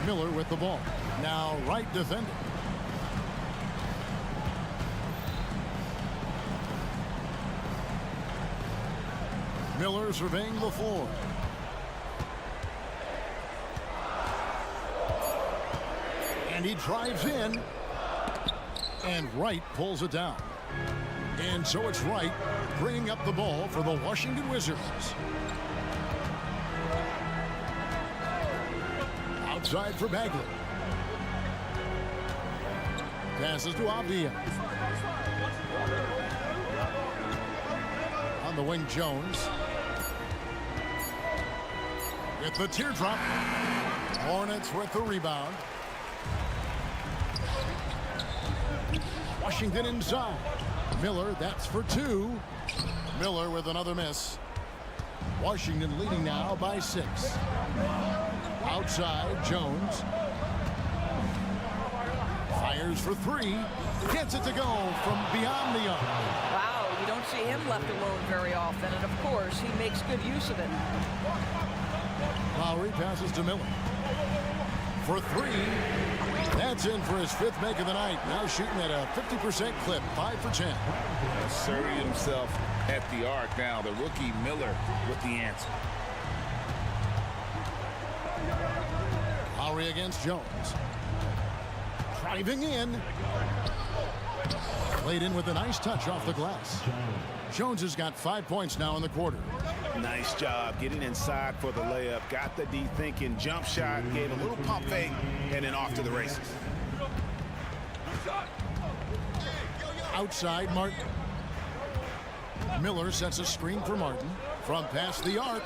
Miller with the ball. Now right defending. Miller surveying the floor. And he drives in. And Wright pulls it down. And so it's Wright bringing up the ball for the Washington Wizards. Outside for Bagley. Passes to Avdia. On the wing, Jones. With the teardrop. Hornets with the rebound. Washington inside. Miller, that's for two. Miller with another miss. Washington leading now by 6. Outside, Jones. Fires for 3. Gets it to go from beyond the arc. Wow, you don't see him left alone very often, and of course, he makes good use of it. Lowry passes to Miller. For 3. That's in for his 5th make of the night. Now shooting at a 50% clip, 5 for 10. Asserting himself at the arc now. The rookie Miller with the answer. Lowry against Jones. Driving in. Played in with a nice touch off the glass. Jones has got 5 points now in the quarter. Nice job getting inside for the layup. Got the D thinking. Jump shot. Gave a little pump fake. And then off to the races. Outside, Martin. Miller sets a screen for Martin. From past the arc.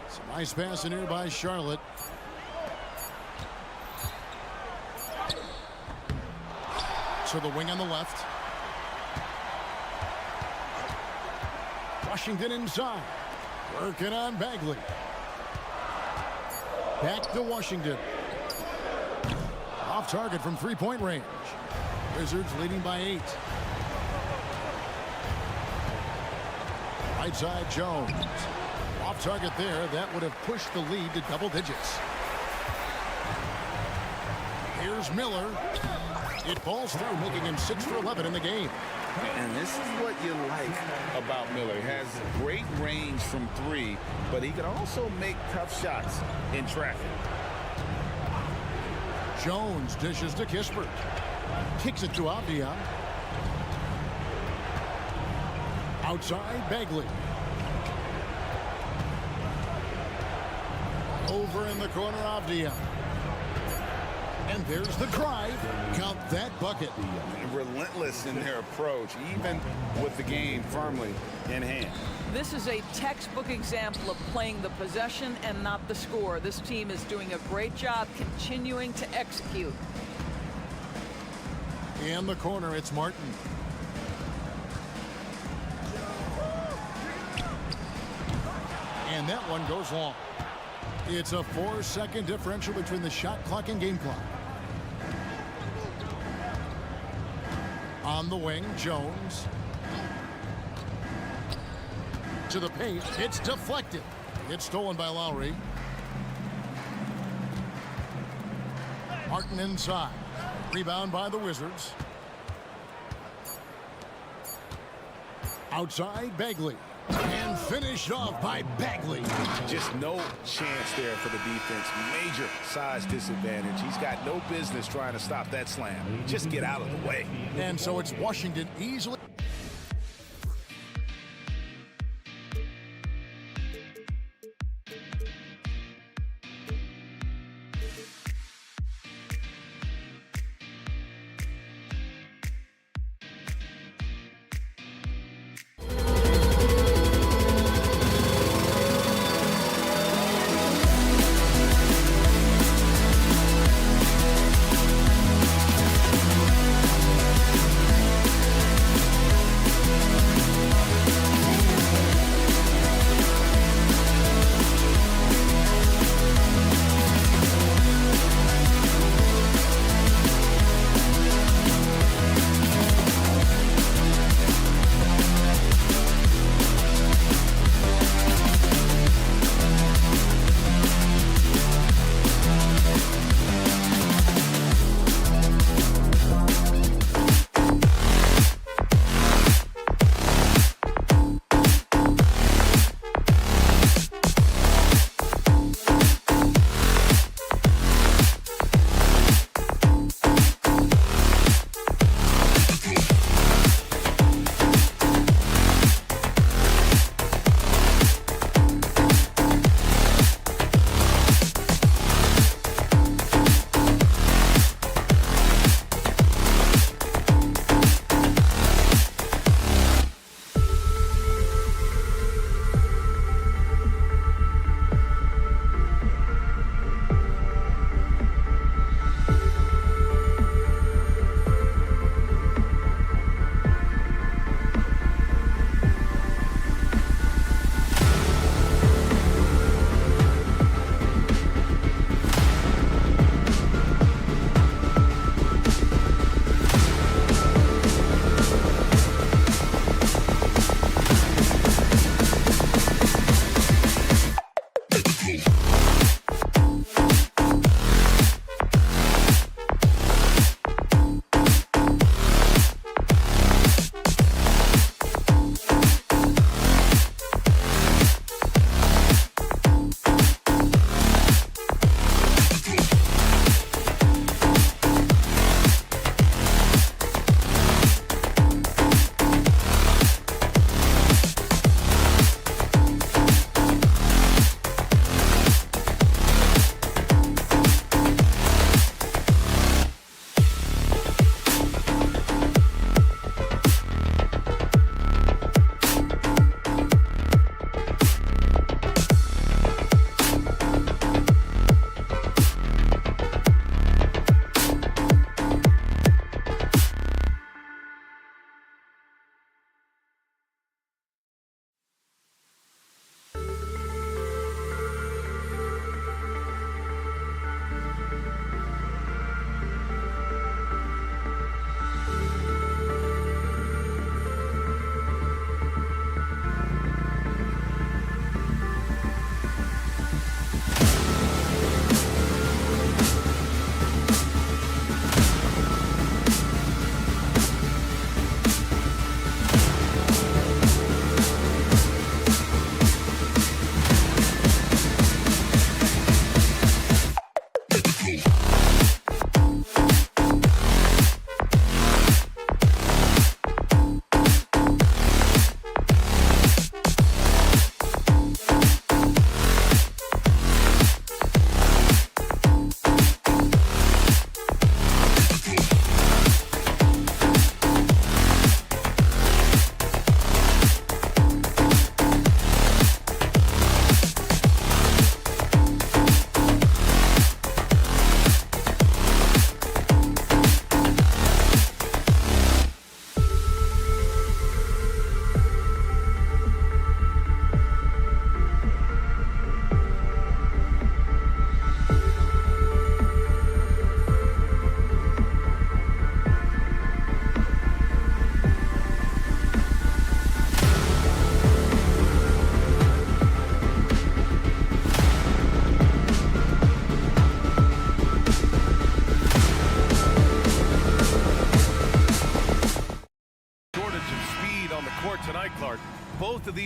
Some nice pass in here by Charlotte. To the wing on the left. Washington inside. Working on Bagley. Back to Washington. Off target from 3-point range. Wizards leading by 8. Right side, Jones. Off target there. That would have pushed the lead to double digits. Here's Miller. It falls through, making him 6 for 11 in the game. And this is what you like about Miller. He has great range from 3, but he can also make tough shots in traffic. Jones dishes to Kispert. Kicks it to Avdia. Outside, Bagley. Over in the corner, Avdia. And there's the drive. Count that bucket. Relentless in their approach, even with the game firmly in hand. This is a textbook example of playing the possession and not the score. This team is doing a great job continuing to execute. In the corner, it's Martin. And that one goes long. It's a 4-second differential between the shot clock and game clock. On the wing, Jones. To the paint. It's deflected. It's stolen by Lowry. Martin inside. Rebound by the Wizards. Outside, Bagley. And finished off by Bagley. Just no chance there for the defense. Major size disadvantage. He's got no business trying to stop that slam. Just get out of the way. And so it's Washington easily.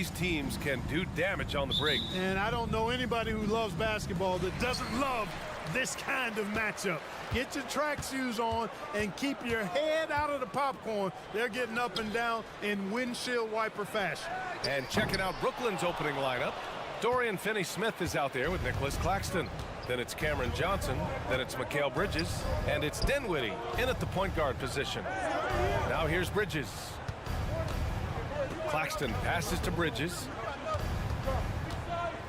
these teams can do damage on the break. And I don't know anybody who loves basketball that doesn't love this kind of matchup. Get your track shoes on and keep your head out of the popcorn. They're getting up and down in windshield wiper fashion. And checking out Brooklyn's opening lineup. Dorian Finney-Smith is out there with Nicholas Claxton. Then it's Cameron Johnson. Then it's Mikal Bridges. And it's Dinwiddie in at the point guard position. Now here's Bridges. Claxton passes to Bridges.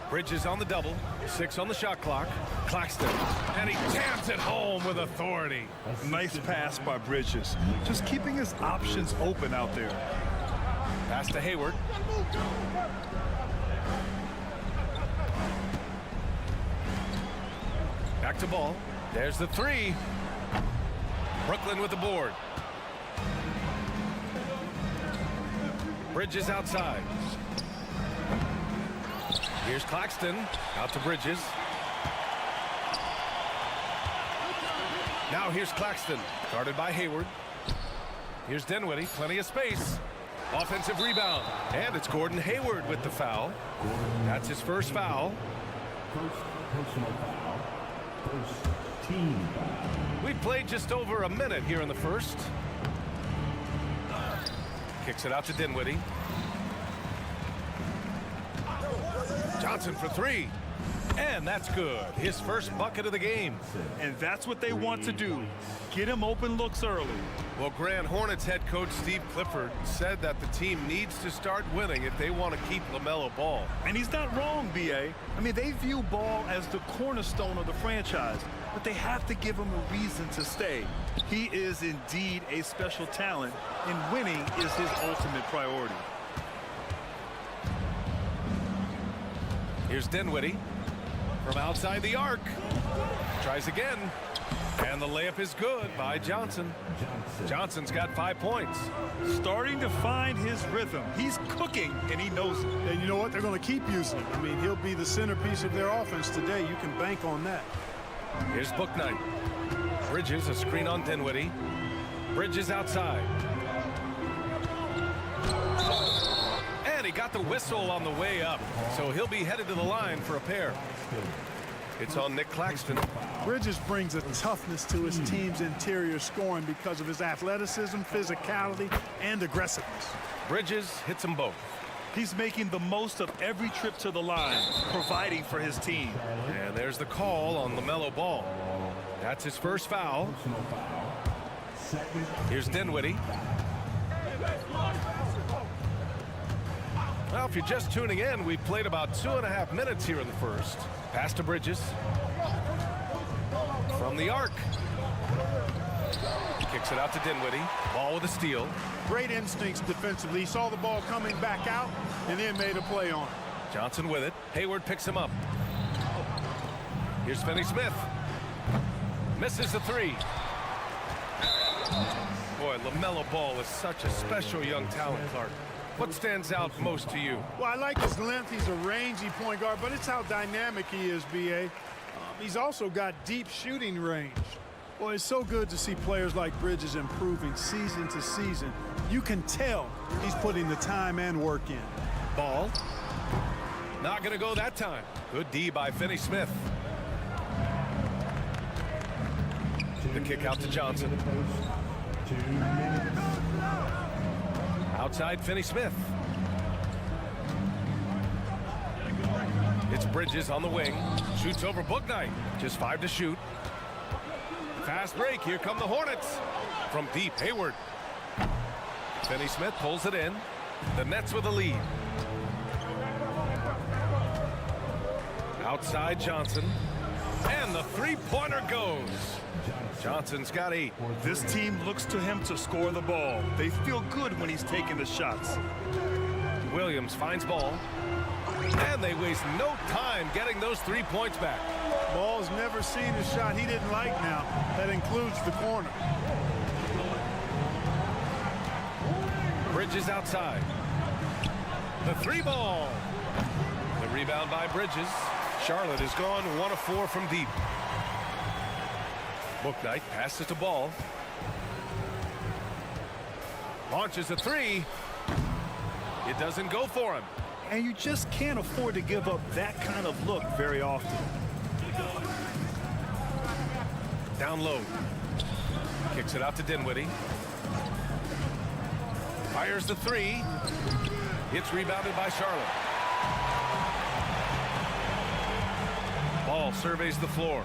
Bridges on the double. 6 on the shot clock. Claxton. And he jams it home with authority. Nice pass by Bridges. Just keeping his options open out there. Pass to Hayward. Back to Ball. There's the 3. Brooklyn with the board. Bridges outside. Here's Claxton. Out to Bridges. Now here's Claxton. Guarded by Hayward. Here's Dinwiddie. Plenty of space. Offensive rebound. And it's Gordon Hayward with the foul. That's his first foul. First personal foul. First team foul. We've played just over a minute here in the first. Kicks it out to Dinwiddie. Johnson for 3. And that's good. His first bucket of the game. And that's what they want to do. Get him open looks early. Well, Grand Hornets head coach Steve Clifford said that the team needs to start winning if they want to keep LaMelo Ball. And he's not wrong, B.A. I mean, they view Ball as the cornerstone of the franchise, but they have to give him a reason to stay. He is indeed a special talent, and winning is his ultimate priority. Here's Dinwiddie from outside the arc. Tries again. And the layup is good by Johnson. Johnson's got 5 points. Starting to find his rhythm. He's cooking, and he knows it. And you know what? They're going to keep using him. I mean, he'll be the centerpiece of their offense today. You can bank on that. Here's Bouknight. Bridges, a screen on Dinwiddie. Bridges outside. And he got the whistle on the way up, so he'll be headed to the line for a pair. It's on Nick Claxton. Bridges brings a toughness to his team's interior scoring because of his athleticism, physicality, and aggressiveness. Bridges hits them both. He's making the most of every trip to the line, providing for his team. And there's the call on LaMelo Ball. That's his first foul. Here's Dinwiddie. Well, if you're just tuning in, we've played about 2.5 minutes here in the first. Pass to Bridges. From the arc. Kicks it out to Dinwiddie. Ball with a steal. Great instincts defensively. He saw the ball coming back out and then made a play on it. Johnson with it. Hayward picks him up. Here's Finney-Smith. Misses the 3. Boy, LaMelo Ball is such a special young talent, Clark. What stands out most to you? Well, I like his length. He's a rangy point guard, but it's how dynamic he is, B.A. He's also got deep shooting range. Well, it's so good to see players like Bridges improving season to season. You can tell he's putting the time and work in. Ball. Not going to go that time. Good D by Finney-Smith. The kick out to Johnson. 2 minutes. Outside Finney-Smith. It's Bridges on the wing. Shoots over Bouknight. Just 5 to shoot. Fast break. Here come the Hornets. From deep, Hayward. Finney-Smith pulls it in. The Nets with a lead. Outside Johnson. And the three-pointer goes. Johnson's got 8. This team looks to him to score the ball. They feel good when he's taking the shots. Williams finds Ball. And they waste no time getting those 3 points back. Ball's never seen a shot he didn't like now. That includes the corner. Bridges outside. The 3 ball. The rebound by Bridges. Charlotte has gone 1 of 4 from deep. Bouknight passes to Ball. Launches a 3. It doesn't go for him. And you just can't afford to give up that kind of look very often. Down low. Kicks it out to Dinwiddie. Fires the three. It's rebounded by Charlotte. Ball surveys the floor.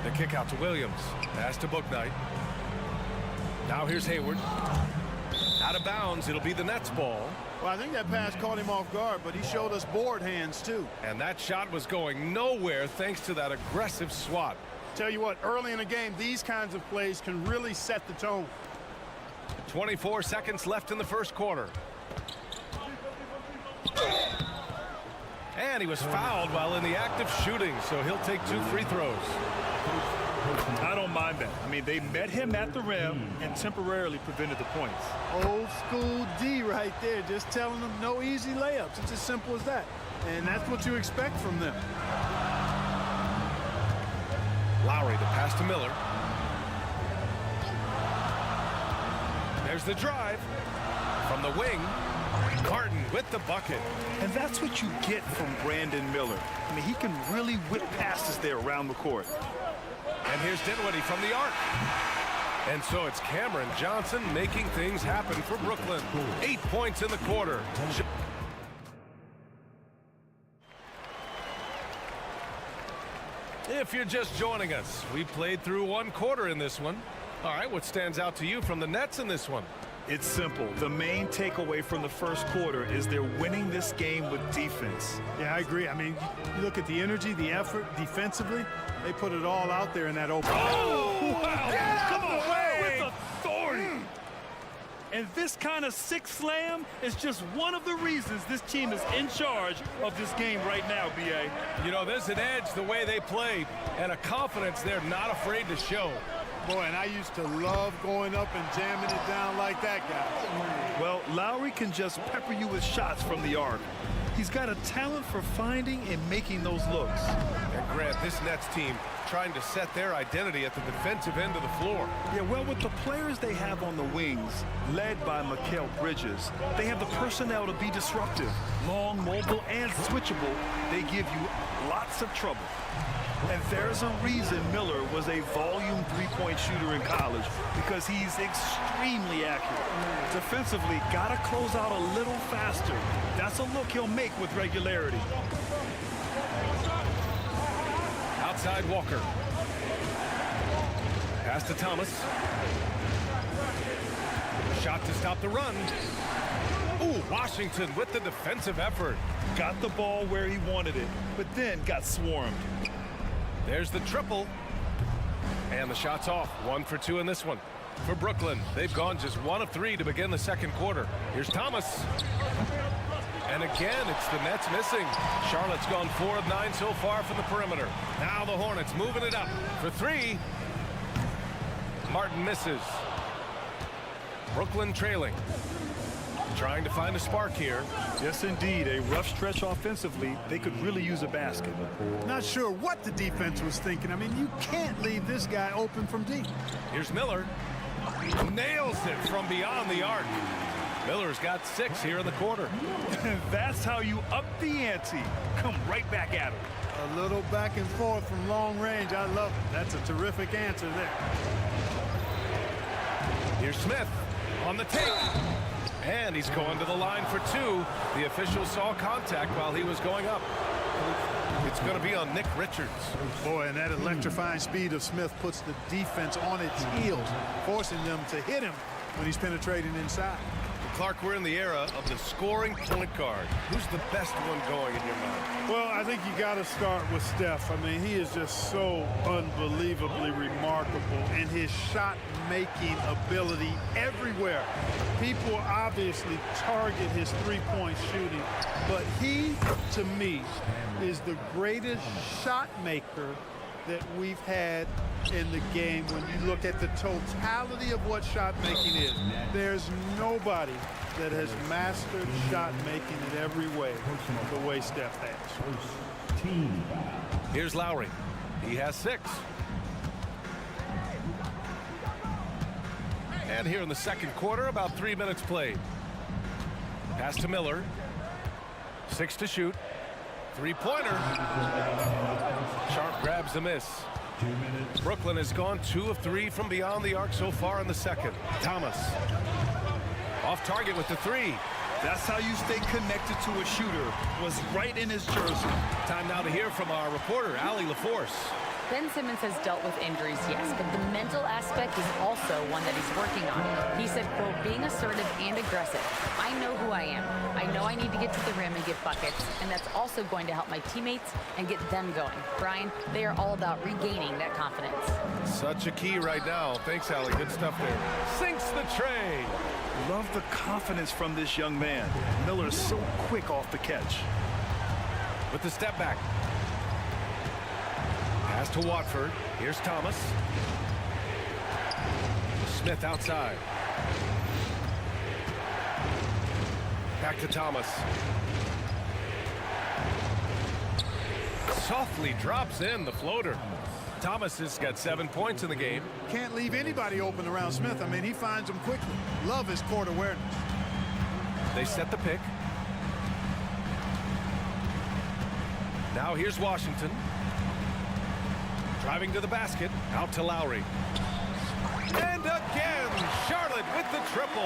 The kick out to Williams. Pass to Bouknight. Now here's Hayward. Out of bounds. It'll be the Nets ball. Well, I think that pass caught him off guard, but he showed us board hands too. And that shot was going nowhere thanks to that aggressive swat. Tell you what, early in the game, these kinds of plays can really set the tone. 24 seconds left in the first quarter. And he was fouled while in the act of shooting, so he'll take 2 free throws. I don't mind that. I mean, they met him at the rim and temporarily prevented the points. Old school D right there, just telling them no easy layups. It's as simple as that. And that's what you expect from them. Lowry to pass to Miller. There's the drive. From the wing, Carton with the bucket. And that's what you get from Brandon Miller. I mean, he can really whip passes there around the court. And here's Dinwiddie from the arc. And so it's Cameron Johnson making things happen for Brooklyn. 8 points in the quarter. If you're just joining us, we played through 1 quarter in this one. All right, what stands out to you from the Nets in this one? It's simple. The main takeaway from the first quarter is they're winning this game with defense. Yeah, I agree. I mean, you look at the energy, the effort defensively, they put it all out there in that open. Oh, wow. Come on, with authority. And this kind of sick slam is just one of the reasons this team is in charge of this game right now, B.A. You know, there's an edge the way they play and a confidence they're not afraid to show. Boy, and I used to love going up and jamming it down like that guy. Well, Lowry can just pepper you with shots from the arc. He's got a talent for finding and making those looks. And Grant, this Nets team trying to set their identity at the defensive end of the floor. Yeah, well, with the players they have on the wings, led by Mikal Bridges, they have the personnel to be disruptive. Long, mobile, and switchable, they give you lots of trouble. And there's a reason Miller was a volume three-point shooter in college, because he's extremely accurate. Defensively, gotta close out a little faster. That's a look he'll make with regularity. Outside Walker. Pass to Thomas. Shot to stop the run. Ooh, Washington with the defensive effort. Got the ball where he wanted it, but then got swarmed. There's the triple. And the shot's off. 1 for 2 in this one. For Brooklyn, they've gone just 1 of 3 to begin the second quarter. Here's Thomas. And again, it's the Nets missing. Charlotte's gone 4 of 9 so far from the perimeter. Now the Hornets moving it up for 3. Martin misses. Brooklyn trailing. Trying to find a spark here. Yes, indeed. A rough stretch offensively. They could really use a basket. Not sure what the defense was thinking. I mean, you can't leave this guy open from deep. Here's Miller. Nails it from beyond the arc. Miller's got 6 here in the quarter. That's how you up the ante. Come right back at him. A little back and forth from long range. I love it. That's a terrific answer there. Here's Smith on the take. And he's going to the line for 2. The official saw contact while he was going up. It's going to be on Nick Richards. Boy, and that electrifying speed of Smith puts the defense on its heels, forcing them to hit him when he's penetrating inside. Clark, we're in the era of the scoring point guard. Who's the best one going in your mind? Well, I think you got to start with Steph. I mean, he is just so unbelievably remarkable in his shot-making ability everywhere. People obviously target his three-point shooting, but he, to me, is the greatest shot maker that we've had in the game. When you look at the totality of what shot making is, there's nobody that has mastered shot making in every way the way Steph has. Here's Lowry. He has 6. And here in the second quarter, about 3 minutes played. Pass to Miller. 6 to shoot. Three-pointer. Sharp grabs the miss. Brooklyn has gone 2 of 3 from beyond the arc so far in the second. Thomas. Off target with the 3. That's how you stay connected to a shooter. Was right in his jersey. Time now to hear from our reporter, Allie LaForce. Ben Simmons has dealt with injuries, yes, but the mental aspect is also one that he's working on. He said, quote, being assertive and aggressive. I know who I am. I know I need to get to the rim and get buckets, and that's also going to help my teammates and get them going. Brian, they are all about regaining that confidence. Such a key right now. Thanks, Allie. Good stuff there. Sinks the tray. Love the confidence from this young man. Miller is so quick off the catch. With the step back. Pass to Watford. Here's Thomas. Smith outside. Back to Thomas. Softly drops in the floater. Thomas has got 7 points in the game. Can't leave anybody open around Smith. I mean, he finds them quickly. Love his court awareness. They set the pick. Now here's Washington. Driving to the basket. Out to Lowry. And again, Charlotte with the triple.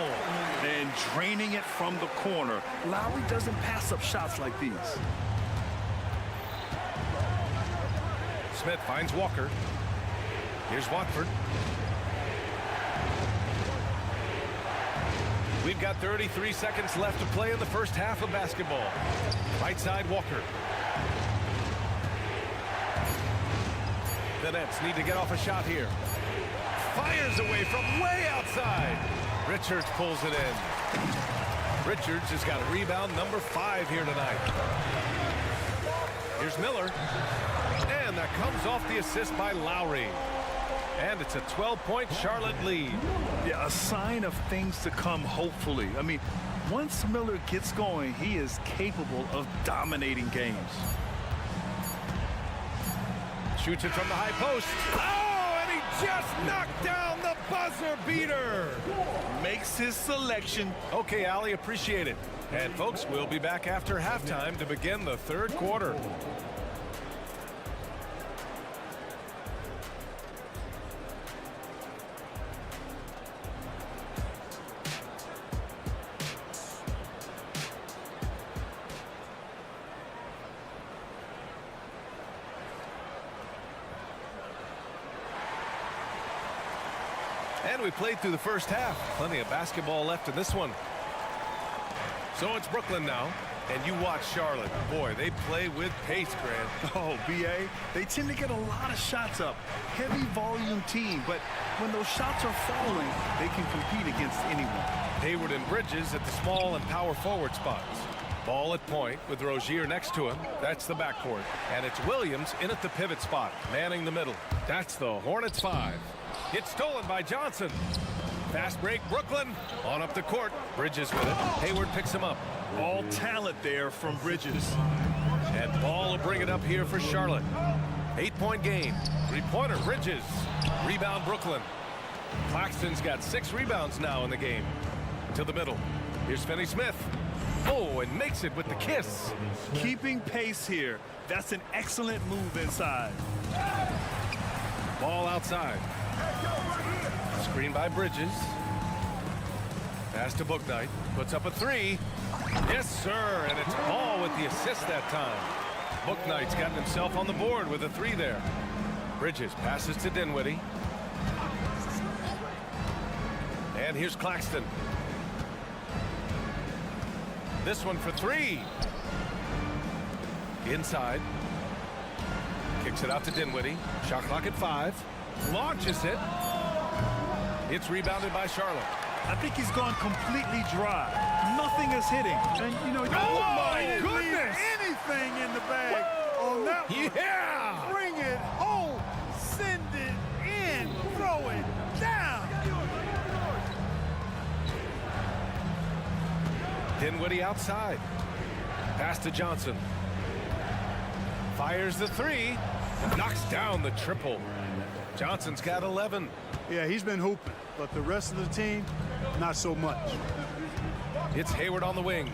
And draining it from the corner. Lowry doesn't pass up shots like these. Smith finds Walker. Here's Watford. We've got 33 seconds left to play in the first half of basketball. Right side, Walker. The Nets need to get off a shot here. Fires away from way outside. Richards pulls it in. Richards has got a rebound number 5 here tonight. Here's Miller. And that comes off the assist by Lowry. And it's a 12-point Charlotte lead. Yeah, a sign of things to come, hopefully. I mean, once Miller gets going, he is capable of dominating games. Shoots it from the high post. Oh, and he just knocked down the buzzer beater. Makes his selection. Okay, Allie, appreciate it. And folks, we'll be back after halftime to begin the third quarter. And we played through the first half. Plenty of basketball left in this one. So it's Brooklyn now. And you watch Charlotte. Boy, they play with pace, Grant. Oh, B.A., they tend to get a lot of shots up. Heavy volume team, but when those shots are falling, they can compete against anyone. Hayward and Bridges at the small and power forward spots. Ball at point with Rozier next to him. That's the backcourt. And it's Williams in at the pivot spot, manning the middle. That's the Hornets 5. It's stolen by Johnson. Fast break, Brooklyn. On up the court. Bridges with it. Hayward picks him up. All talent there from Bridges. And Ball will bring it up here for Charlotte. 8-point game. Three-pointer, Bridges. Rebound, Brooklyn. Claxton's got 6 rebounds now in the game. To the middle. Here's Finney-Smith. Oh, and makes it with the kiss. Keeping pace here. That's an excellent move inside. Ball outside. Screen by Bridges. Pass to Bouknight. Puts up a 3. Yes, sir. And it's Ball with the assist that time. Bouknight's gotten himself on the board with a 3 there. Bridges passes to Dinwiddie. And here's Claxton. This one for 3. Inside. Kicks it out to Dinwiddie. Shot clock at 5. Launches it. It's rebounded by Charlotte. I think he's gone completely dry. Nothing is hitting. And, you know, oh my goodness! Anything in the bag on that one. Yeah! Bring it home. Send it in. Throw it down. Dinwiddie outside. Pass to Johnson. Fires the 3. Knocks down the triple. Johnson's got 11. Yeah, he's been hooping, but the rest of the team, not so much. It's Hayward on the wing.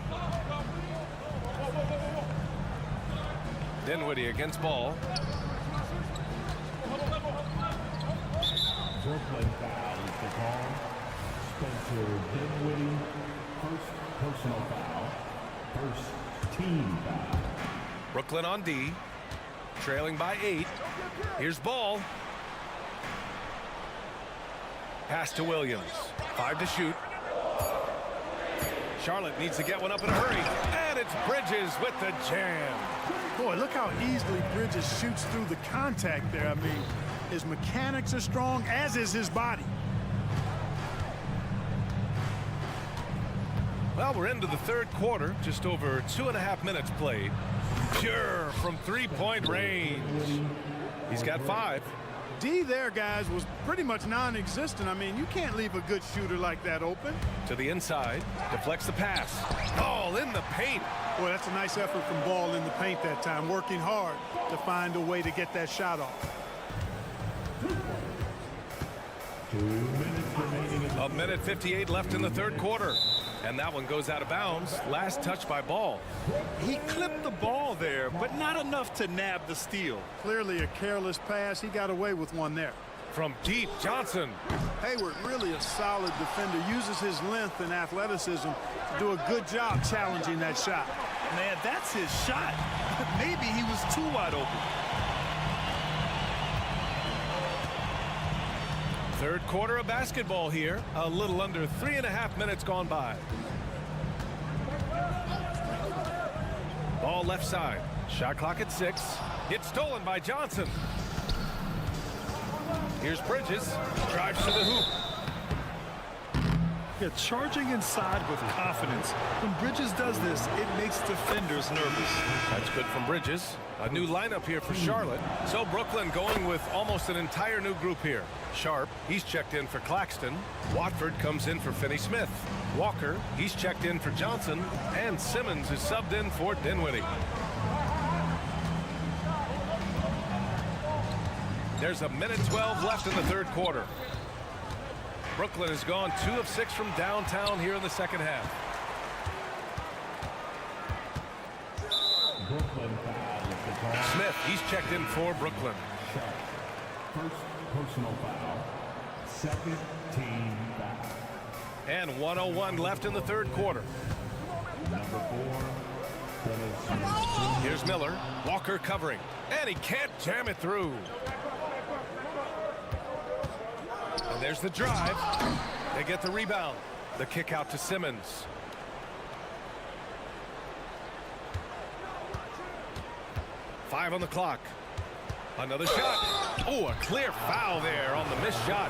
Dinwiddie against ball. Brooklyn foul is the call. Spencer Dinwiddie, first personal foul. First team foul. Brooklyn on D. Trailing by 8. Here's ball. Pass to Williams. 5 to shoot. Charlotte needs to get one up in a hurry. And it's Bridges with the jam. Boy, look how easily Bridges shoots through the contact there. I mean, his mechanics are strong, as is his body. Well, we're into the third quarter. Just over 2.5 minutes played. Pure from three-point range. He's got 5. D there, guys, was pretty much non-existent. I mean, you can't leave a good shooter like that open. To the inside. Deflects the pass. Ball in the paint. Boy, that's a nice effort from Ball in the paint that time, working hard to find a way to get that shot off. 2 minutes remaining in the 1:58 left in the third quarter. And that one goes out of bounds. Last touch by Ball. He clipped the ball there, but not enough to nab the steal. Clearly a careless pass. He got away with one there. From deep, Johnson. Hayward, really a solid defender, uses his length and athleticism to do a good job challenging that shot. Man, that's his shot. Maybe he was too wide open. Third quarter of basketball here. A little under 3.5 minutes gone by. Ball left side. Shot clock at 6. It's stolen by Johnson. Here's Bridges. Drives to the hoop. Yeah, charging inside with confidence. When Bridges does this, it makes defenders nervous. That's good from Bridges. A new lineup here for Charlotte. So Brooklyn going with almost an entire new group here. Sharp, he's checked in for Claxton. Watford comes in for Finney-Smith. Walker, he's checked in for Johnson. And Simmons is subbed in for Dinwiddie. There's 1:12 left in the third quarter. Brooklyn has gone 2 of 6 from downtown here in the second half. Brooklyn foul is the call. Smith, he's checked in for Brooklyn. First personal foul. Second team foul. And 1:01 left in the third quarter. Number 4, Dennis. Here's Miller. Walker covering. And he can't jam it through. And there's the drive. They get the rebound. The kick out to Simmons. Five on the clock. Another shot. Oh, a clear foul there on the missed shot.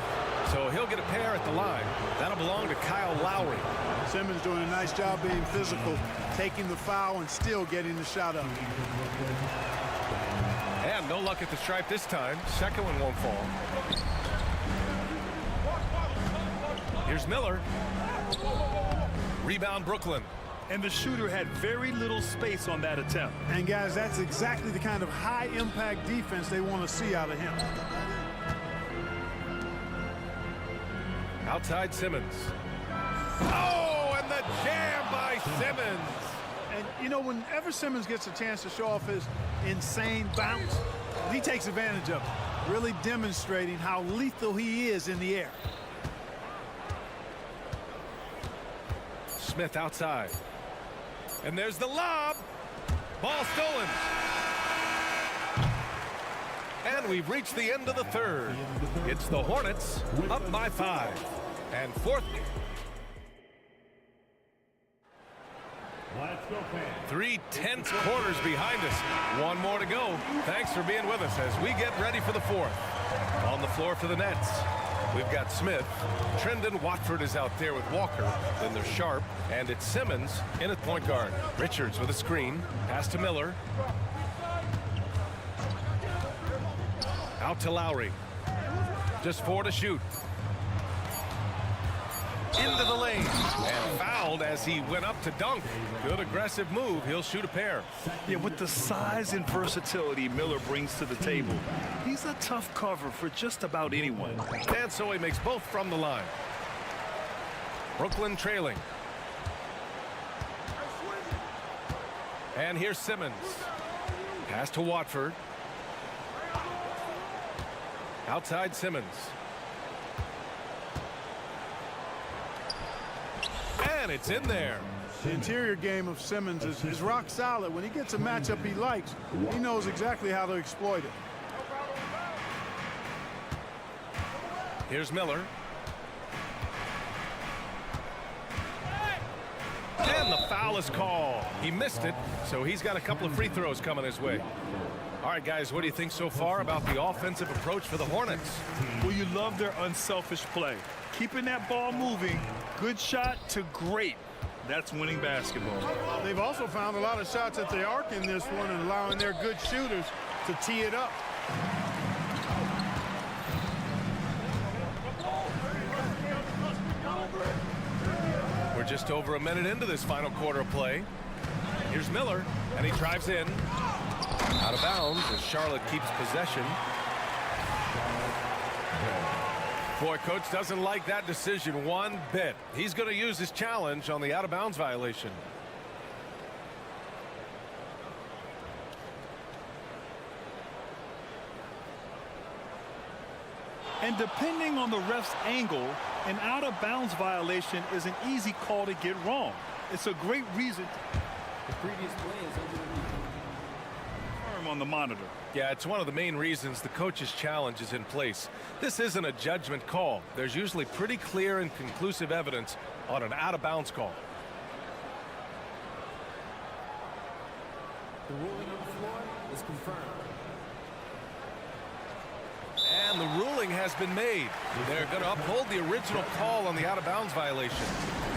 So he'll get a pair at the line. That'll belong to Kyle Lowry. Simmons doing a nice job being physical, taking the foul and still getting the shot up. And no luck at the stripe this time. Second one won't fall. Here's Miller. Rebound Brooklyn. And the shooter had very little space on that attempt. And guys, that's exactly the kind of high impact defense they want to see out of him. Outside Simmons. Oh, and the jam by Simmons. And you know, whenever Simmons gets a chance to show off his insane bounce, he takes advantage of it, really demonstrating how lethal he is in the air. Smith outside. And there's the lob. Ball stolen. And we've reached the end of the third. It's the Hornets up by 5. And fourth. Let's go, fans. 3 tense quarters behind us. One more to go. Thanks for being with us as we get ready for the fourth. On the floor for the Nets, we've got Smith. Trendon Watford is out there with Walker. Then there's Sharp. And it's Simmons in at point guard. Richards with a screen. Pass to Miller. Out to Lowry. Just 4 to shoot. Into the lane. And fouled as he went up to dunk. Good aggressive move. He'll shoot a pair. Yeah, with the size and versatility Miller brings to the table, he's a tough cover for just about anyone. And so he makes both from the line. Brooklyn trailing. And here's Simmons. Pass to Watford. Outside Simmons. And it's in there. The interior game of Simmons is rock solid. When he gets a matchup he likes, he knows exactly how to exploit it. Here's Miller. And the foul is called. He missed it, so he's got a couple of free throws coming his way. All right, guys, what do you think so far about the offensive approach for the Hornets? Well, you love their unselfish play. Keeping that ball moving, good shot to great. That's winning basketball. They've also found a lot of shots at the arc in this one and allowing their good shooters to tee it up. We're just over a minute into this final quarter of play. Here's Miller, and he drives in. Out of bounds as Charlotte keeps possession. Boy, coach doesn't like that decision one bit. He's going to use his challenge on the out-of-bounds violation. And depending on the ref's angle, an out-of-bounds violation is an easy call to get wrong. It's a great reason. The previous play is over on the monitor. Yeah, it's one of the main reasons the coach's challenge is in place. This isn't a judgment call. There's usually pretty clear and conclusive evidence on an out-of-bounds call. The ruling on the floor is confirmed. And the ruling has been made. They're going to uphold the original call on the out-of-bounds violation.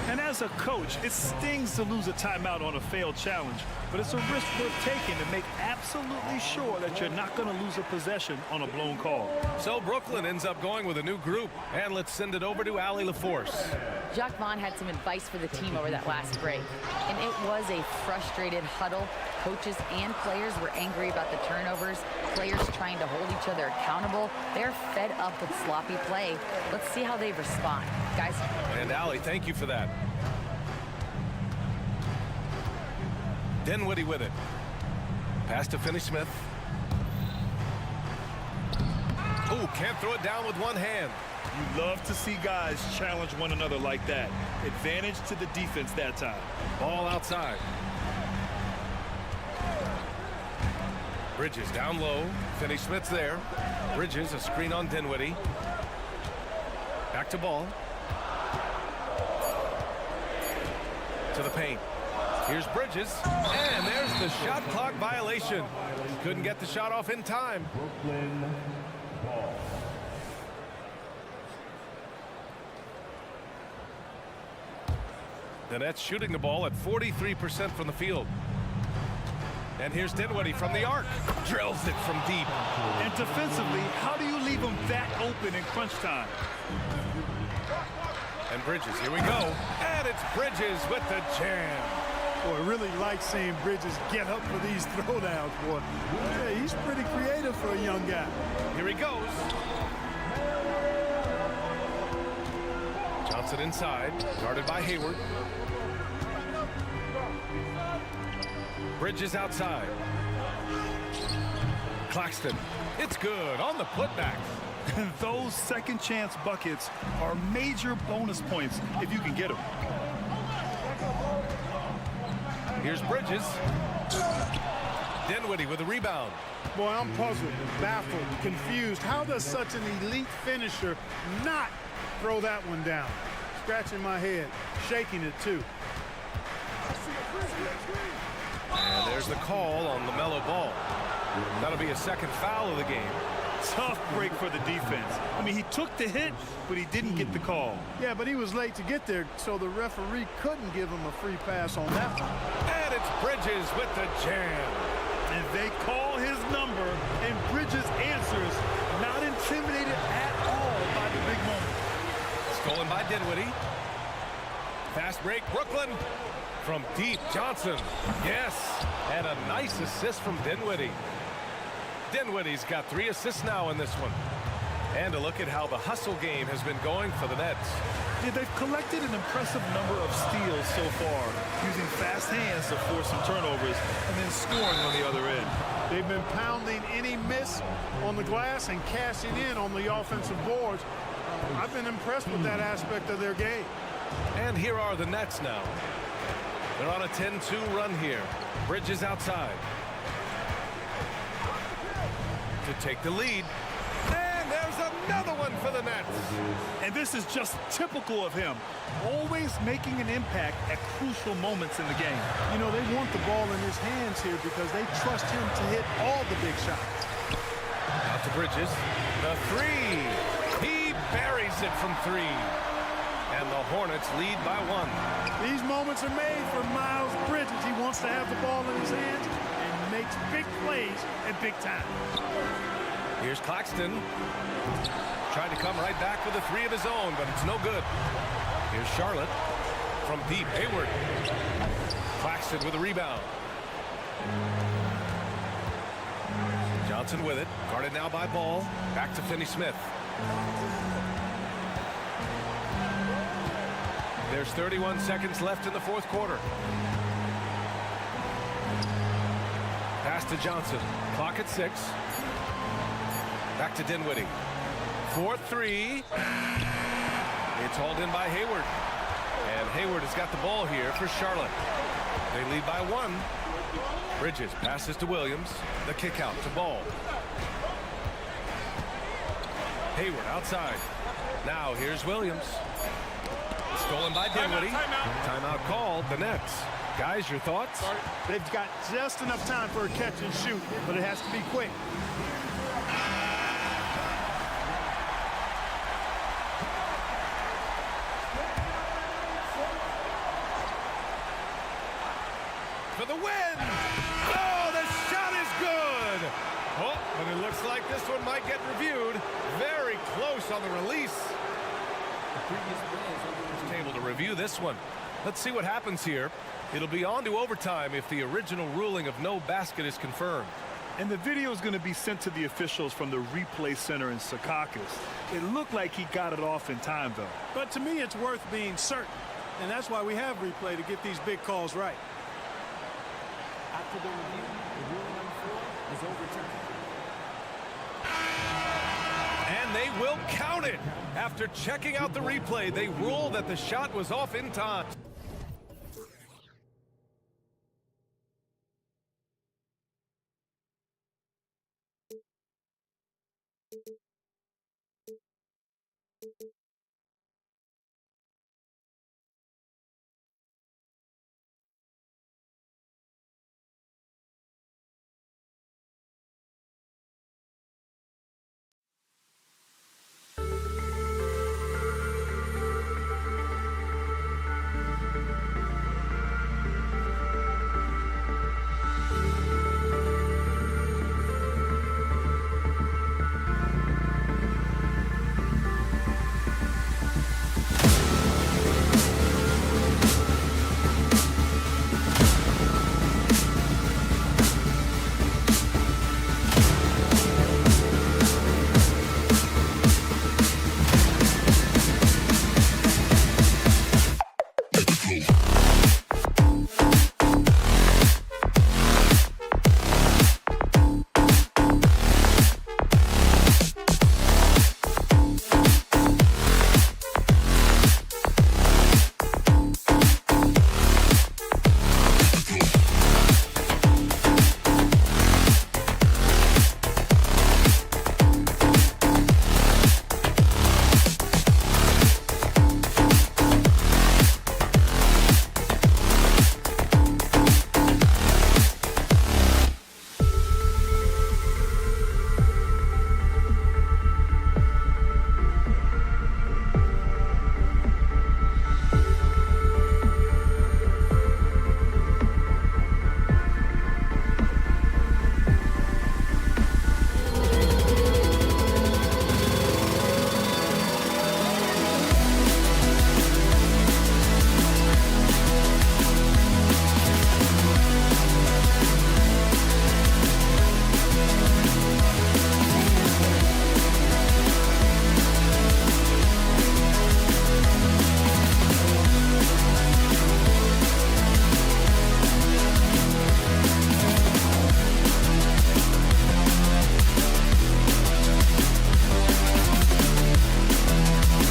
And as a coach, it stings to lose a timeout on a failed challenge, but it's a risk worth taking to make absolutely sure that you're not going to lose a possession on a blown call. So Brooklyn ends up going with a new group, and let's send it over to Allie LaForce. Jacques Vaughn had some advice for the team over that last break, and it was a frustrated huddle. Coaches and players were angry about the turnovers, players trying to hold each other accountable. They're fed up with sloppy play. Let's see how they respond. Guys. And Allie, thank you for that. Dinwiddie with it. Pass to Finney-Smith. Oh, can't throw it down with one hand. You love to see guys challenge one another like that. Advantage to the defense that time. Ball outside. Bridges down low. Finney-Smith's there. Bridges, a screen on Dinwiddie. Back to ball. To the paint. Here's Bridges. And there's the shot clock violation. Couldn't get the shot off in time. Brooklyn ball. The Nets shooting the ball at 43% from the field. And here's Dinwiddie from the arc. Drills it from deep. And defensively, how do you leave them that open in crunch time? And Bridges, here we go. And it's Bridges with the jam. Boy, I really like seeing Bridges get up for these throwdowns, boy. Yeah, he's pretty creative for a young guy. Here he goes. Johnson inside, guarded by Hayward. Bridges outside. Claxton, it's good on the putback. And those second chance buckets are major bonus points if you can get them. Here's Bridges. Dinwiddie with a rebound. Boy, I'm puzzled, baffled, confused. How does such an elite finisher not throw that one down? Scratching my head, shaking it too. And there's the call on LaMelo Ball. That'll be a second foul of the game. Tough break for the defense. I mean, he took the hit, but he didn't get the call. Yeah, but he was late to get there, so the referee couldn't give him a free pass on that one. And it's Bridges with the jam. And they call his number, and Bridges answers, not intimidated at all by the big moment. Stolen by Dinwiddie. Fast break, Brooklyn. From deep, Johnson. Yes, and a nice assist from Dinwiddie. Dinwiddie's got 3 assists now in this one. And a look at how the hustle game has been going for the Nets. Yeah, they've collected an impressive number of steals so far, using fast hands to force some turnovers and then scoring on the other end. They've been pounding any miss on the glass and cashing in on the offensive boards. I've been impressed with that aspect of their game. And here are the Nets now. They're on a 10-2 run here. Bridges outside to take the lead. And there's another one for the Nets. And this is just typical of him, always making an impact at crucial moments in the game. You know, they want the ball in his hands here because they trust him to hit all the big shots. Out to Bridges. The three. He buries it from three. And the Hornets lead by 1. These moments are made for Miles Bridges. He wants to have the ball in his hands and makes big plays at big time. Here's Claxton. Tried to come right back with a three of his own, but it's no good. Here's Charlotte from deep. Hayward. Claxton with a rebound. Johnson with it. Guarded now by Ball. Back to Finney-Smith. There's 31 seconds left in the fourth quarter. Pass to Johnson. Clock at 6. Back to Dinwiddie. 4-3. It's hauled in by Hayward. And Hayward has got the ball here for Charlotte. They lead by 1. Bridges passes to Williams. The kick out to Ball. Hayward outside. Now here's Williams. Stolen by Dinwiddie. Timeout called. The Nets. Guys, your thoughts? They've got just enough time for a catch and shoot, but it has to be quick. For the win! Oh, the shot is good! Oh, but it looks like this one might get reviewed. Very close on the release. The previous play is able to review this one. Let's see what happens here. It'll be on to overtime if the original ruling of no basket is confirmed. And the video is going to be sent to the officials from the replay center in Secaucus. It looked like he got it off in time, though. But to me, it's worth being certain. And that's why we have replay, to get these big calls right. After the review, the ruling on the floor is overturned. And they will count it. After checking out the replay, they rule that the shot was off in time.